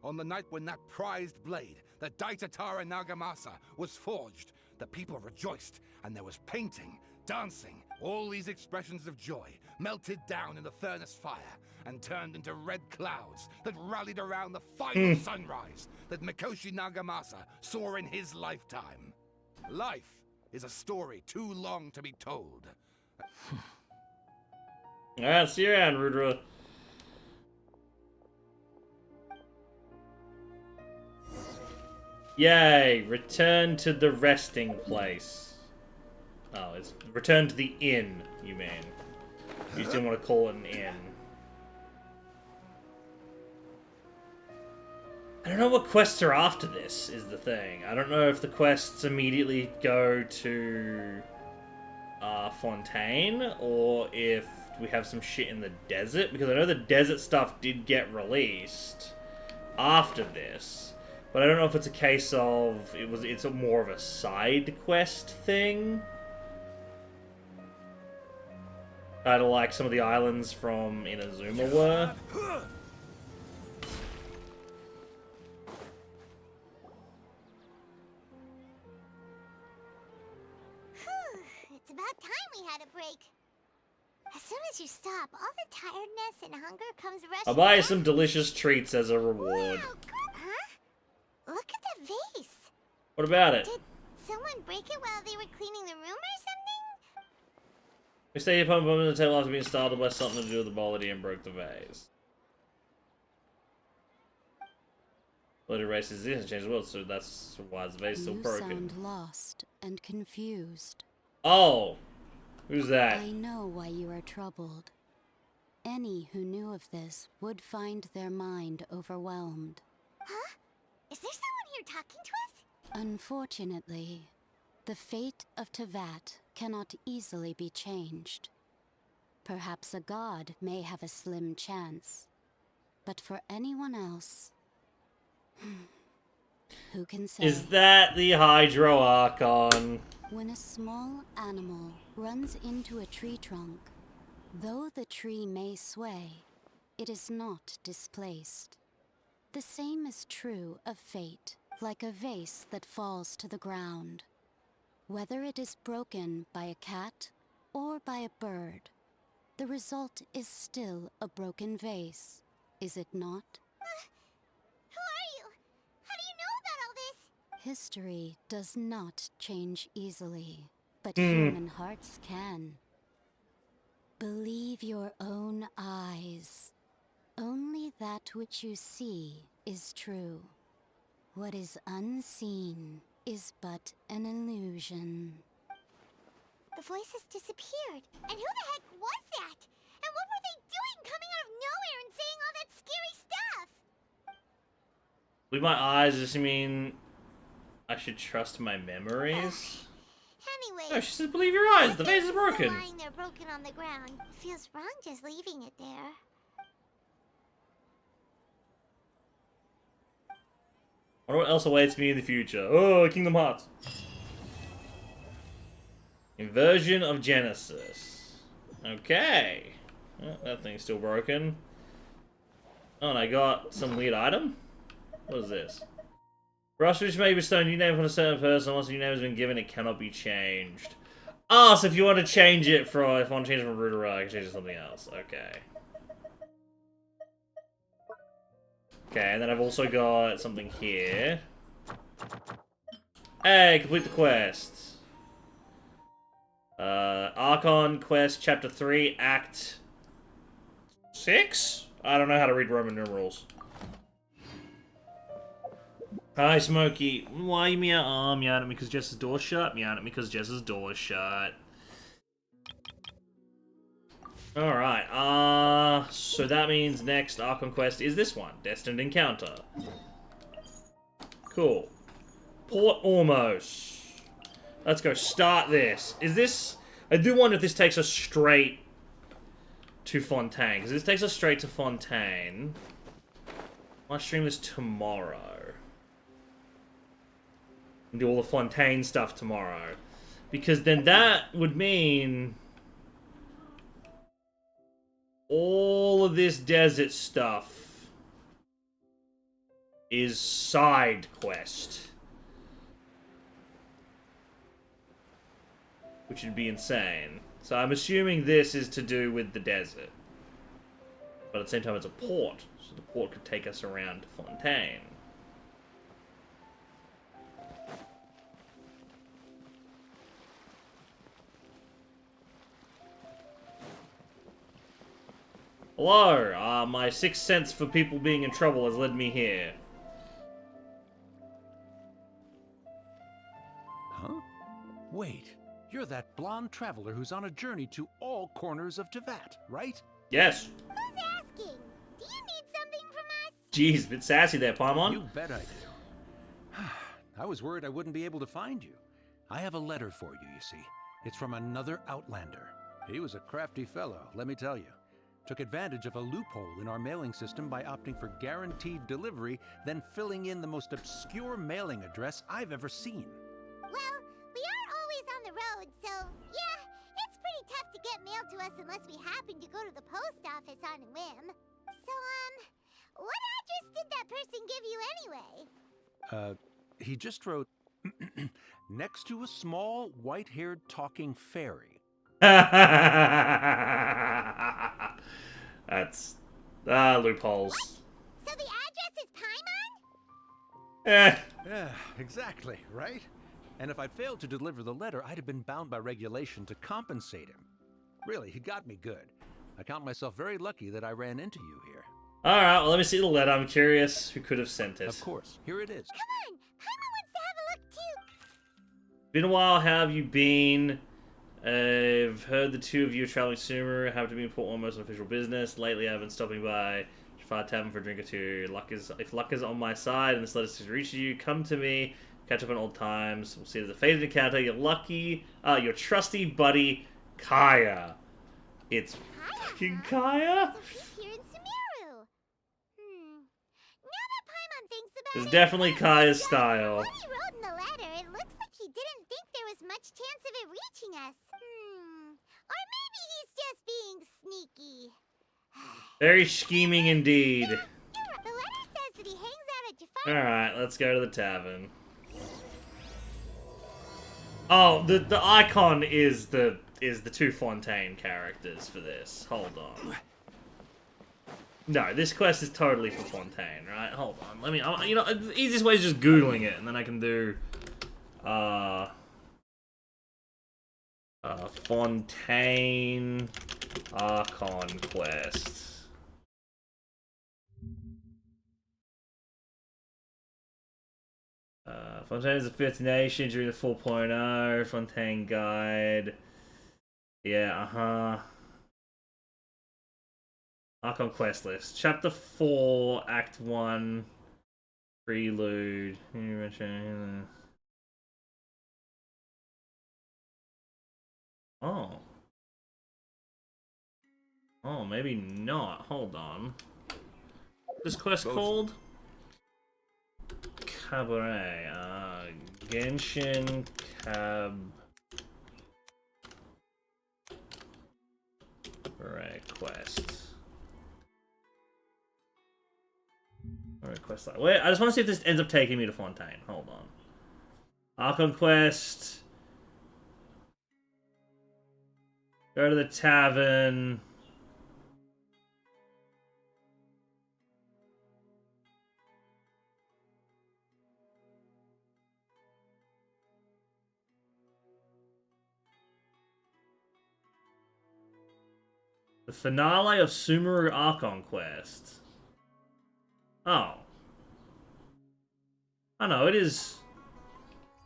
On the night when that prized blade, the Daitatara Nagamasa, was forged, the people rejoiced, and there was painting, dancing, All these expressions of joy melted down in the furnace fire and turned into red clouds that rallied around the final sunrise that Mikoshi Nagamasa saw in his lifetime. Life is a story too long to be told. Alright, see you around, Rudra. Yay! Return to the resting place. Oh, it's return to the inn, you mean. You still want to call it an inn. I don't know what quests are after this, is the thing. I don't know if the quests immediately go to Fontaine, or if we have some shit in the desert, because I know the desert stuff did get released after this, but I don't know if it's a case of it's more of a side quest thing. Kind of like some of the islands from Inazuma were. It's about time we had a break. As soon as you stop, all the tiredness and hunger comes rushing I'll buy you back. some delicious treats as a reward. Wow, huh? Look at the vase. What about it? Did someone break it while they were cleaning the room or something? We stay upon the the table after being startled by something to do with the bolity and broke the vase. Well, it erases this and changes the world, so that's why the vase is still broken. You sound lost and confused. Oh! Who's that? I know why you are troubled. Any who knew of this would find their mind overwhelmed. Huh? Is there someone here talking to us? Unfortunately, the fate of Tevat cannot easily be changed. Perhaps a god may have a slim chance, but for anyone else, who can say? Is that the Hydro Archon? When a small animal runs into a tree trunk, though the tree may sway, it is not displaced. The same is true of fate, like a vase that falls to the ground. Whether it is broken by a cat or by a bird, the result is still a broken vase, is it not? Who are you? How do you know about all this? History does not change easily, but human hearts can. Believe your own eyes. Only that which you see is true. What is unseen is but an illusion. The voices disappeared. And who the heck was that? And what were they doing coming out of nowhere and saying all that scary stuff? With my eyes, does she mean I should trust my memories? Anyway, No, she says believe your eyes, the vase is broken. still lying there broken on the ground. Feels wrong just leaving it there. I wonder what else awaits me in the future. Oh, Kingdom Hearts. Inversion of Genesis. Okay. Oh, that thing's still broken. Oh, and I got some weird item. What is this? Brush which may be bestowed a new name on a certain person. Once a new name has been given, it cannot be changed. Ah, so if you want to change it if I want to change it from Rudera, I can change it to something else. Okay. Okay, and then I've also got something here. Hey, complete the quest. Archon Quest, Chapter 3, Act 6? I don't know how to read Roman numerals. Hi, Smokey. Why you meow? Oh, meow at me because Jess's door's shut. Meow at me because Jess's door's shut. Alright, so that means next Archon Quest is this one. Destined Encounter. Cool. Port Ormos. Let's go start this. Is this... I do wonder if this takes us straight to Fontaine. Because this takes us straight to Fontaine. I'll stream this tomorrow. And do all the Fontaine stuff tomorrow. Because then that would mean... all of this desert stuff is side quest. Which would be insane. So I'm assuming this is to do with the desert. But at the same time, it's a port. So the port could take us around to Fontaine. Hello, my sixth sense for people being in trouble has led me here. Huh? Wait, you're that blonde traveler who's on a journey to all corners of Tevat, right? Yes. Who's asking? Do you need something from us? Jeez, bit sassy there, Paimon. You bet I do. I was worried I wouldn't be able to find you. I have a letter for you, you see. It's from another Outlander. He was a crafty fellow, let me tell you. Took advantage of a loophole in our mailing system by opting for guaranteed delivery, then filling in the most obscure mailing address I've ever seen. Well, we are always on the road, so yeah, it's pretty tough to get mail to us unless we happen to go to the post office on a whim. So, what address did that person give you anyway? He just wrote, next to a small, white-haired talking fairy. That's loopholes. So the address is Paimon? Yeah, exactly, right? And if I'd failed to deliver the letter, I'd have been bound by regulation to compensate him. Really, he got me good. I count myself very lucky that I ran into you here. Alright, well, let me see the letter. I'm curious who could have sent it. Of course, here it is. Come on, Paimon wants to have a look too. Been a while, how have you been? I've heard the two of you are traveling sooner, have to be important most official business. Lately I've been stopping by Far Tavern for a drink or two. If luck is on my side and this letter has reached you, come to me, catch up on old times. We'll see it as a fated encounter. Your trusty buddy, Kaya. It's fucking Kaya? So he's here in Sumeru. Now that Paimon thinks about It's it, definitely Kaya's style. what he wrote in the letter, it looks like he didn't think there was much chance of it reaching us. Or maybe he's just being sneaky. Very scheming indeed. The letter says that he hangs out at Jafar. Alright, let's go to the tavern. Oh, the icon is the two Fontaine characters for this. Hold on. No, this quest is totally for Fontaine, right? Hold on. Let me, you know, the easiest way is just Googling it, and then I can do, Fontaine Archon quest. Fontaine is the fifth nation during the 4.0. Fontaine guide. Yeah, Archon quest list. Chapter 4, Act 1. Prelude. Oh. Oh, maybe not. Hold on. This quest called? Cabaret. Genshin Cabaret quest. Alright, quest line. Wait, I just want to see if this ends up taking me to Fontaine. Hold on. Archon quest. Go to the tavern. The finale of Sumeru Archon quest. Oh. Oh no, it is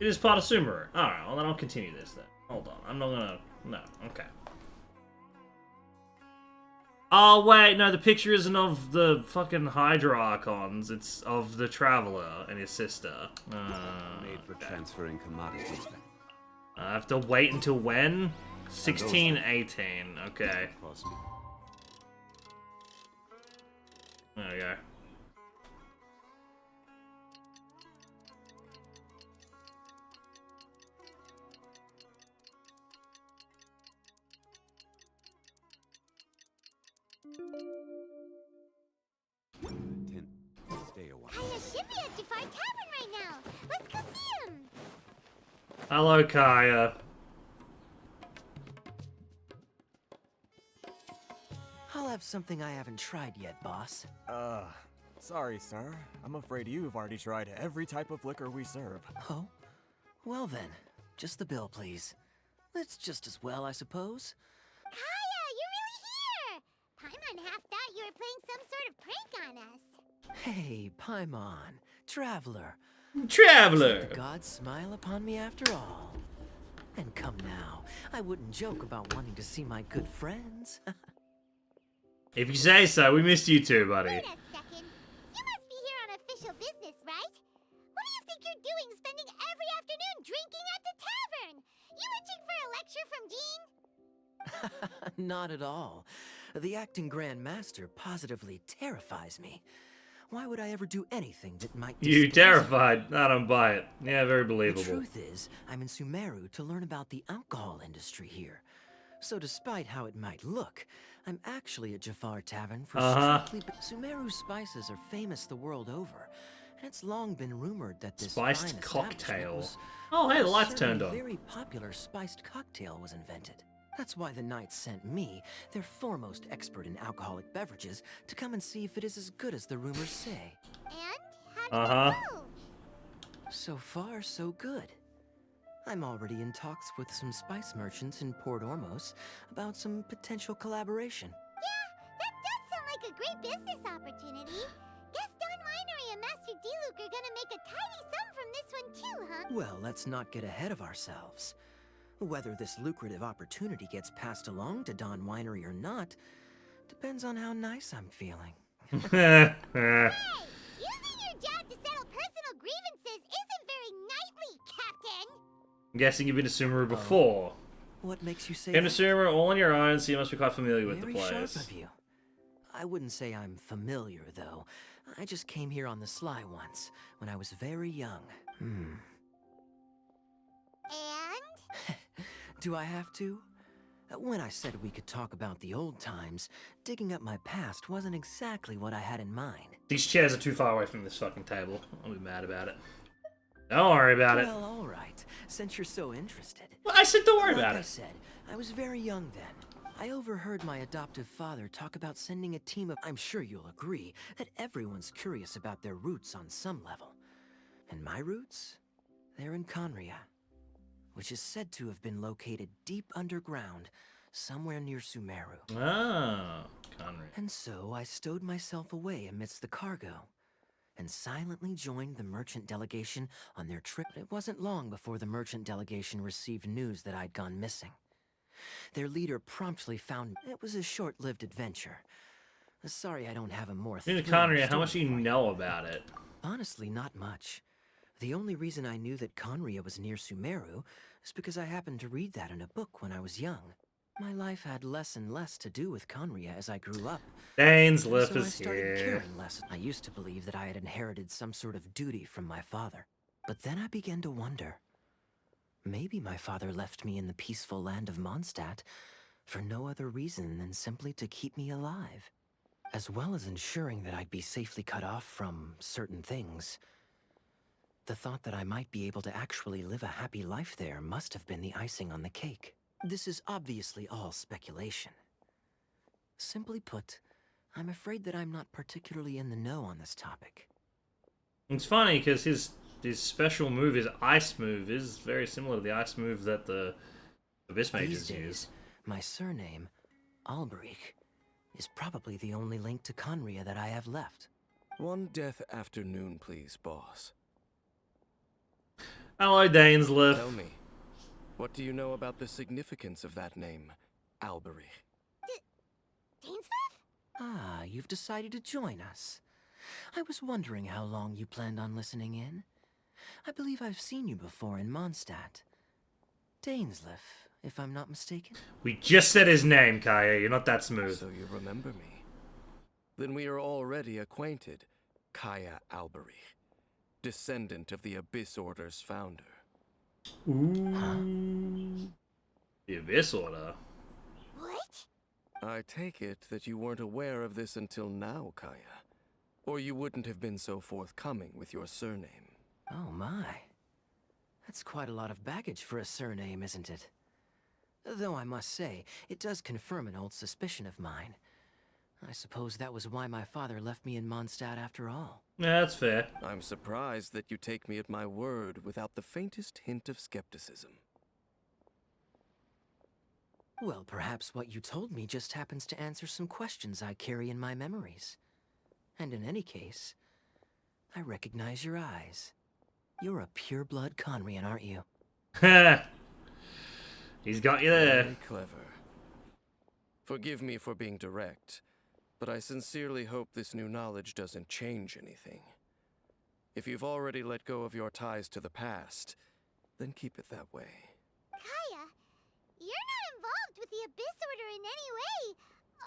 part of Sumeru. Alright, well then I'll continue this then. Hold on, I'm not gonna... No, okay. Oh wait, no, the picture isn't of the fucking Hydra Archons, it's of the Traveler and his sister. Made for transferring commodities. I have to wait until when? 16, 18, okay. There we go. Stay a while. Kaya should be at Jafar Tavern right now. Let's go see him. Hello, Kaya. have something I haven't tried yet, boss. Sorry, sir. I'm afraid you've already tried every type of liquor we serve. Oh? Well then, just the bill, please. It's just as well, I suppose. Kaya, you're really here! Paimon half thought you were playing some sort of prank on us. Hey, Paimon, Traveler. Traveler! Let the gods smile upon me after all. And come now, I wouldn't joke about wanting to see my good friends. If you say so, we missed you too, buddy. Wait a second. You must be here on official business, right? What do you think you're doing spending every afternoon drinking at the tavern? You itching for a lecture from Jean? Not at all. The acting Grand Master positively terrifies me. Why would I ever do anything that might You displease terrified. I don't buy it. Yeah, very believable. The truth is, I'm in Sumeru to learn about the alcohol industry here. So despite how it might look, I'm actually at Jafar Tavern for strictly... Sumeru spices are famous the world over, and it's long been rumored that this Spiced fine cocktail. was, Oh, hey, the lights certain turned on. very popular spiced cocktail was invented. That's why the Knights sent me, their foremost expert in alcoholic beverages, to come and see if it is as good as the rumors say. And how did it go? So far, so good. I'm already in talks with some spice merchants in Port Ormos about some potential collaboration. Yeah, that does sound like a great business opportunity. Guess Don Winery and Master D-Luke are gonna make a tidy sum from this one too, huh? Well, let's not get ahead of ourselves. Whether this lucrative opportunity gets passed along to Don Winery or not depends on how nice I'm feeling. Hey! Using your job to settle personal grievances isn't very knightly, Captain! I'm guessing you've been to Sumeru before. What makes you say Came to that? Sumeru all on your own, so you must be quite familiar with the Very place. sharp of you. I wouldn't say I'm familiar, though. I just came here on the sly once, when I was very young. And? Do I have to? When I said we could talk about the old times, digging up my past wasn't exactly what I had in mind. These chairs are too far away from this fucking table. I'll be mad about it. Don't worry about it. Well, all right, since you're so interested. Well, I said don't worry like about I it. said, I was very young then. I overheard my adoptive father talk about sending a team of... I'm sure you'll agree that everyone's curious about their roots on some level. And my roots? They're in Conria, which is said to have been located deep underground, somewhere near Sumeru. Ah, Conria. And so I stowed myself away amidst the cargo, and silently joined the merchant delegation on their trip. It wasn't long before the merchant delegation received news that I'd gone missing. Their leader promptly found me. It was a short-lived adventure. Sorry I don't have a more You're in thrilling Conria, how much do story you for know about it? Honestly, not much. The only reason I knew that Conria was near Sumeru is because I happened to read that in a book when I was young. My life had less and less to do with Conria as I grew up. Dainsliff So I is started here. caring less. I used to believe that I had inherited some sort of duty from my father. But then I began to wonder. Maybe my father left me in the peaceful land of Mondstadt for no other reason than simply to keep me alive. As well as ensuring that I'd be safely cut off from certain things. The thought that I might be able to actually live a happy life there must have been the icing on the cake. This is obviously all speculation. Simply put, I'm afraid that I'm not particularly in the know on this topic. It's funny because his special move, his ice move, is very similar to the ice move that the Abyss Mages These days, use. my surname, Alberich, is probably the only link to Conria that I have left. One death afternoon, please, boss. Hello, Dainsliff. Tell me, what do you know about the significance of that name, Alberich? Dainsliff? Ah, you've decided to join us. I was wondering how long you planned on listening in. I believe I've seen you before in Mondstadt. Dainsliff, if I'm not mistaken. We just said his name, Kaya. You're not that smooth. So you remember me. Then we are already acquainted, Kaya Alberich, descendant of the Abyss Order's founder. Ooh. The Abyss Order. What? I take it that you weren't aware of this until now, Kaya. Or you wouldn't have been so forthcoming with your surname. Oh my. That's quite a lot of baggage for a surname, isn't it? Though I must say, it does confirm an old suspicion of mine. I suppose that was why my father left me in Mondstadt after all. Yeah, that's fair. I'm surprised that you take me at my word without the faintest hint of skepticism. Well, perhaps what you told me just happens to answer some questions I carry in my memories. And in any case, I recognize your eyes. You're a pure-blood Conrian, aren't you? He's got you there. Very clever. Forgive me for being direct, but I sincerely hope this new knowledge doesn't change anything. If you've already let go of your ties to the past, then keep it that way. Kaya, you're not involved with the Abyss Order in any way,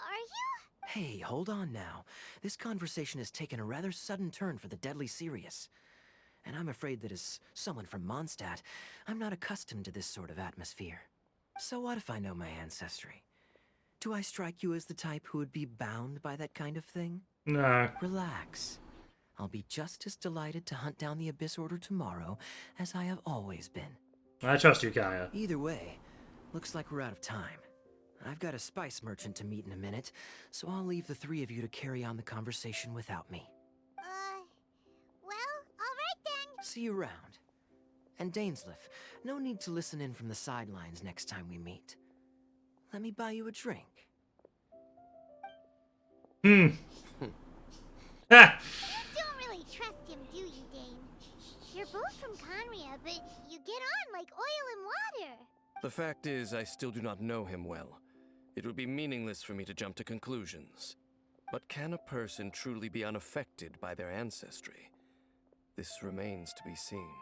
are you? Hey, hold on now. This conversation has taken a rather sudden turn for the deadly serious. And I'm afraid that as someone from Mondstadt, I'm not accustomed to this sort of atmosphere. So what if I know my ancestry? Do I strike you as the type who would be bound by that kind of thing? No. Relax. I'll be just as delighted to hunt down the Abyss Order tomorrow as I have always been. I trust you, Kaya. Either way, looks like we're out of time. I've got a spice merchant to meet in a minute, so I'll leave the three of you to carry on the conversation without me. Well, alright then. See you around. And Dainsleif, no need to listen in from the sidelines next time we meet. Let me buy you a drink. You don't really trust him, do you, Dane? You're both from Conria, but you get on like oil and water. The fact is, I still do not know him well. It would be meaningless for me to jump to conclusions. But can a person truly be unaffected by their ancestry? This remains to be seen.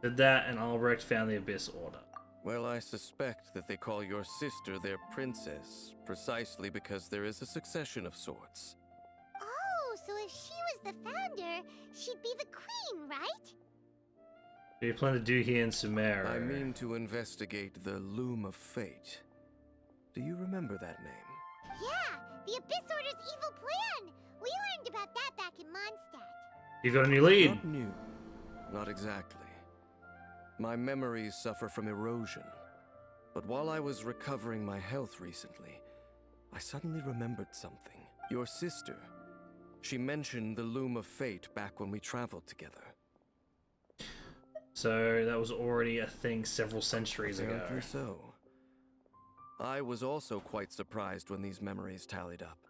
Did that, and Albrecht found the Abyss Order. Well, I suspect that they call your sister their princess, precisely because there is a succession of sorts. Oh, so if she was the founder, she'd be the queen, right? What do you plan to do here in Sumeru? I mean to investigate the Loom of Fate. Do you remember that name? Yeah, the Abyss Order's evil plan! We learned about that back in Mondstadt. You've got a new lead. Not new. Not exactly. My memories suffer from erosion. But while I was recovering my health recently, I suddenly remembered something. Your sister. She mentioned the Loom of Fate back when we traveled together. So that was already a thing several centuries ago. Apparently so. I was also quite surprised when these memories tallied up.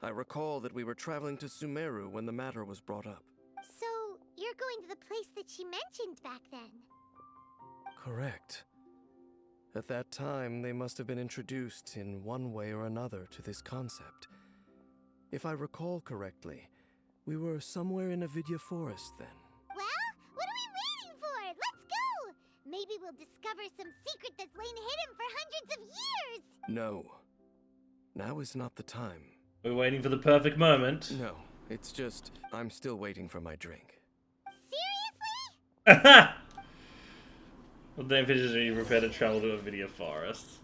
I recall that we were traveling to Sumeru when the matter was brought up. So, you're going to the place that she mentioned back then? Correct. At that time, they must have been introduced in one way or another to this concept. If I recall correctly, we were somewhere in Avidya Forest then. Well, what are we waiting for? Let's go! Maybe we'll discover some secret that's lain hidden for hundreds of years! No. Now is not the time. We're waiting for the perfect moment. No, it's just, I'm still waiting for my drink. Seriously? Well, then finishes when you prepare to travel to a video forest.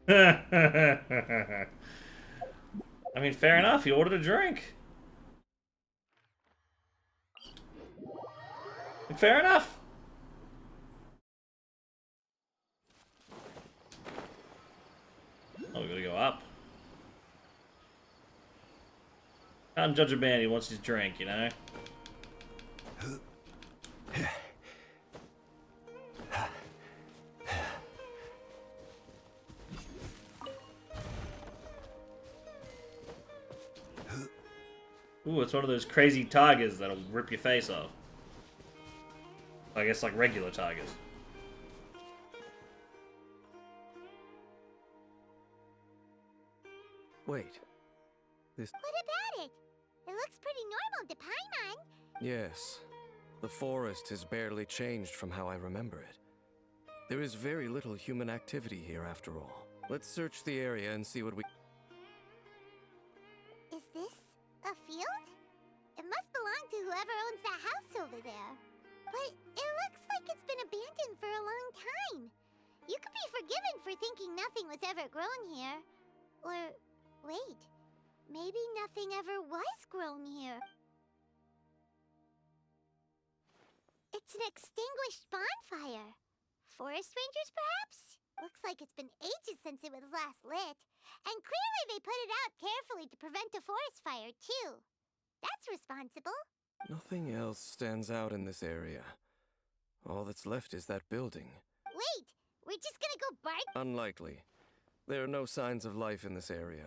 I mean, fair enough. You ordered a drink. Fair enough. Oh, we gotta go up. Can't judge a man. He wants his drink, you know. Ooh, it's one of those crazy tigers that'll rip your face off. I guess like regular tigers. Wait. This... What about it? It looks pretty normal to Paimon. Yes. The forest has barely changed from how I remember it. There is very little human activity here after all. Let's search the area and see what we... Is this a field? It must belong to whoever owns that house over there. But it looks like it's been abandoned for a long time. You could be forgiven for thinking nothing was ever grown here. Or, wait, maybe nothing ever was grown here. It's an extinguished bonfire. Forest rangers, perhaps? Looks like it's been ages since it was last lit. And clearly they put it out carefully to prevent a forest fire, too. That's responsible. Nothing else stands out in this area. All that's left is that building. Wait, we're just gonna go bark? Unlikely. There are no signs of life in this area.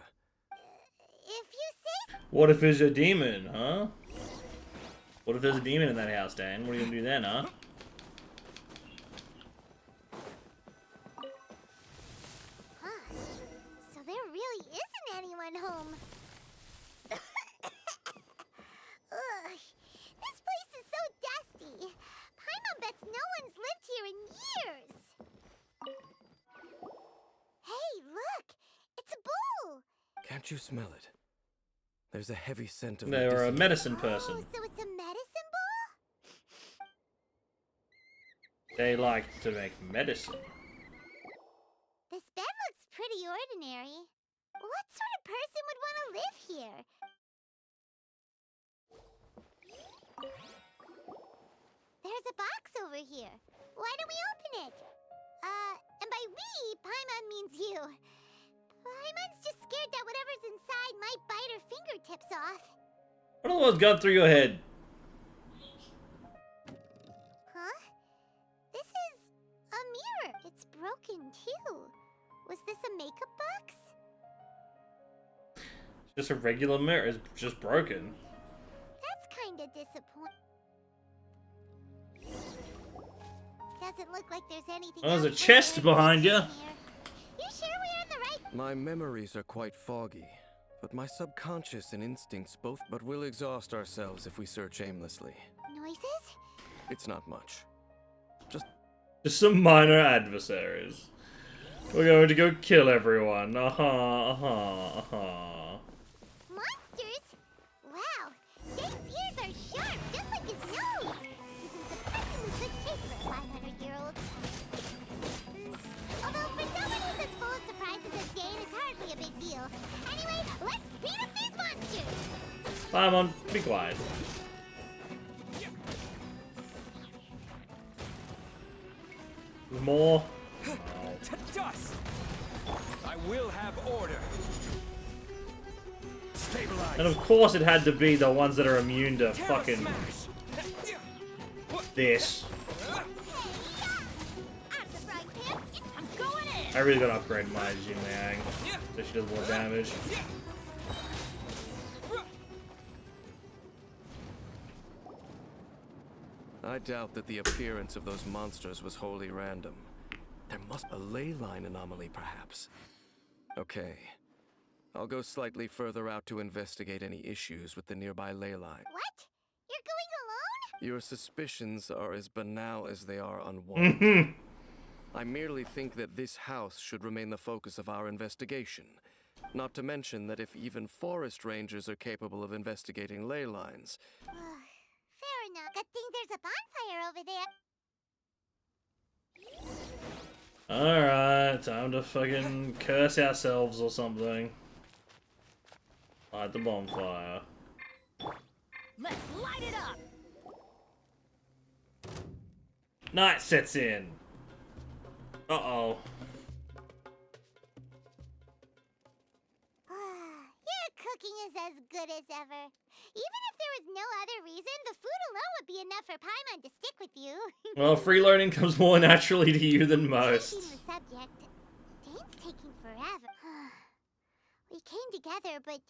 If you say... What if there's a demon, huh? What if there's a demon in that house, Dan? What are you gonna do then, huh? So there really isn't anyone home. Ugh, this place is so dusty. Paimon bets no one's lived here in years. Hey, look! It's a bull! Can't you smell it? There's a heavy scent of They're a medicine person. Oh, so it's a medicine bull? They like to make medicine. This bed looks pretty ordinary. What sort of person would want to live here? There's a box over here. Why don't we open it? And by we, Paimon means you. Paimon's just scared that whatever's inside might bite her fingertips off. What are the ones gone through your head? Huh? This is a mirror. It's broken too. Was this a makeup box? It's just a regular mirror. It's just broken. That's kinda disappointing. Doesn't look like there's anything. Oh, there's a chest behind you. You sure we're in the right? My memories are quite foggy, but my subconscious and instincts both but will exhaust ourselves if we search aimlessly. Noises? It's not much. Just some minor adversaries. We're going to go kill everyone. Monsters? Wow, Dane's ears are sharp, just like his nose. He's in surprisingly good shape for a 500-year-old. Although for someone who's as full of surprises as Dane, it's hardly a big deal. Anyway, let's beat up these monsters. Paimon, be quiet. More. Dust! I will have order. Stabilize. And of course it had to be the ones that are immune to fucking this. I really gotta upgrade my Jin Liang so she does more damage. I doubt that the appearance of those monsters was wholly random. There must be a ley line anomaly, perhaps. Okay. I'll go slightly further out to investigate any issues with the nearby ley line. What? You're going alone? Your suspicions are as banal as they are unwarranted. I merely think that this house should remain the focus of our investigation. Not to mention that if even forest rangers are capable of investigating ley lines... Fair enough. Good thing there's a bonfire over there. Alright, time to fucking curse ourselves or something. Light the bonfire. Let's light it up! Night sets in. Uh-oh. Your cooking is as good as ever. Even if there was no other reason, the food alone would be enough for Paimon to stick with you. Well, freeloading comes more naturally to you than most. Changing the subject. Dane's taking forever. We came together, but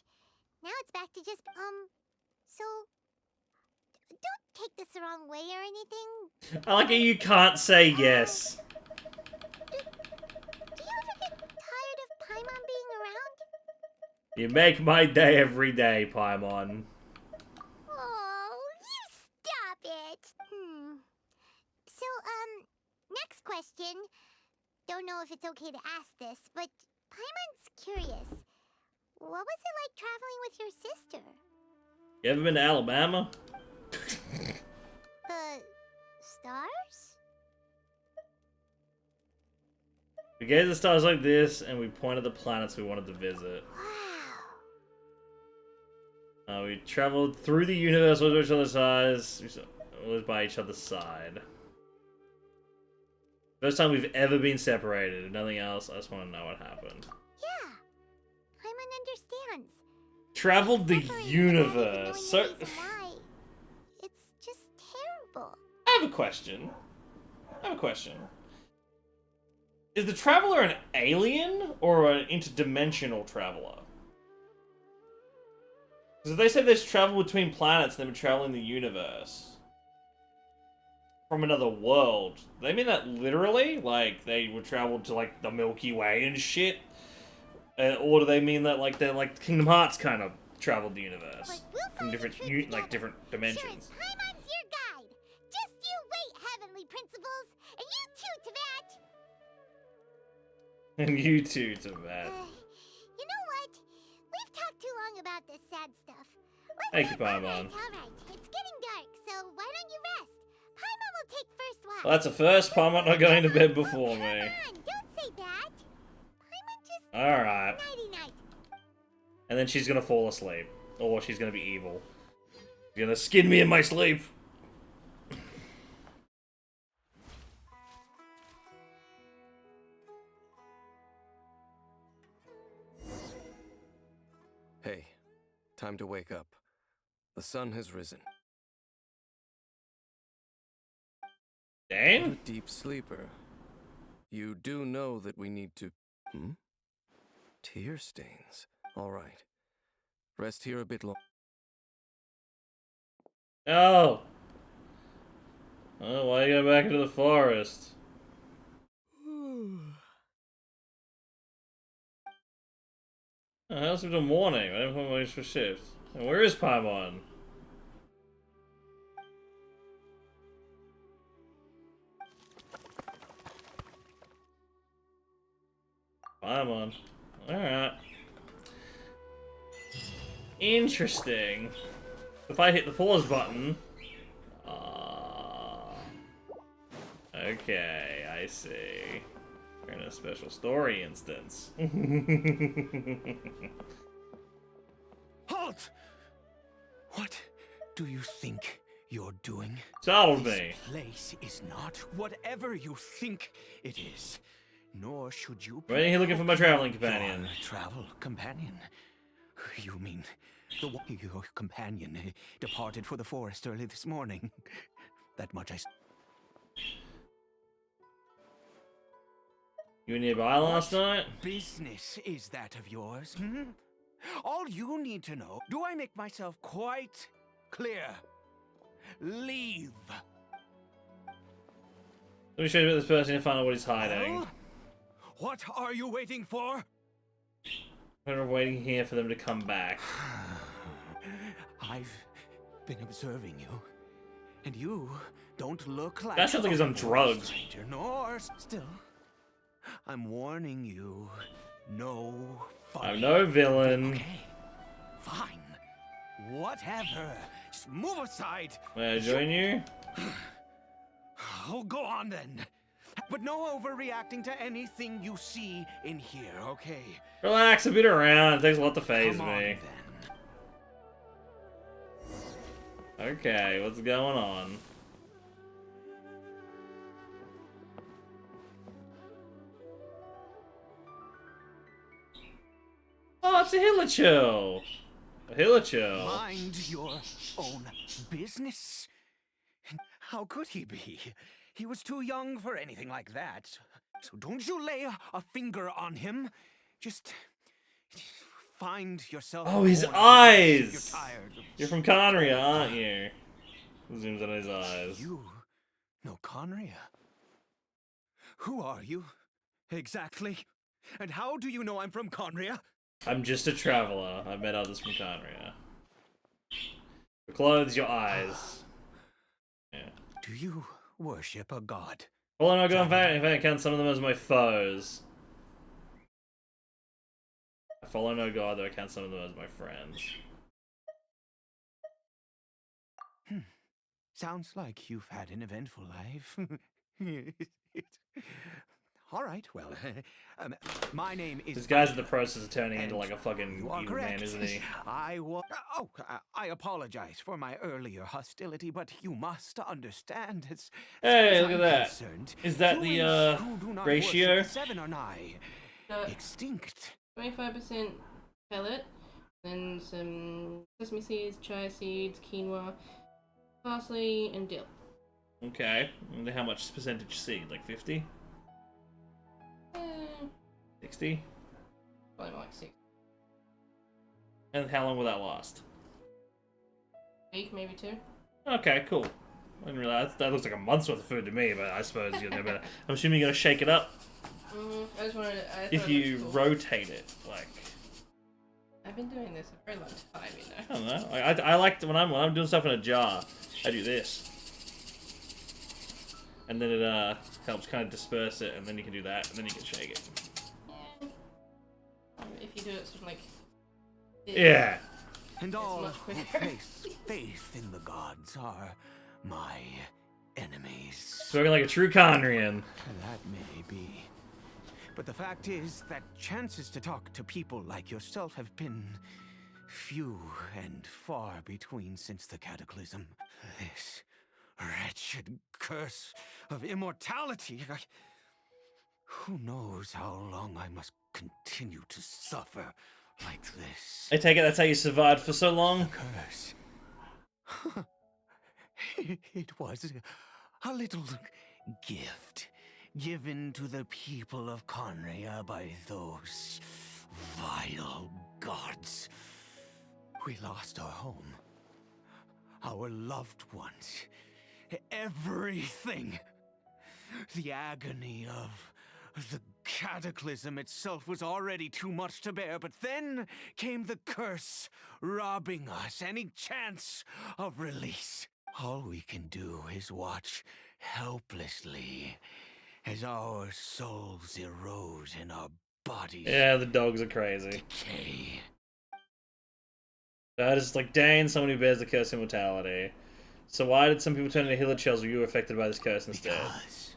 now it's back to just, so... Don't take this the wrong way or anything. I like how you can't say yes. Do you ever get tired of Paimon being around? You make my day every day, Paimon. Oh, you stop it. So, next question. Don't know if it's okay to ask this, but Paimon's curious. What was it like traveling with your sister? You ever been to Alabama? Stars? We gazed at stars like this, and we pointed the planets we wanted to visit. We traveled through the universe with each other's eyes. We was by each other's side. First time we've ever been separated. If nothing else, I just want to know what happened. Yeah. Paimon understands. Traveled the universe. So Why? It's just terrible. I have a question. Is the traveler an alien or an interdimensional traveler? Because if they say there's travel between planets, then we're traveling the universe from another world. They mean that literally? Like they would travel to like the Milky Way and shit? Or do they mean that like they're like Kingdom Hearts kind of traveled the universe from different different dimensions? Paimon's your guide. Just you wait, heavenly principles, and you too, Teyvat. And you too, Teyvat. You know what? We've talked too long about this sad stuff. Thank you, Paimon. Alright, it's getting dark, so why don't you rest? Paimon will take first watch. Well, that's a first. Paimon not going to bed before me. Come on, don't say that. Paimon just... Alright. Nighty-night. And then she's gonna fall asleep. Or she's gonna be evil. She's gonna skin me in my sleep. Hey, time to wake up. The sun has risen. Dane? I'm a deep sleeper. You do know that we need to... Tear stains. Alright. Rest here a bit long. Oh! Oh, why you go back into the forest? Oh, how's it the morning? I didn't put my for shift. And where is Paimon? Paimon. Alright. Interesting. If I hit the pause button... Okay, I see. We're in a special story instance. Halt! What do you think you're doing? Startled This me. place is not whatever you think it is. Nor should you... Why are you looking for my traveling companion? Your travel companion? You mean the one your companion departed for the forest early this morning? That much I... You were nearby last night? Business is that of yours, hmm? All you need to know... Do I make myself quite clear? Leave. Let me show you about this person and find out what he's hiding. Well, what are you waiting for? I'm waiting here for them to come back. I've been observing you, and you don't look like... That sounds like he's on drugs. Stranger, nor still. I'm warning you. No funny. I'm no villain. Okay, fine. Whatever. Just move aside. May I join you? Oh, go on then. But no overreacting to anything you see in here, okay? Relax, I've been around. It takes a lot to phase Come on, me. then. Okay, what's going on? Oh, it's a Hilichurl. A Hilichurl. Mind your own business. How could he be? He was too young for anything like that. So don't you lay a finger on him. Just find yourself... Oh, his corner. eyes! You're tired. You're from Conria, aren't you? Zooms on his eyes. You know Conria? Who are you? Exactly. And how do you know I'm from Conria? I'm just a traveler. I met others from Conria. Your clothes, your eyes. Yeah. Do you worship a god? Well, no, go in fact I count some of them as my foes. I follow no god, though I count some of them as my friends. Sounds like you've had an eventful life. All right, well, my name is... This guy's in the process of turning into like a fucking You are evil correct. man, isn't he? I apologize for my earlier hostility, but you must understand, as Hey, as look at I'm that. concerned, Is that the humans who do not ratio? worship the Seven are nigh extinct. 25% pellet, then some sesame seeds, chia seeds, quinoa, parsley, and dill. Okay. And how much percentage seed? Like 50? 60? Probably more like 6. And how long will that last? Week, maybe 2. Okay, cool. I didn't realize that looks like a month's worth of food to me, but I suppose you're never. I'm assuming you're gonna shake it up. I just wanted. If you rotate it, like. I've been doing this a very long time, you know. I don't know. I like when I'm doing stuff in a jar. I do this, and then it helps kind of disperse it, and then you can do that, and then you can shake it. Yeah. If you do it sort of like. This, yeah. And all much who quicker. place faith in the gods are my enemies. Spoken like a true Conrian. That may be. But the fact is that chances to talk to people like yourself have been few and far between since the cataclysm. This wretched curse of immortality. Who knows how long I must continue to suffer like this. I take it that's how you survived for so long? Curse. It was a little gift given to the people of Conria by those vile gods. We lost our home, our loved ones, everything. The agony of the cataclysm itself was already too much to bear, but then came the curse, robbing us any chance of release. All we can do is watch helplessly as our souls erode and our bodies Yeah, the dogs are crazy. decay. That is like Dane, someone who bears the curse of immortality. So why did some people turn into Hillard shells? Were you affected by this curse instead? Because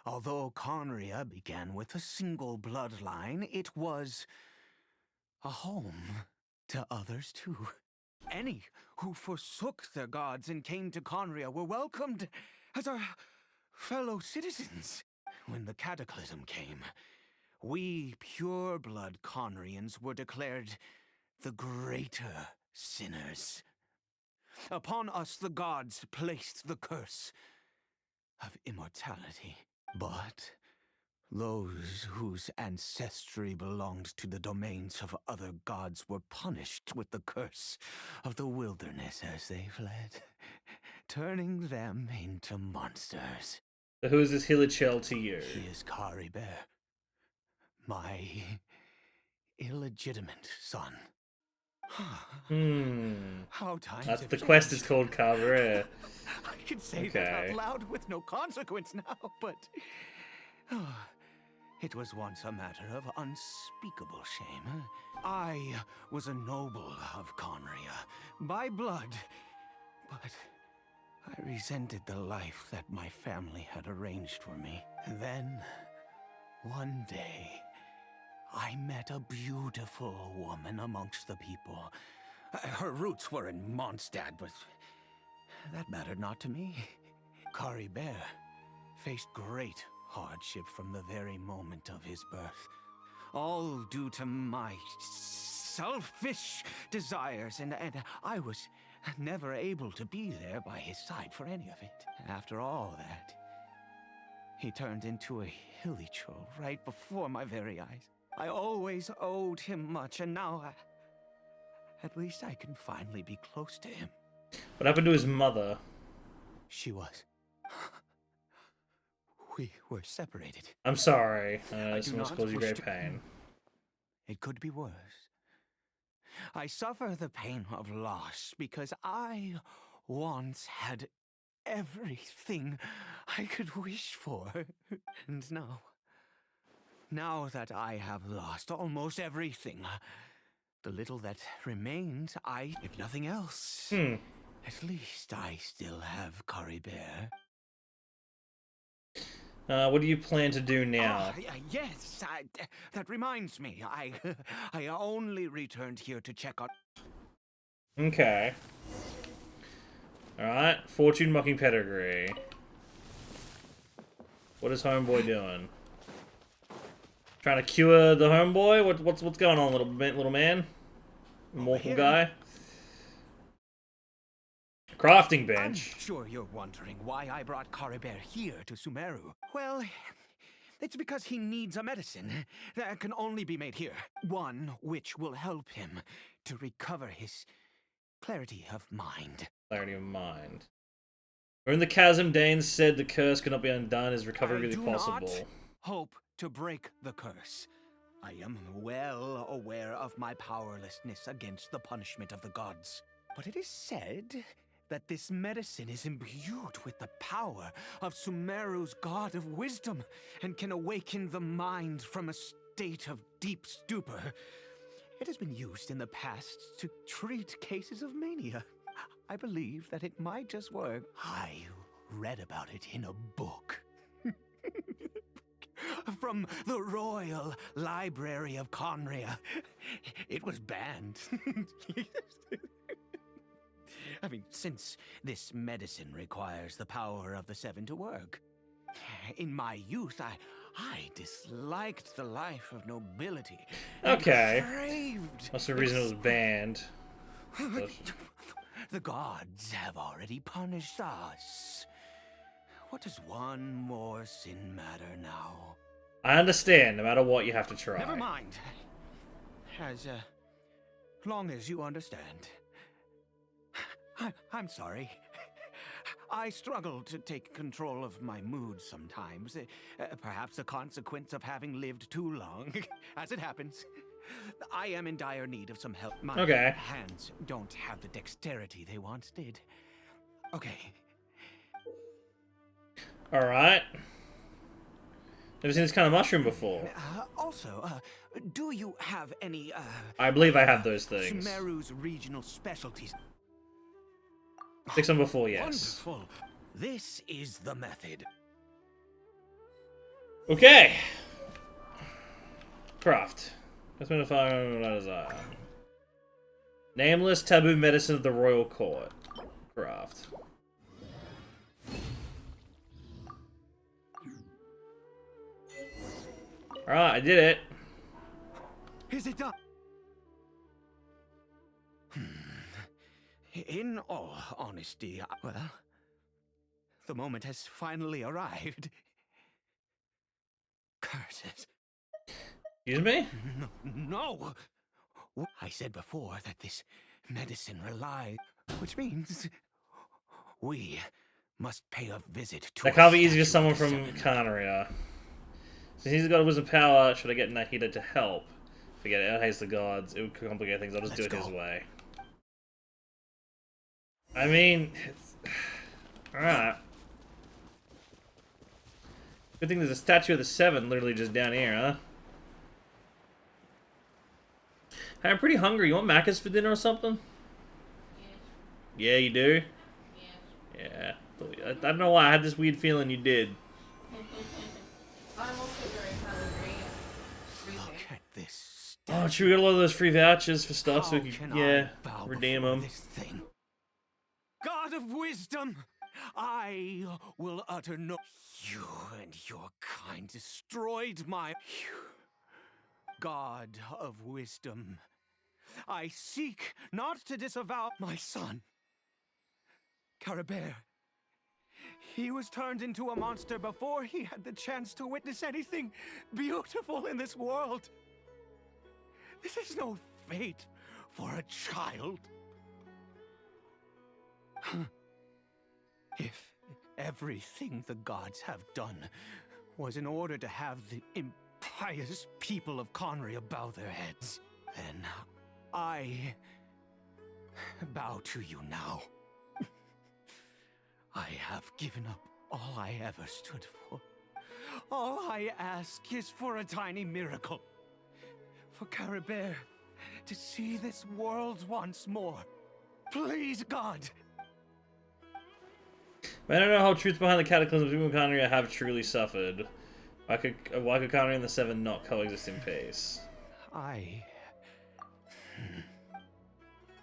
although Conria began with a single bloodline, it was a home to others too. Any who forsook their gods and came to Conria were welcomed as our fellow citizens. When the cataclysm came, we pure-blood Conrians were declared the greater sinners. Upon us the gods placed the curse of immortality. But those whose ancestry belonged to the domains of other gods were punished with the curse of the wilderness as they fled, turning them into monsters. So who is this Hillard shell to you? He is Kari Bear, my illegitimate son. How times That's have the quest is changed. called Cabaret. I can say that out loud with no consequence now, but it was once a matter of unspeakable shame. I was a noble of Conria by blood, but I resented the life that my family had arranged for me. And then, one day, I met a beautiful woman amongst the people. Her roots were in Mondstadt, but that mattered not to me. Kari Bear faced great hardship from the very moment of his birth. All due to my selfish desires, and I was never able to be there by his side for any of it. After all that, he turned into a hilly troll right before my very eyes. I always owed him much, and now at least I can finally be close to him. What happened to his mother? She was. We were separated. I'm sorry. I This do must not cause you wish great to- pain. It could be worse. I suffer the pain of loss because I once had everything I could wish for. And now that I have lost almost everything, the little that remains, if nothing else, at least I still have Kari Bear. What do you plan to do now? Yes, that reminds me. I only returned here to check on... Okay. Alright, fortune mocking pedigree. What is homeboy doing? Trying to cure the homeboy? What's going on, little man? Immortal guy? Crafting bench. I'm sure you're wondering why I brought Caribert here to Sumeru. Well, it's because he needs a medicine that can only be made here. One which will help him to recover his clarity of mind. Clarity of mind. We're in the chasm. Dane said the curse cannot be undone. Is recovery really possible? Not hope to break the curse. I am well aware of my powerlessness against the punishment of the gods. But it is said that this medicine is imbued with the power of Sumeru's god of wisdom and can awaken the mind from a state of deep stupor. It has been used in the past to treat cases of mania. I believe that it might just work. I read about it in a book. From the Royal Library of Conria. It was banned. I mean, since this medicine requires the power of the Seven to work. In my youth, I disliked the life of nobility. Okay. That's the reason it was banned. The gods have already punished us. What does one more sin matter now? I understand. No matter what, you have to try. Never mind. As long as you understand. I'm sorry. I struggle to take control of my mood sometimes. Perhaps a consequence of having lived too long. As it happens, I am in dire need of some help. My hands don't have the dexterity they once did. Okay. Alright. Never seen this kind of mushroom before. Also, do you have any, I believe I have those things. Sumeru's regional specialties? 6 on before, yes. Wonderful. This is the method. Okay. Craft. Let's move to Nameless taboo medicine of the royal court. Craft. Alright, I did it. Is it done? In all honesty, well, the moment has finally arrived. Curses. Excuse me? No! I said before that this medicine relies, which means we must pay a visit to. That can't be easy for someone from Carnaria. Since he's got a wizard power, should I get Nahida to help? Forget it, I hate the gods. It would complicate things. I'll just do it his way. I mean, alright. Good thing there's a statue of the Seven literally just down here, huh? Hey, I'm pretty hungry. You want Macca's for dinner or something? Yes. Yeah, you do? Yes. Yeah. I don't know why. I had this weird feeling you did. I'm also very hungry. Look at this. Oh, should we get a lot of those free vouchers for stuff so we can, yeah, redeem them? God of wisdom, I will utter no. You and your kind destroyed my. God of wisdom, I seek not to disavow my son, Caribert. He was turned into a monster before he had the chance to witness anything beautiful in this world. This is no fate for a child. If everything the gods have done was in order to have the impious people of Conria bow their heads, then I bow to you now. I have given up all I ever stood for. All I ask is for a tiny miracle. For Caribert to see this world once more. Please, God. I don't know how truth behind the cataclysms people in Conria have truly suffered. Why could Conria and the Seven not coexist in peace?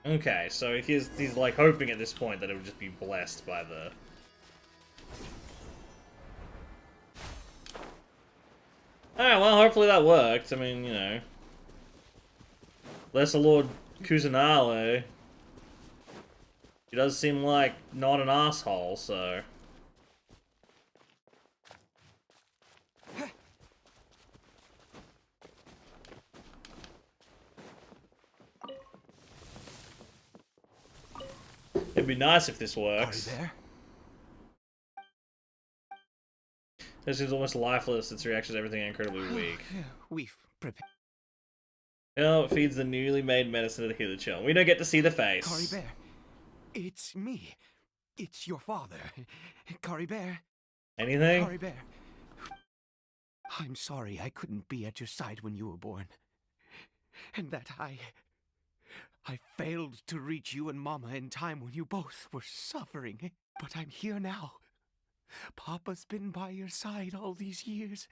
Okay, so he's like hoping at this point that it would just be blessed by the... Alright, well, hopefully that worked. I mean, you know... Lesser Lord Kusanale... He does seem like not an asshole, so... It'd be nice if this works. This seems almost lifeless. Its reactions to everything are incredibly weak. We've prepared. You know, it feeds the newly made medicine to the healer chill. We don't get to see the face. Caribert, it's me. It's your father. Caribert. Anything? Caribert. I'm sorry I couldn't be at your side when you were born. And that I failed to reach you and Mama in time when you both were suffering. But I'm here now. Papa's been by your side all these years.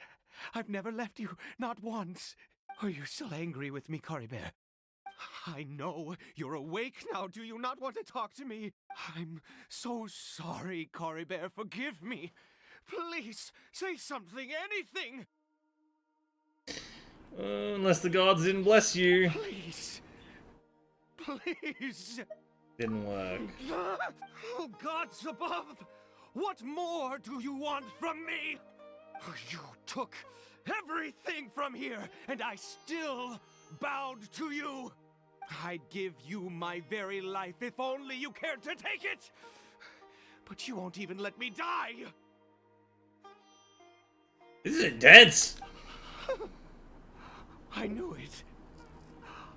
I've never left you, not once. Are you still angry with me, Caribert? I know you're awake now. Do you not want to talk to me? I'm so sorry, Caribert. Forgive me. Please, say something, anything. Unless the gods didn't bless you. Please. Please. Didn't work. Oh, gods above. What more do you want from me? You took everything from here, and I still bowed to you. I'd give you my very life if only you cared to take it. But you won't even let me die. This is intense. I knew it.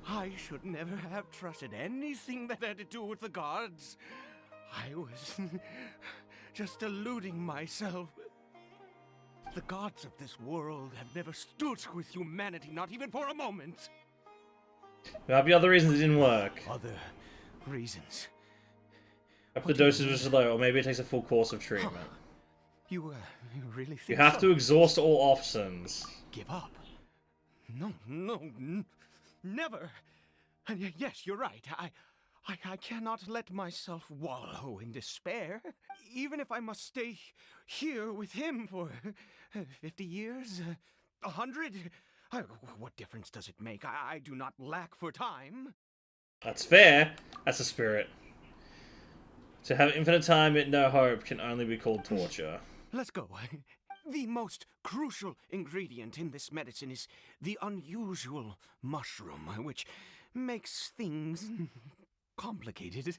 I should never have trusted anything that had to do with the gods. I was just deluding myself. The gods of this world have never stood with humanity, not even for a moment. There might be other reasons it didn't work. Other reasons? If the dosage was low, or maybe it takes a full course of treatment. You really think You have so? to exhaust all options. Give up? No, never. And yes, you're right. I cannot let myself wallow in despair. Even if I must stay here with him for 50 years, 100. What difference does it make? I do not lack for time. That's fair. That's the spirit. To have infinite time yet no hope can only be called torture. Let's go. The most crucial ingredient in this medicine is the unusual mushroom, which makes things complicated,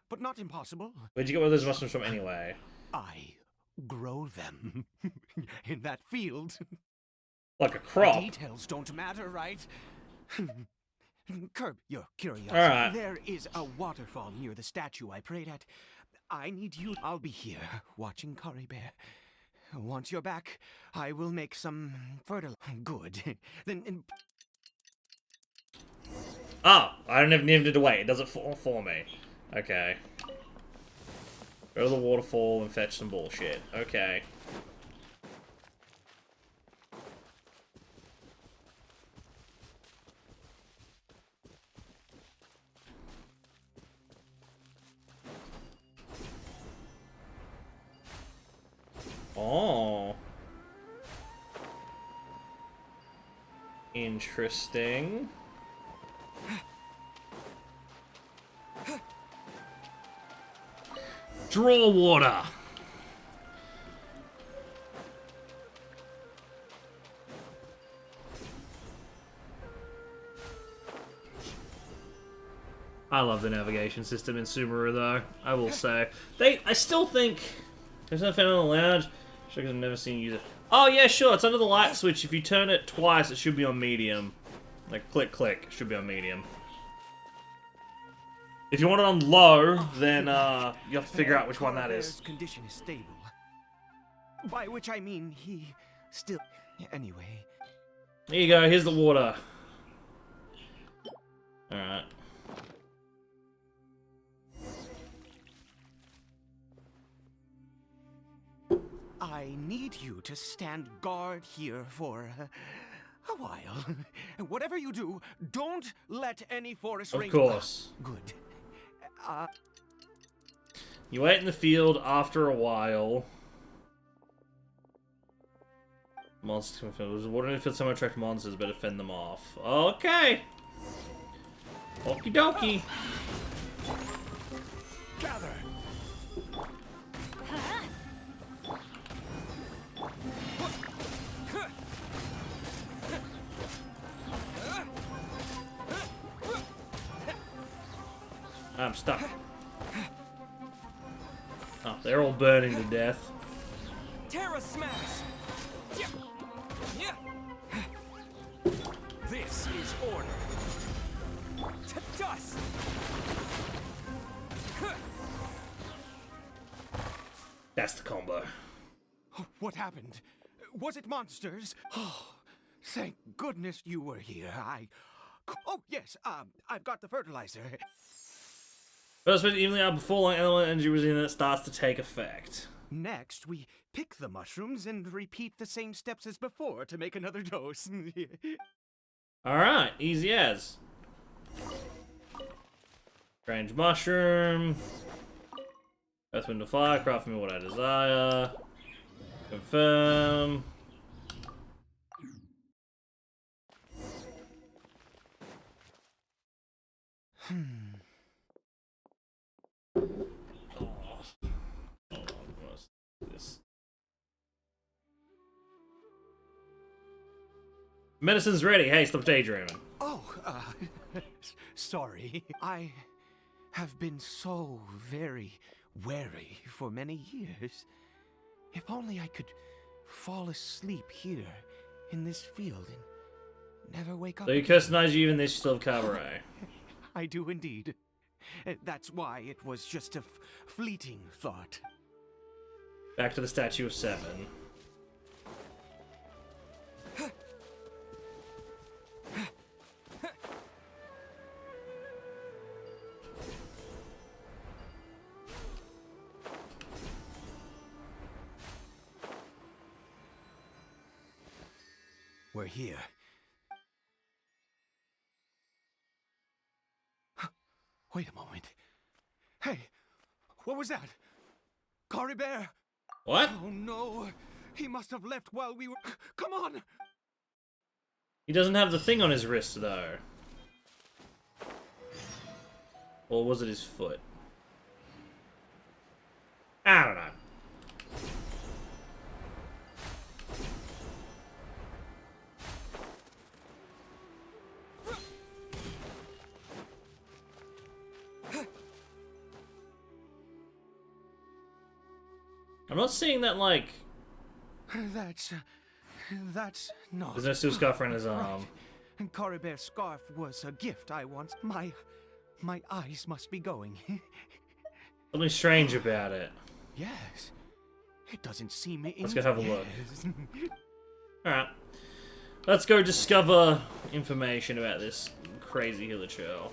but not impossible. Where'd you get one of those mushrooms from anyway? I grow them in that field. Like a crop. The details don't matter, right? Curb your curiosity. All right. There is a waterfall near the statue I prayed at. I need you. I'll be here, watching Caribert. Once you're back, I will make some fertilizer. Good. Then. Oh, I don't even need to wait. It does it for me. Okay. Go to the waterfall and fetch some bullshit. Okay. Oh. Interesting. Draw water. I love the navigation system in Sumeru, though. I will say, I still think there's no fan on the lounge. Sure, I've never seen you use it. Oh yeah, sure. It's under the light switch. If you turn it twice, it should be on medium. Like click, click. It should be on medium. If you want it on low, then you have to figure out which one that is. His condition is stable. By which I mean he still. Anyway. There you go. Here's the water. All right. I need you to stand guard here for a while. Whatever you do, don't let any forest Of ranger... course. Good. You wait in the field after a while. Monsters can feel. Wondering if it's someone attract monsters, better fend them off. Okay. Okie dokie. Gather. I'm stuck. Oh, they're all burning to death. Terra Smash! This is order. To dust! That's the combo. What happened? Was it monsters? Oh, thank goodness you were here. Oh, yes, I've got the fertilizer. First, evenly out before long element energy resilience starts to take effect. Next, we pick the mushrooms and repeat the same steps as before to make another dose. Alright, easy as. Strange mushroom. Earth, wind, and fire. Craft me what I desire. Confirm. Medicine's ready. Hey, stop daydreaming. Oh, sorry. I have been so very wary for many years. If only I could fall asleep here in this field and never wake up. So you customize you even this still have cabaret. I do indeed. That's why it was just a fleeting thought. Back to the statue of 7. We're here. Wait a moment. Hey, what was that? Cory Bear! What? Oh no, he must have left while we were... Come on! He doesn't have the thing on his wrist, though. Or was it his foot? I don't know. I'm not seeing that, like... That's not... There's no steel scarf around his arm. Right. Cory Bear's scarf was a gift I once... My eyes must be going. Something strange about it. Yes. It doesn't seem... Let's go have a look. Alright. Let's go discover information about this crazy hilichurl.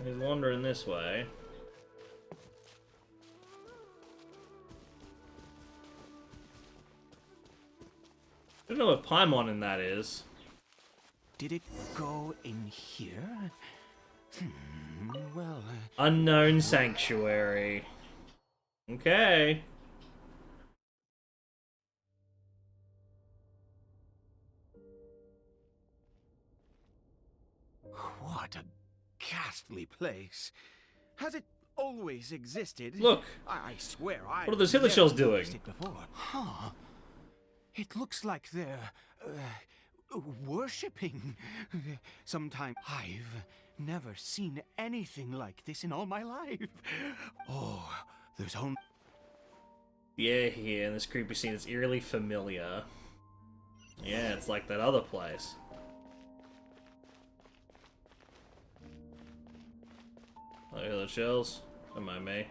He's wandering this way. I don't know what Paimon in that is. Did it go in here? Well... Unknown Sanctuary. Okay. What a ghastly place. Has it always existed? Look. I swear What are those hillichells doing? Huh. It looks like they're worshipping. Sometimes I've never seen anything like this in all my life. Oh, there's only... Yeah, in this creepy scene, it's eerily familiar. Yeah, it's like that other place. Oh, hilichurls. Don't mind me.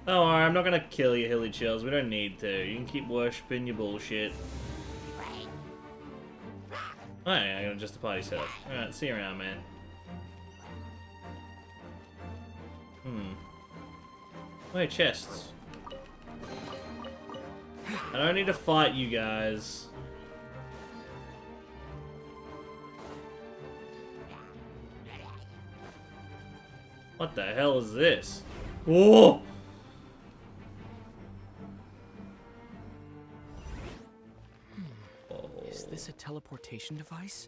Don't worry, I'm not gonna kill you, hilichurls. We don't need to. You can keep worshipping your bullshit. Alright, I got just a party set up. Alright, see you around, man. Wait, chests. I don't need to fight you guys. What the hell is this? Whoa! Is this a teleportation device?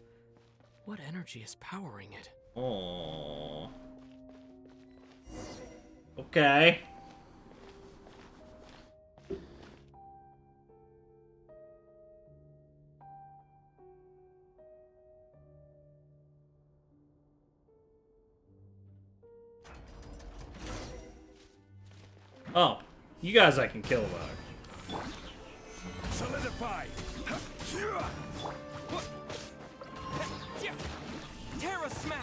What energy is powering it? Oh. Okay. Oh, you guys I can kill though. Solidify! Terra Smash!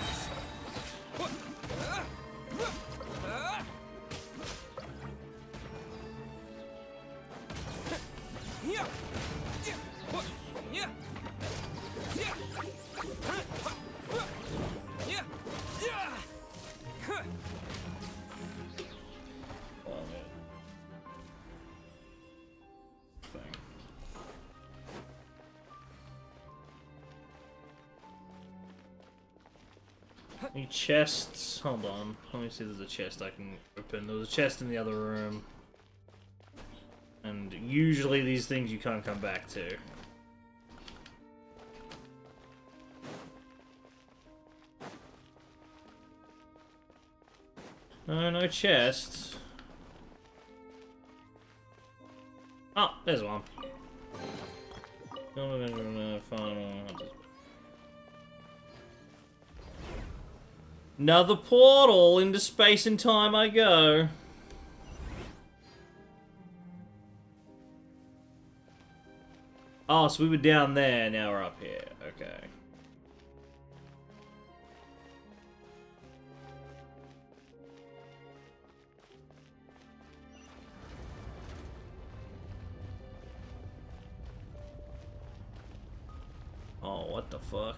Any chests? Hold on. Let me see if there's a chest I can open. There was a chest in the other room. And usually these things you can't come back to. No, no chests. Oh, there's one. Another portal into space and time I go. Oh, so we were down there, now we're up here. Okay. Oh, what the fuck?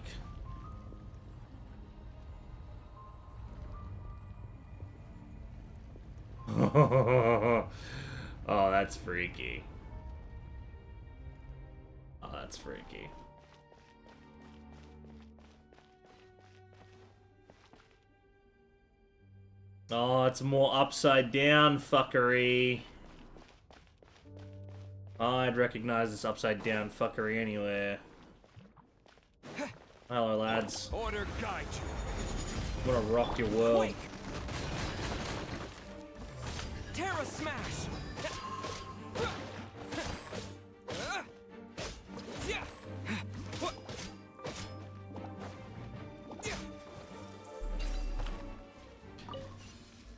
Oh, that's freaky. Oh, that's freaky. Oh, it's more upside down fuckery. Oh, I'd recognize this upside down fuckery anywhere. Hello, lads. Order guide you. I'm gonna rock your world. Quake. Terra Smash!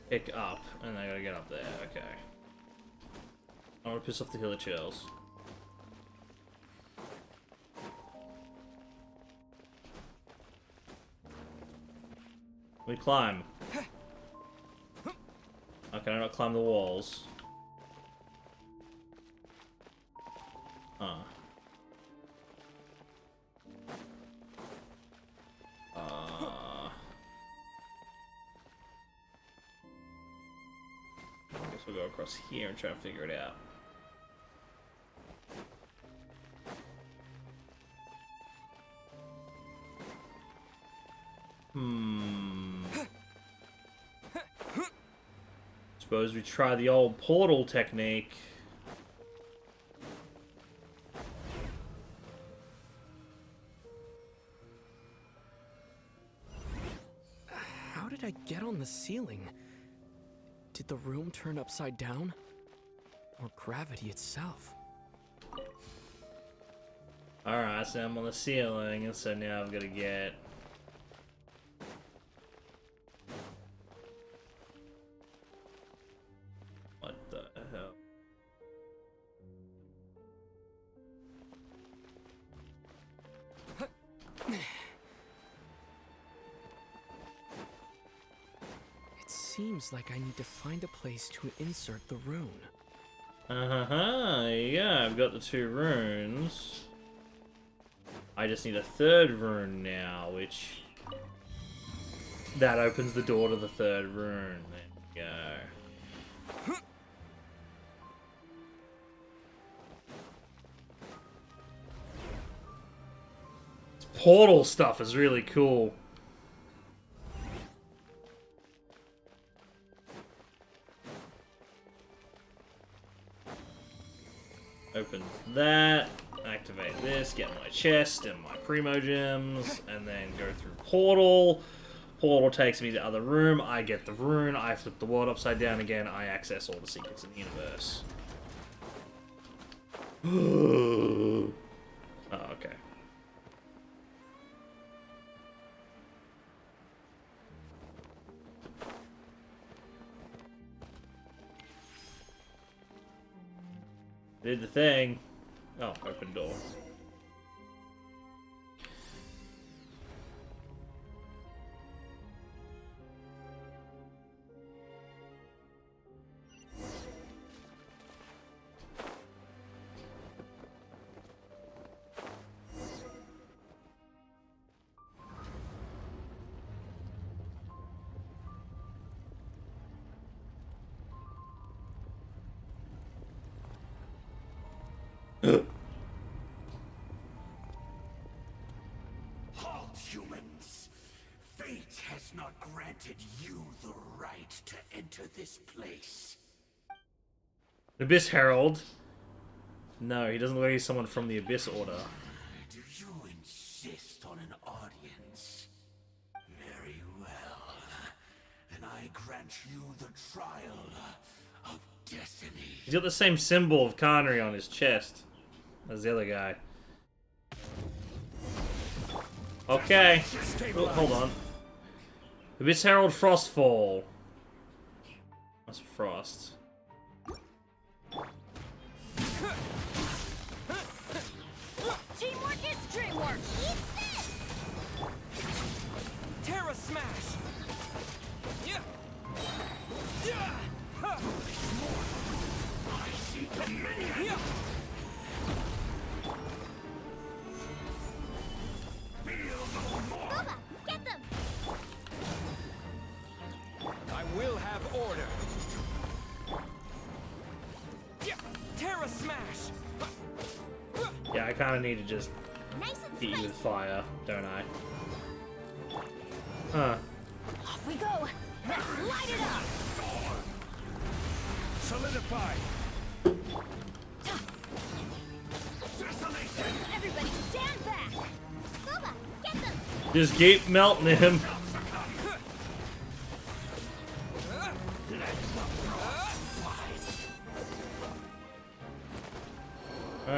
Pick up, and I gotta get up there, okay. I wanna piss off the Healer Chills. We climb. Oh, can I not climb the walls? I guess we'll go across here and try and figure it out. Suppose we try the old portal technique. How did I get on the ceiling? Did the room turn upside down? Or gravity itself? Alright, so I'm on the ceiling, and so now I've got to get... What the hell? It seems like I need to find a place to insert the rune. Yeah, I've got the 2 runes. I just need a 3rd rune now, which... That opens the door to the 3rd rune. There we go. portal stuff is really cool. Open that, activate this, get my chest and my primo gems, and then go through portal. Portal takes me to the other room, I get the rune, I flip the world upside down again, I access all the secrets in the universe. Oh, okay. Did the thing. Oh, open door. Halt, humans! Fate has not granted you the right to enter this place. Abyss Herald. No, he doesn't look like he's someone from the Abyss Order. Do you insist on an audience? Very well. Then I grant you the trial of destiny. He's got the same symbol of Connery on his chest as the other guy. Okay. Oh, hold on. Abyss Herald Frostfall. That's Frost. Teamwork is dreamwork. Eat this! Terra Smash! Yeah. Yeah. I see dominion. Yeah. Booba, get them! I will have order. Yeah. Terra Smash! Yeah, I kind of need to just Nice and hit you spicy. with fire, don't I? Huh. Off we go. Let's light it up. Solidify. Everybody stand back. Booba, get them! Just keep melting him.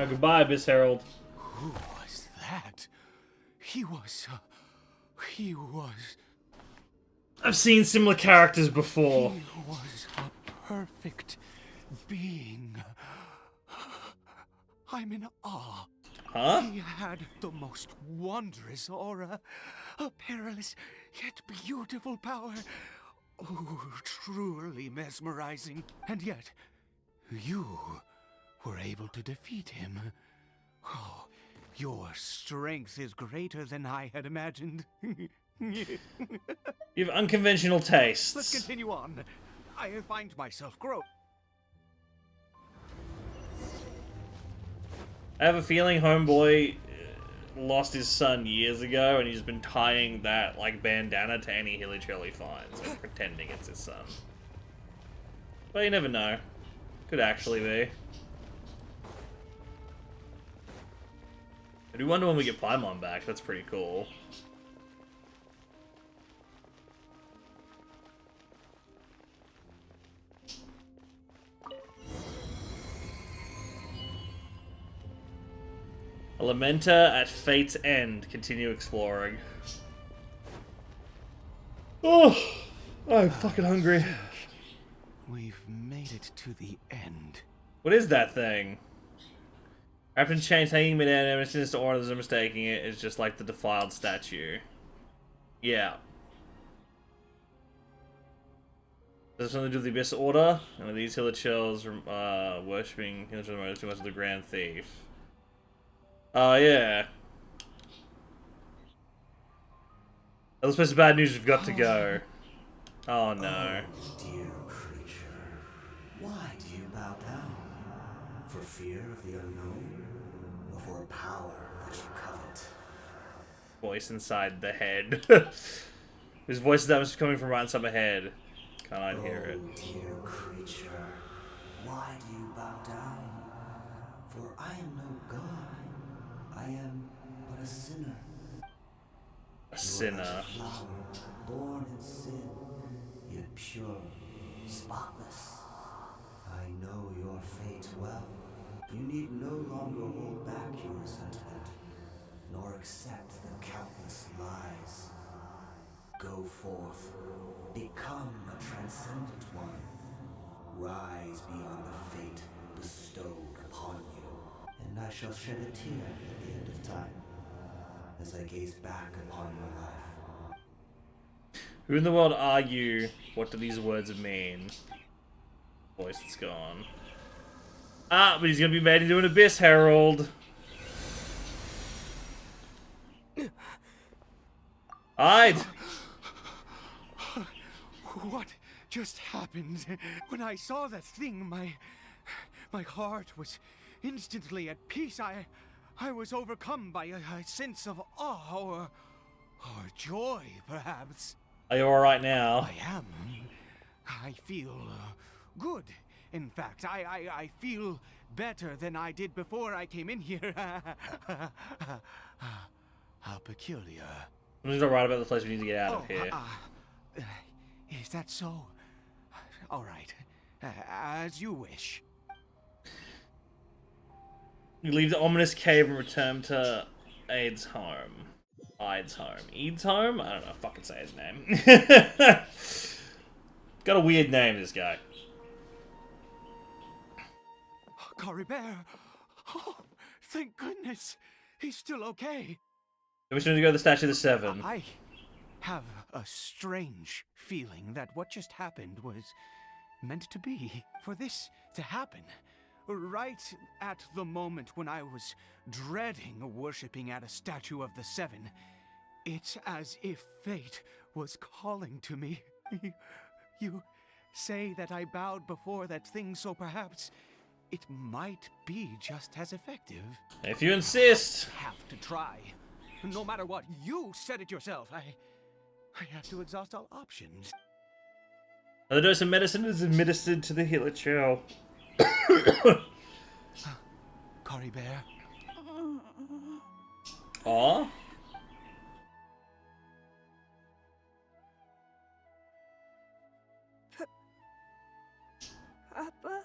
Goodbye, Abyss Herald. Who was that? He was... I've seen similar characters before. He was a perfect being. I'm in awe. Huh? He had the most wondrous aura, a perilous yet beautiful power. Oh, truly mesmerizing. And yet, you were able to defeat him. Oh, your strength is greater than I had imagined. You have unconventional tastes. Let's continue on. I find myself grow. I have a feeling Homeboy lost his son years ago, and he's been tying that like bandana to any hilly he finds and pretending it's his son. But you never know. Could actually be. I do wonder when we get Paimon back. That's pretty cool. Elementa at Fate's End. Continue exploring. Oh, I'm fucking hungry. We've made it to the end. What is that thing? Wrapped in chains, hanging mid-air, never sinister orders are mistaking it. It's just like the defiled statue. Yeah. Does it something to do with the Abyss Order? And are these Hillachels worshipping too much of the Grand Thief? Oh, yeah. Let's play some bad news. We've got to go. Oh, no. Oh, dear creature. Why do you bow down? For fear of the unknown? Or for a power that you covet? voice inside the head. His voice is that was coming from right inside my head. Can't I hear it? Oh, dear creature, why do you bow down? For I am no god. I am but a sinner. A sinner. You are but a flower, born in sin, yet pure, spotless. I know your fate well. You need no longer hold back your resentment, nor accept the countless lies. Go forth, become a transcendent one. Rise beyond the fate bestowed upon you, and I shall shed a tear at the end of time, as I gaze back upon your life. Who in the world are you? What do these words mean? Voice is gone. Ah, but he's gonna be made into an Abyss Herald. Hide! What just happened? When I saw that thing, my heart was instantly at peace. I was overcome by a sense of awe or joy, perhaps. Are you alright now? I am. I feel good. In fact, I feel better than I did before I came in here. How peculiar. I'm just right about the place we need to get out of here. Is that so? All right. As you wish. You leave the ominous cave and return to Aid's home. Aid's home. Aid's home? I don't know. Fucking say his name. Got a weird name, this guy. Cory Bear. Oh, thank goodness. He's still okay. We should go to the Statue of the Seven. I have a strange feeling that what just happened was meant to be. For this to happen, right at the moment when I was dreading worshipping at a statue of the Seven, it's as if fate was calling to me. You say that I bowed before that thing, so perhaps it might be just as effective. If you insist. I have to try. No matter what, you said it yourself. I have to exhaust all options. The dose of medicine is administered to the healer chill. Cory Bear. Aw? Papa?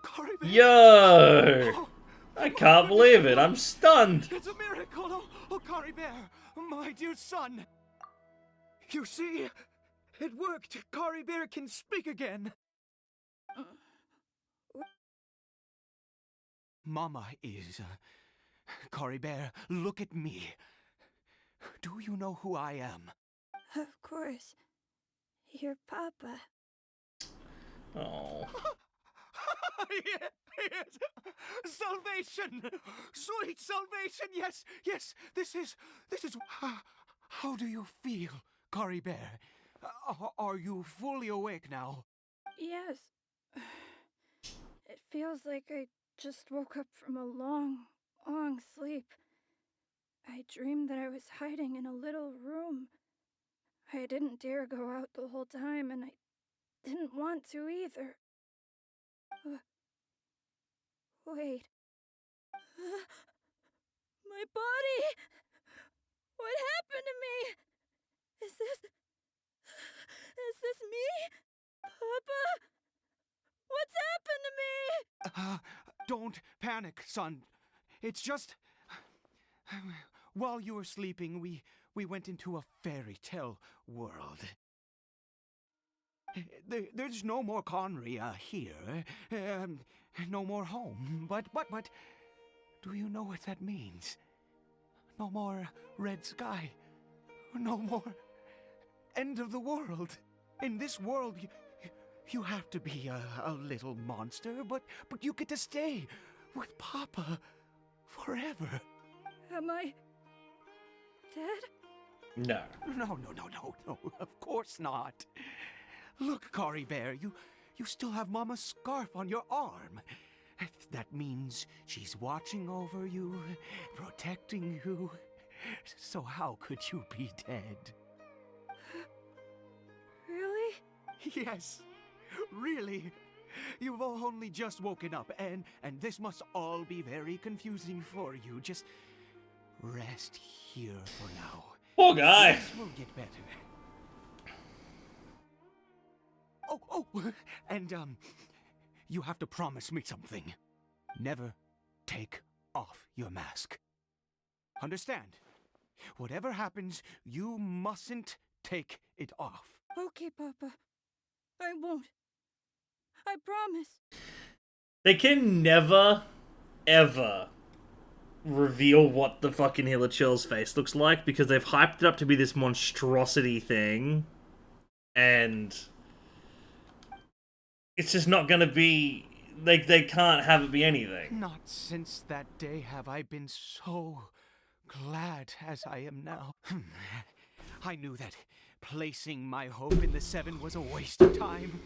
Cory Bear. Yo! I can't believe it. I'm stunned. It's a miracle. Oh, Cory Bear, my dear son. You see, it worked. Cory Bear can speak again. Mama is... Cory Bear, look at me. Do you know who I am? Of course. Your Papa. Oh. Yes. Salvation! Sweet salvation! Yes, yes, this is... How do you feel, Cory Bear? Are you fully awake now? Yes. It feels like I just woke up from a long, long sleep. I dreamed that I was hiding in a little room. I didn't dare go out the whole time, and I didn't want to either. Wait. My body! What happened to me? Is this me? Papa? What's happened to me? Don't panic, son. It's just... While you were sleeping, we went into a fairy tale world. There's no more Conria here. No more home. But, do you know what that means? No more red sky. No more end of the world. In this world, you have to be a little monster, but you get to stay with Papa forever. Am I dead? No. No, of course not. Look, Cory Bear, you still have Mama's scarf on your arm. That means she's watching over you, protecting you. So how could you be dead? Really? Yes, really. You've only just woken up, and this must all be very confusing for you. Just rest here for now. Poor guy. Things will get better. Oh, and you have to promise me something. Never take off your mask. Understand? Whatever happens, you mustn't take it off. Okay, Papa. I won't. I promise. They can never, ever reveal what the fucking Hilichurl's face looks like because they've hyped it up to be this monstrosity thing, and it's just not gonna be. They can't have it be anything. Not since that day have I been so glad as I am now. I knew that placing my hope in the Seven was a waste of time.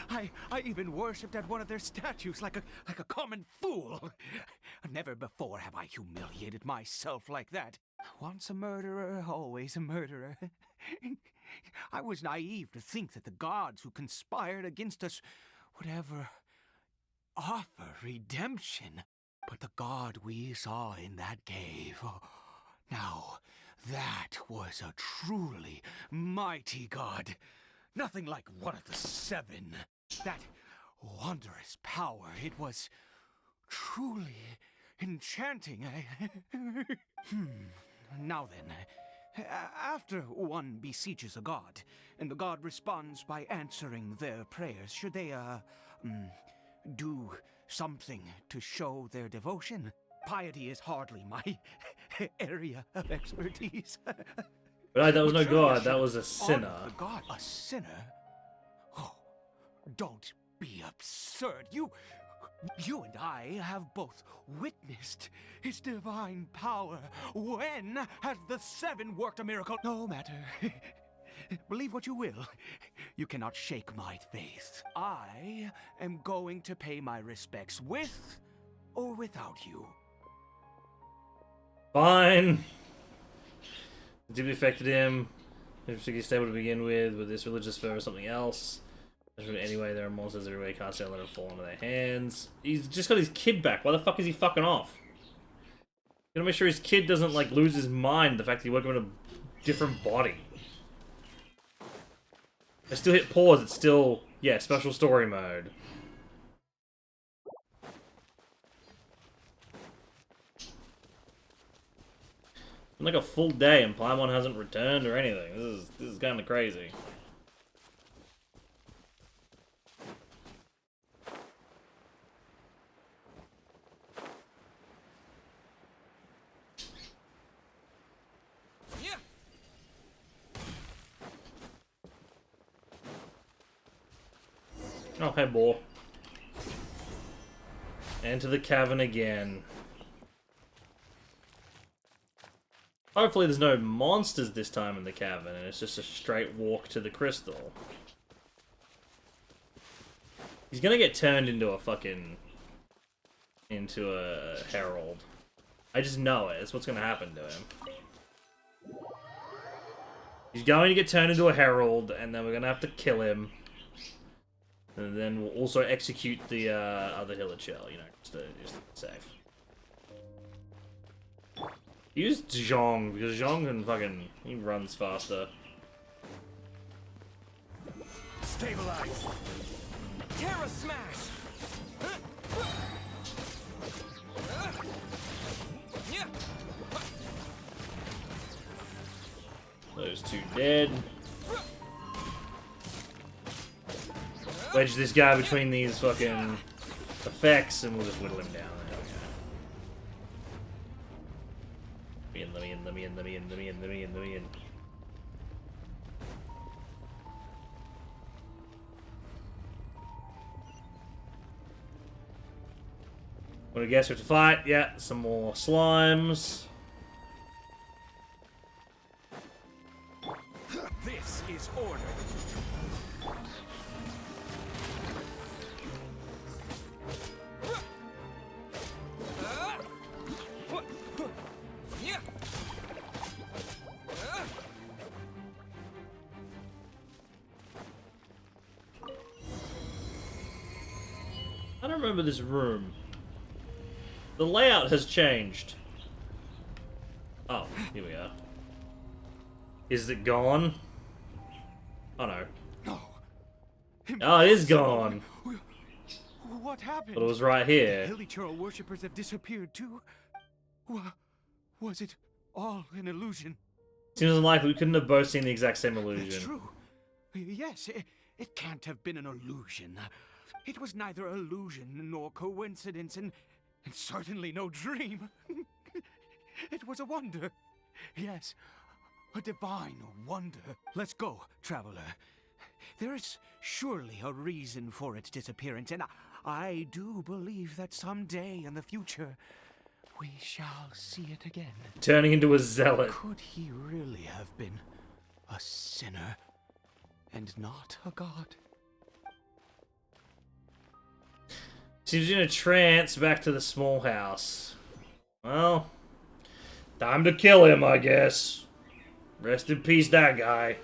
I even worshipped at one of their statues like a common fool. Never before have I humiliated myself like that. Once a murderer, always a murderer. I was naive to think that the gods who conspired against us would ever offer redemption. But the god we saw in that cave, now that was a truly mighty god. Nothing like one of the Seven. That wondrous power, it was truly enchanting. Now then, after one besieges a god, and the god responds by answering their prayers, should they, do something to show their devotion? Piety is hardly my area of expertise. But that was no god, that was a sinner. A god? A sinner? Oh, don't be absurd. You and I have both witnessed his divine power. When has the Seven worked a miracle? No matter. Believe what you will. You cannot shake my faith. I am going to pay my respects with or without you. Fine. Deeply affected him. He was particularly stable to begin with this religious fervor or something else. Anyway, there are monsters everywhere. He can't stand let it fall into their hands. He's just got his kid back. Why the fuck is he fucking off? You gotta make sure his kid doesn't, like, lose his mind, the fact that he woke up in a different body. I still hit pause, it's still, yeah, special story mode. Like a full day and Paimon hasn't returned or anything. This is kind of crazy. Oh, hey, boy. Enter the cavern again. Hopefully there's no monsters this time in the cavern, and it's just a straight walk to the crystal. He's gonna get turned into a fucking... into a herald. I just know it. It's what's gonna happen to him. He's going to get turned into a herald, and then we're gonna have to kill him. And then we'll also execute the other Hilichurl, you know, just to be safe. Use Zhong, because Zhong can fucking... he runs faster. Stabilize! Terra Smash! Those two dead. Wedge this guy between these fucking effects and we'll just whittle him down. Let me in. Wanna guess who to fight? Yeah, some more slimes. This is order. I don't remember this room. The layout has changed. Oh, here we are. Is it gone? Oh no. No. Oh, it is gone. What happened? But it was right here. The Hilly Churl worshippers have disappeared too. Was it all an illusion? Seems unlikely. We couldn't have both seen the exact same That's illusion. true. Yes, it can't have been an illusion. It was neither illusion nor coincidence, and certainly no dream. It was a wonder. Yes, a divine wonder. Let's go, traveler. There is surely a reason for its disappearance, and I do believe that someday in the future we shall see it again. Turning into a zealot. Could he really have been a sinner and not a god? Seems in a trance back to the small house. Well, time to kill him, I guess. Rest in peace, that guy.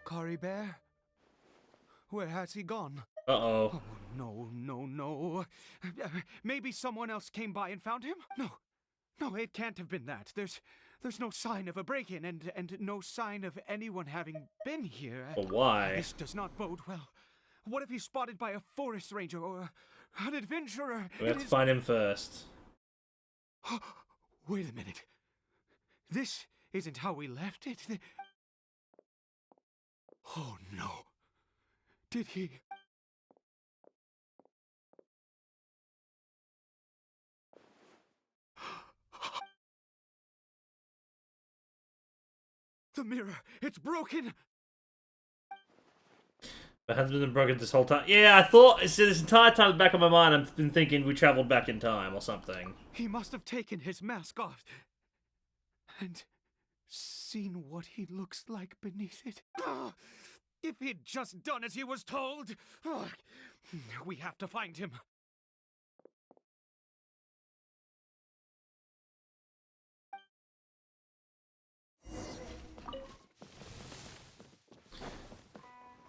Kari Bear? Where has he gone? Uh-oh. Oh, no. Maybe someone else came by and found him? No, it can't have been that. There's no sign of a break-in and no sign of anyone having been here. But why? This does not bode well. What if he's spotted by a forest ranger or an adventurer? We have to find him first. Wait a minute. This isn't how we left it. Oh no. Did he? The mirror, it's broken. It hasn't been broken this whole time. Yeah, I thought, this entire time back in my mind, I've been thinking we traveled back in time or something. He must have taken his mask off and seen what he looks like beneath it. If he'd just done as he was told. We have to find him.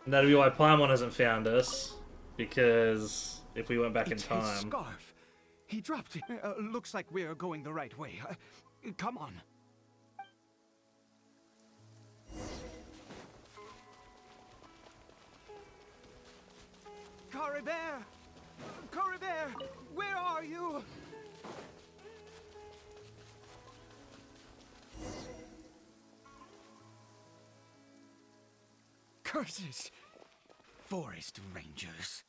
And that'd be why Paimon hasn't found us. Because if we went back in It's time. his scarf. He dropped it. Looks like we're going the right way. Come on. Kari Bear! Kari Bear! Where are you? Curses! Forest rangers.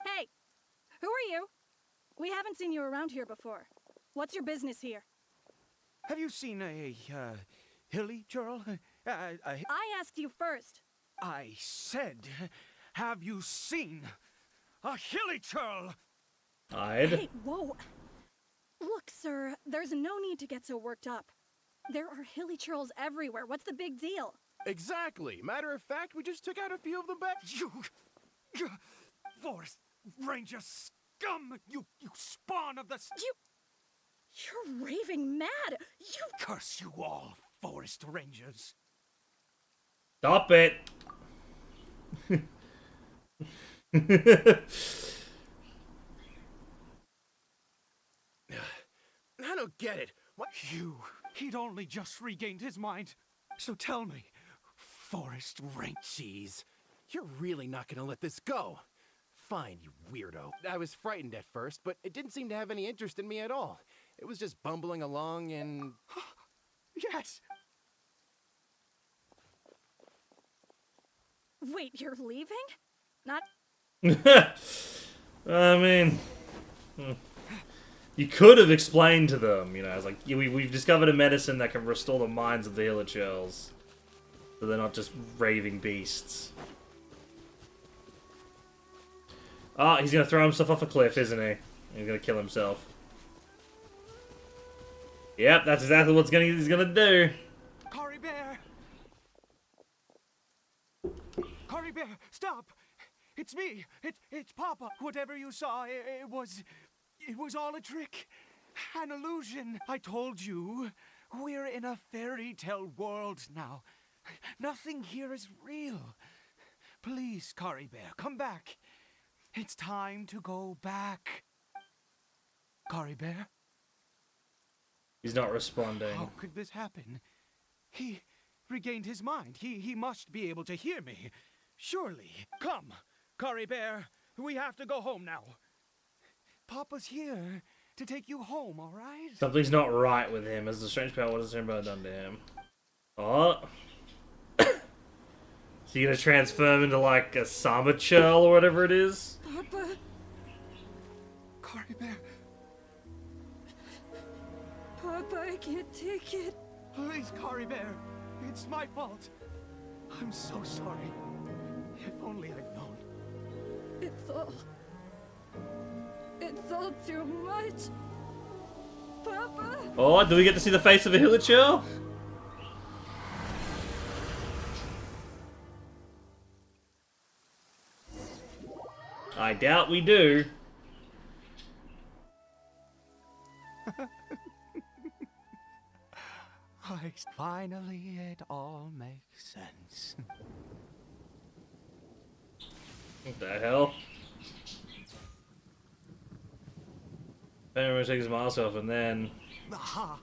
Hey! Who are you? We haven't seen you around here before. What's your business here? Have you seen a, Hilly Churl? I asked you first. I said, have you seen a Hilly Churl? Hey, whoa! Look, sir, there's no need to get so worked up. There are hilly churls everywhere. What's the big deal? Exactly. Matter of fact, we just took out a few of them back. You Forest Ranger scum! You spawn of the... You're raving mad! You... Curse you all, Forest Rangers. Stop it! I don't get it. What? He'd only just regained his mind. So tell me, Forest Ranger... Jeez, you're really not gonna let this go. Fine, you weirdo. I was frightened at first, but it didn't seem to have any interest in me at all. It was just bumbling along and... Yes! Wait, you're leaving? Not... I mean... You could have explained to them, you know, it's like, we've discovered a medicine that can restore the minds of the Illichels. So they're not just raving beasts. Oh, he's gonna throw himself off a cliff, isn't he? He's gonna kill himself. Yep, that's exactly what he's gonna do. Kari Bear! Kari Bear, stop! It's me! It's Papa! Whatever you saw, it was all a trick. An illusion. I told you. We're in a fairy tale world now. Nothing here is real. Please, Kari Bear, come back. It's time to go back. Kari Bear? He's not responding. How could this happen? He regained his mind. He must be able to hear me. Surely. Come, Kari Bear. We have to go home now. Papa's here to take you home, all right? Something's not right with him. As the strange power, what has Simba done to him? Oh. So you're gonna transform into like a Sama Churl or whatever it is? Papa. Kari Bear. Papa, I can't take it. Please, Kari Bear. It's my fault. I'm so sorry. If only I'd known. It's all too much. Papa. Oh, do we get to see the face of a Hilichurl? I doubt we do. Finally, it all makes sense. What the hell? Everyone takes his mask off and then... Ah,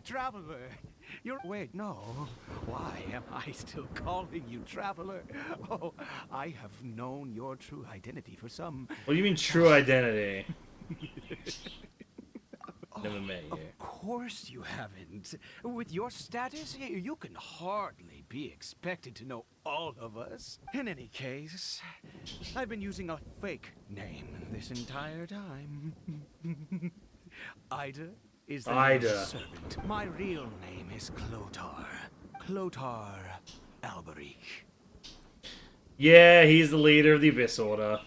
Traveler! You're... Wait, no. Why am I still calling you Traveler? Oh, I have known your true identity for some... What do you mean true identity? Never met you. Of course you haven't. With your status, you can hardly be expected to know all of us. In any case, I've been using a fake name this entire time. Ida is the name of the servant. My real name is Clotar. Clotar Alberic. Yeah, he's the leader of the Abyss Order.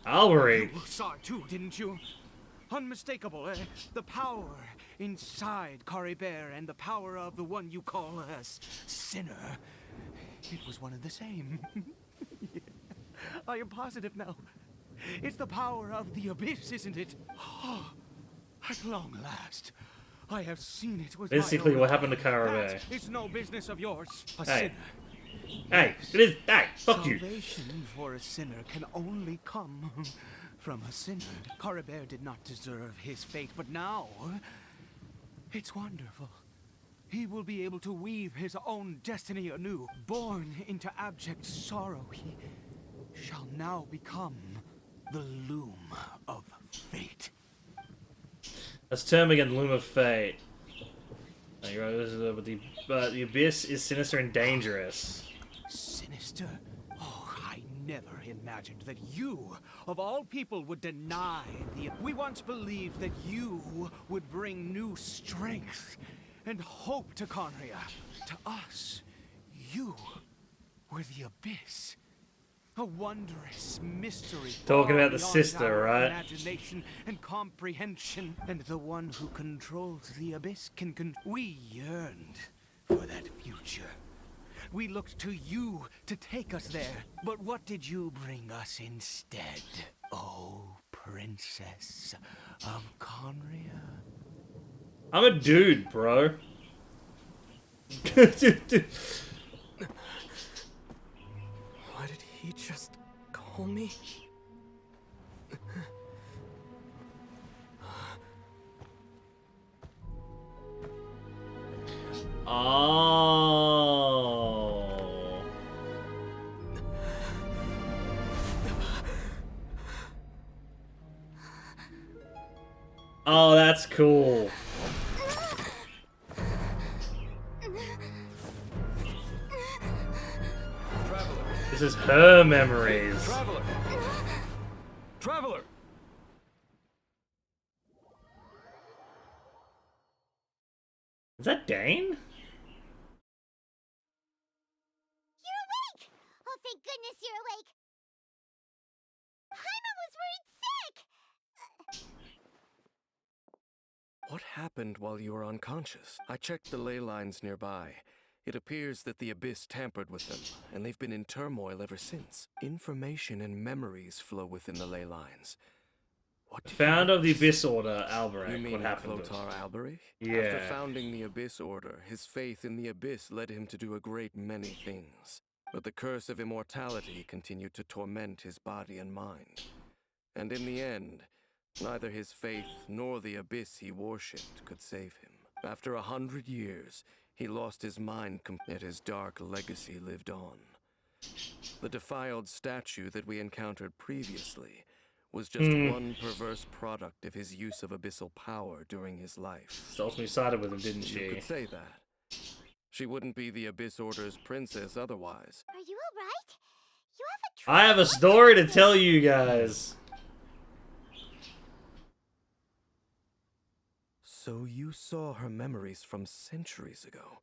Alberic. You saw it too, didn't you? Unmistakable, eh? The power inside Kari Bear and the power of the one you call a sinner. It was one and the same. Yeah. I am positive now. It's the power of the Abyss, isn't it? Oh, at long last, I have seen it with Basically, my own what happened to eyes. Kari Bear? It's no business of yours. A Hey. sinner. Hey, it is. Hey, fuck you. Salvation for a sinner can only come from a sinner. Kari Bear did not deserve his fate, but now it's wonderful. He will be able to weave his own destiny anew. Born into abject sorrow, he shall now become the loom of fate. That's term again, Loom of Fate. No, you're right, but the Abyss is sinister and dangerous. Sinister? Oh, I never imagined that you, of all people, would deny the... We once believed that you would bring new strength and hope to Conria. To us, you were the Abyss. A wondrous mystery. Talking far about the beyond sister, our right? Imagination and comprehension. And the one who controls the Abyss can We yearned for that future. We looked to you to take us there. But what did you bring us instead? Oh, Princess of Conria. I'm a dude, bro. Why did he just call me? Oh. Oh, that's cool. This is her memories. Traveler! Traveler! Is that Dane? You're awake! Oh, thank goodness you're awake! Paimon was worried sick! What happened while you were unconscious? I checked the ley lines nearby. It appears that the Abyss tampered with them, and they've been in turmoil ever since. Information and memories flow within the ley lines. What Founder of the Abyss Order, Alberic. You mean What happened to Clotar him? Alberic? Yeah. After founding the Abyss Order, his faith in the Abyss led him to do a great many things. But the curse of immortality continued to torment his body and mind. And in the end, neither his faith nor the abyss he worshipped could save him. After 100 years, he lost his mind, yet his dark legacy lived on. The defiled statue that we encountered previously was just one perverse product of his use of abyssal power during his life. She ultimately sided with him, didn't she? You could say that. She wouldn't be the Abyss Order's princess otherwise. Are you alright? You have a I have a story to tell you guys. So you saw her memories from centuries ago,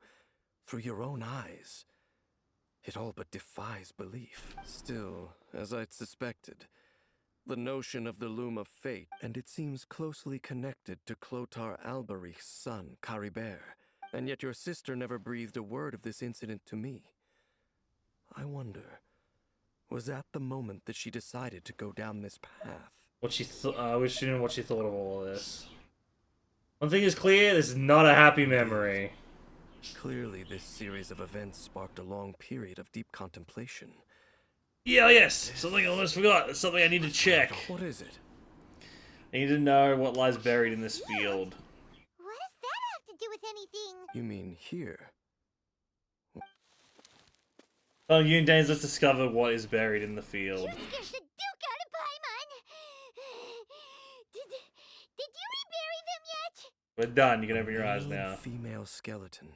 through your own eyes. It all but defies belief. Still, as I'd suspected, the notion of the Loom of Fate, and it seems closely connected to Clotar Alberich's son, Caribert, and yet your sister never breathed a word of this incident to me. I wonder, was that the moment that she decided to go down this path? What she what she thought of all of this. One thing is clear, this is not a happy memory. Clearly, this series of events sparked a long period of deep contemplation. Yeah, yes, something I almost forgot. It's something I need to check. What is it? I need to know what lies buried in this field. What does that have to do with anything? You mean here? Oh, you and Danes, let's discover what is buried in the field. You scared the Duke out of Paimon! Did you rebury them yet? We're done. You can open your eyes now. Female skeleton,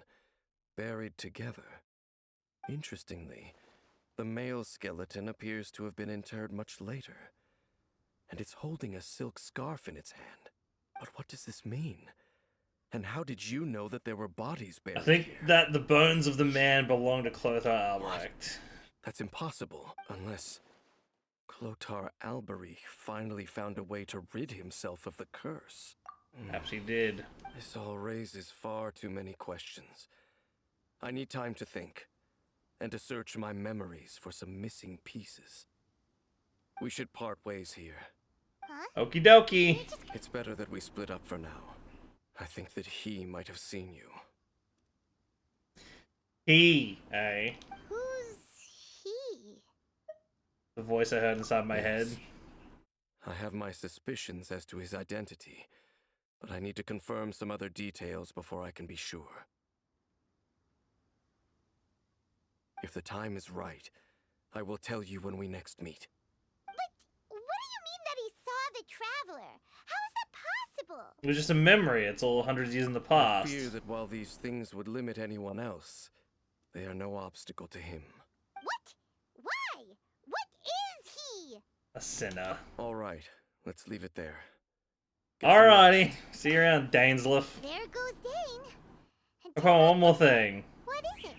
buried together. Interestingly, the male skeleton appears to have been interred much later, and it's holding a silk scarf in its hand. But what does this mean? And how did you know that there were bodies buried I think here? that the bones of the man belong to Clothar Albrecht. That's impossible, unless Clotar Alberich finally found a way to rid himself of the curse. Perhaps he did. This all raises far too many questions. I need time to think, and to search my memories for some missing pieces. We should part ways here. Huh? Okie dokie. It's better that we split up for now. I think that he might have seen you. He, eh? Who's he? The voice I heard inside my head. I have my suspicions as to his identity, but I need to confirm some other details before I can be sure. If the time is right, I will tell you when we next meet. But what do you mean that he saw the Traveler? How is that possible? It was just a memory. It's all hundreds of years in the past. I fear that while these things would limit anyone else, they are no obstacle to him. What? Why? What is he? A sinner. All right, let's leave it there. Alrighty. See you around, Dainsleif. There goes Dane. Oh, one more thing. What is it?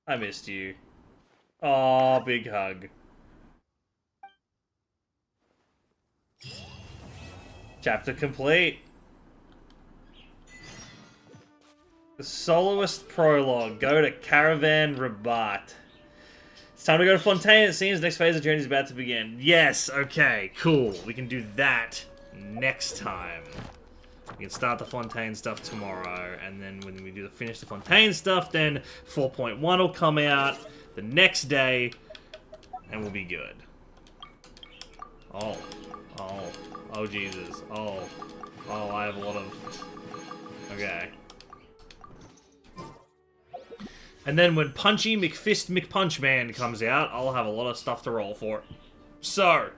I missed you. Aw, big hug. Chapter complete. The soloist prologue. Go to Caravan Rabat. It's time to go to Fontaine. It seems the next phase of the journey is about to begin. Yes, okay, cool. We can do that next time. We can start the Fontaine stuff tomorrow, and then when we finish the Fontaine stuff, then 4.1 will come out the next day, and we'll be good. Oh Jesus. Oh, I have a lot of... Okay. And then when Punchy McFist McPunchman comes out, I'll have a lot of stuff to roll for it. So,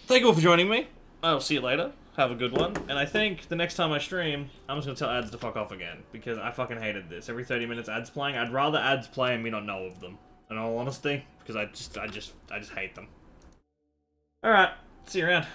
thank you all for joining me. I'll see you later. Have a good one. And I think the next time I stream, I'm just going to tell ads to fuck off again. Because I fucking hated this. Every 30 minutes ads playing. I'd rather ads play and me not know of them. In all honesty. Because I just hate them. Alright. See you around.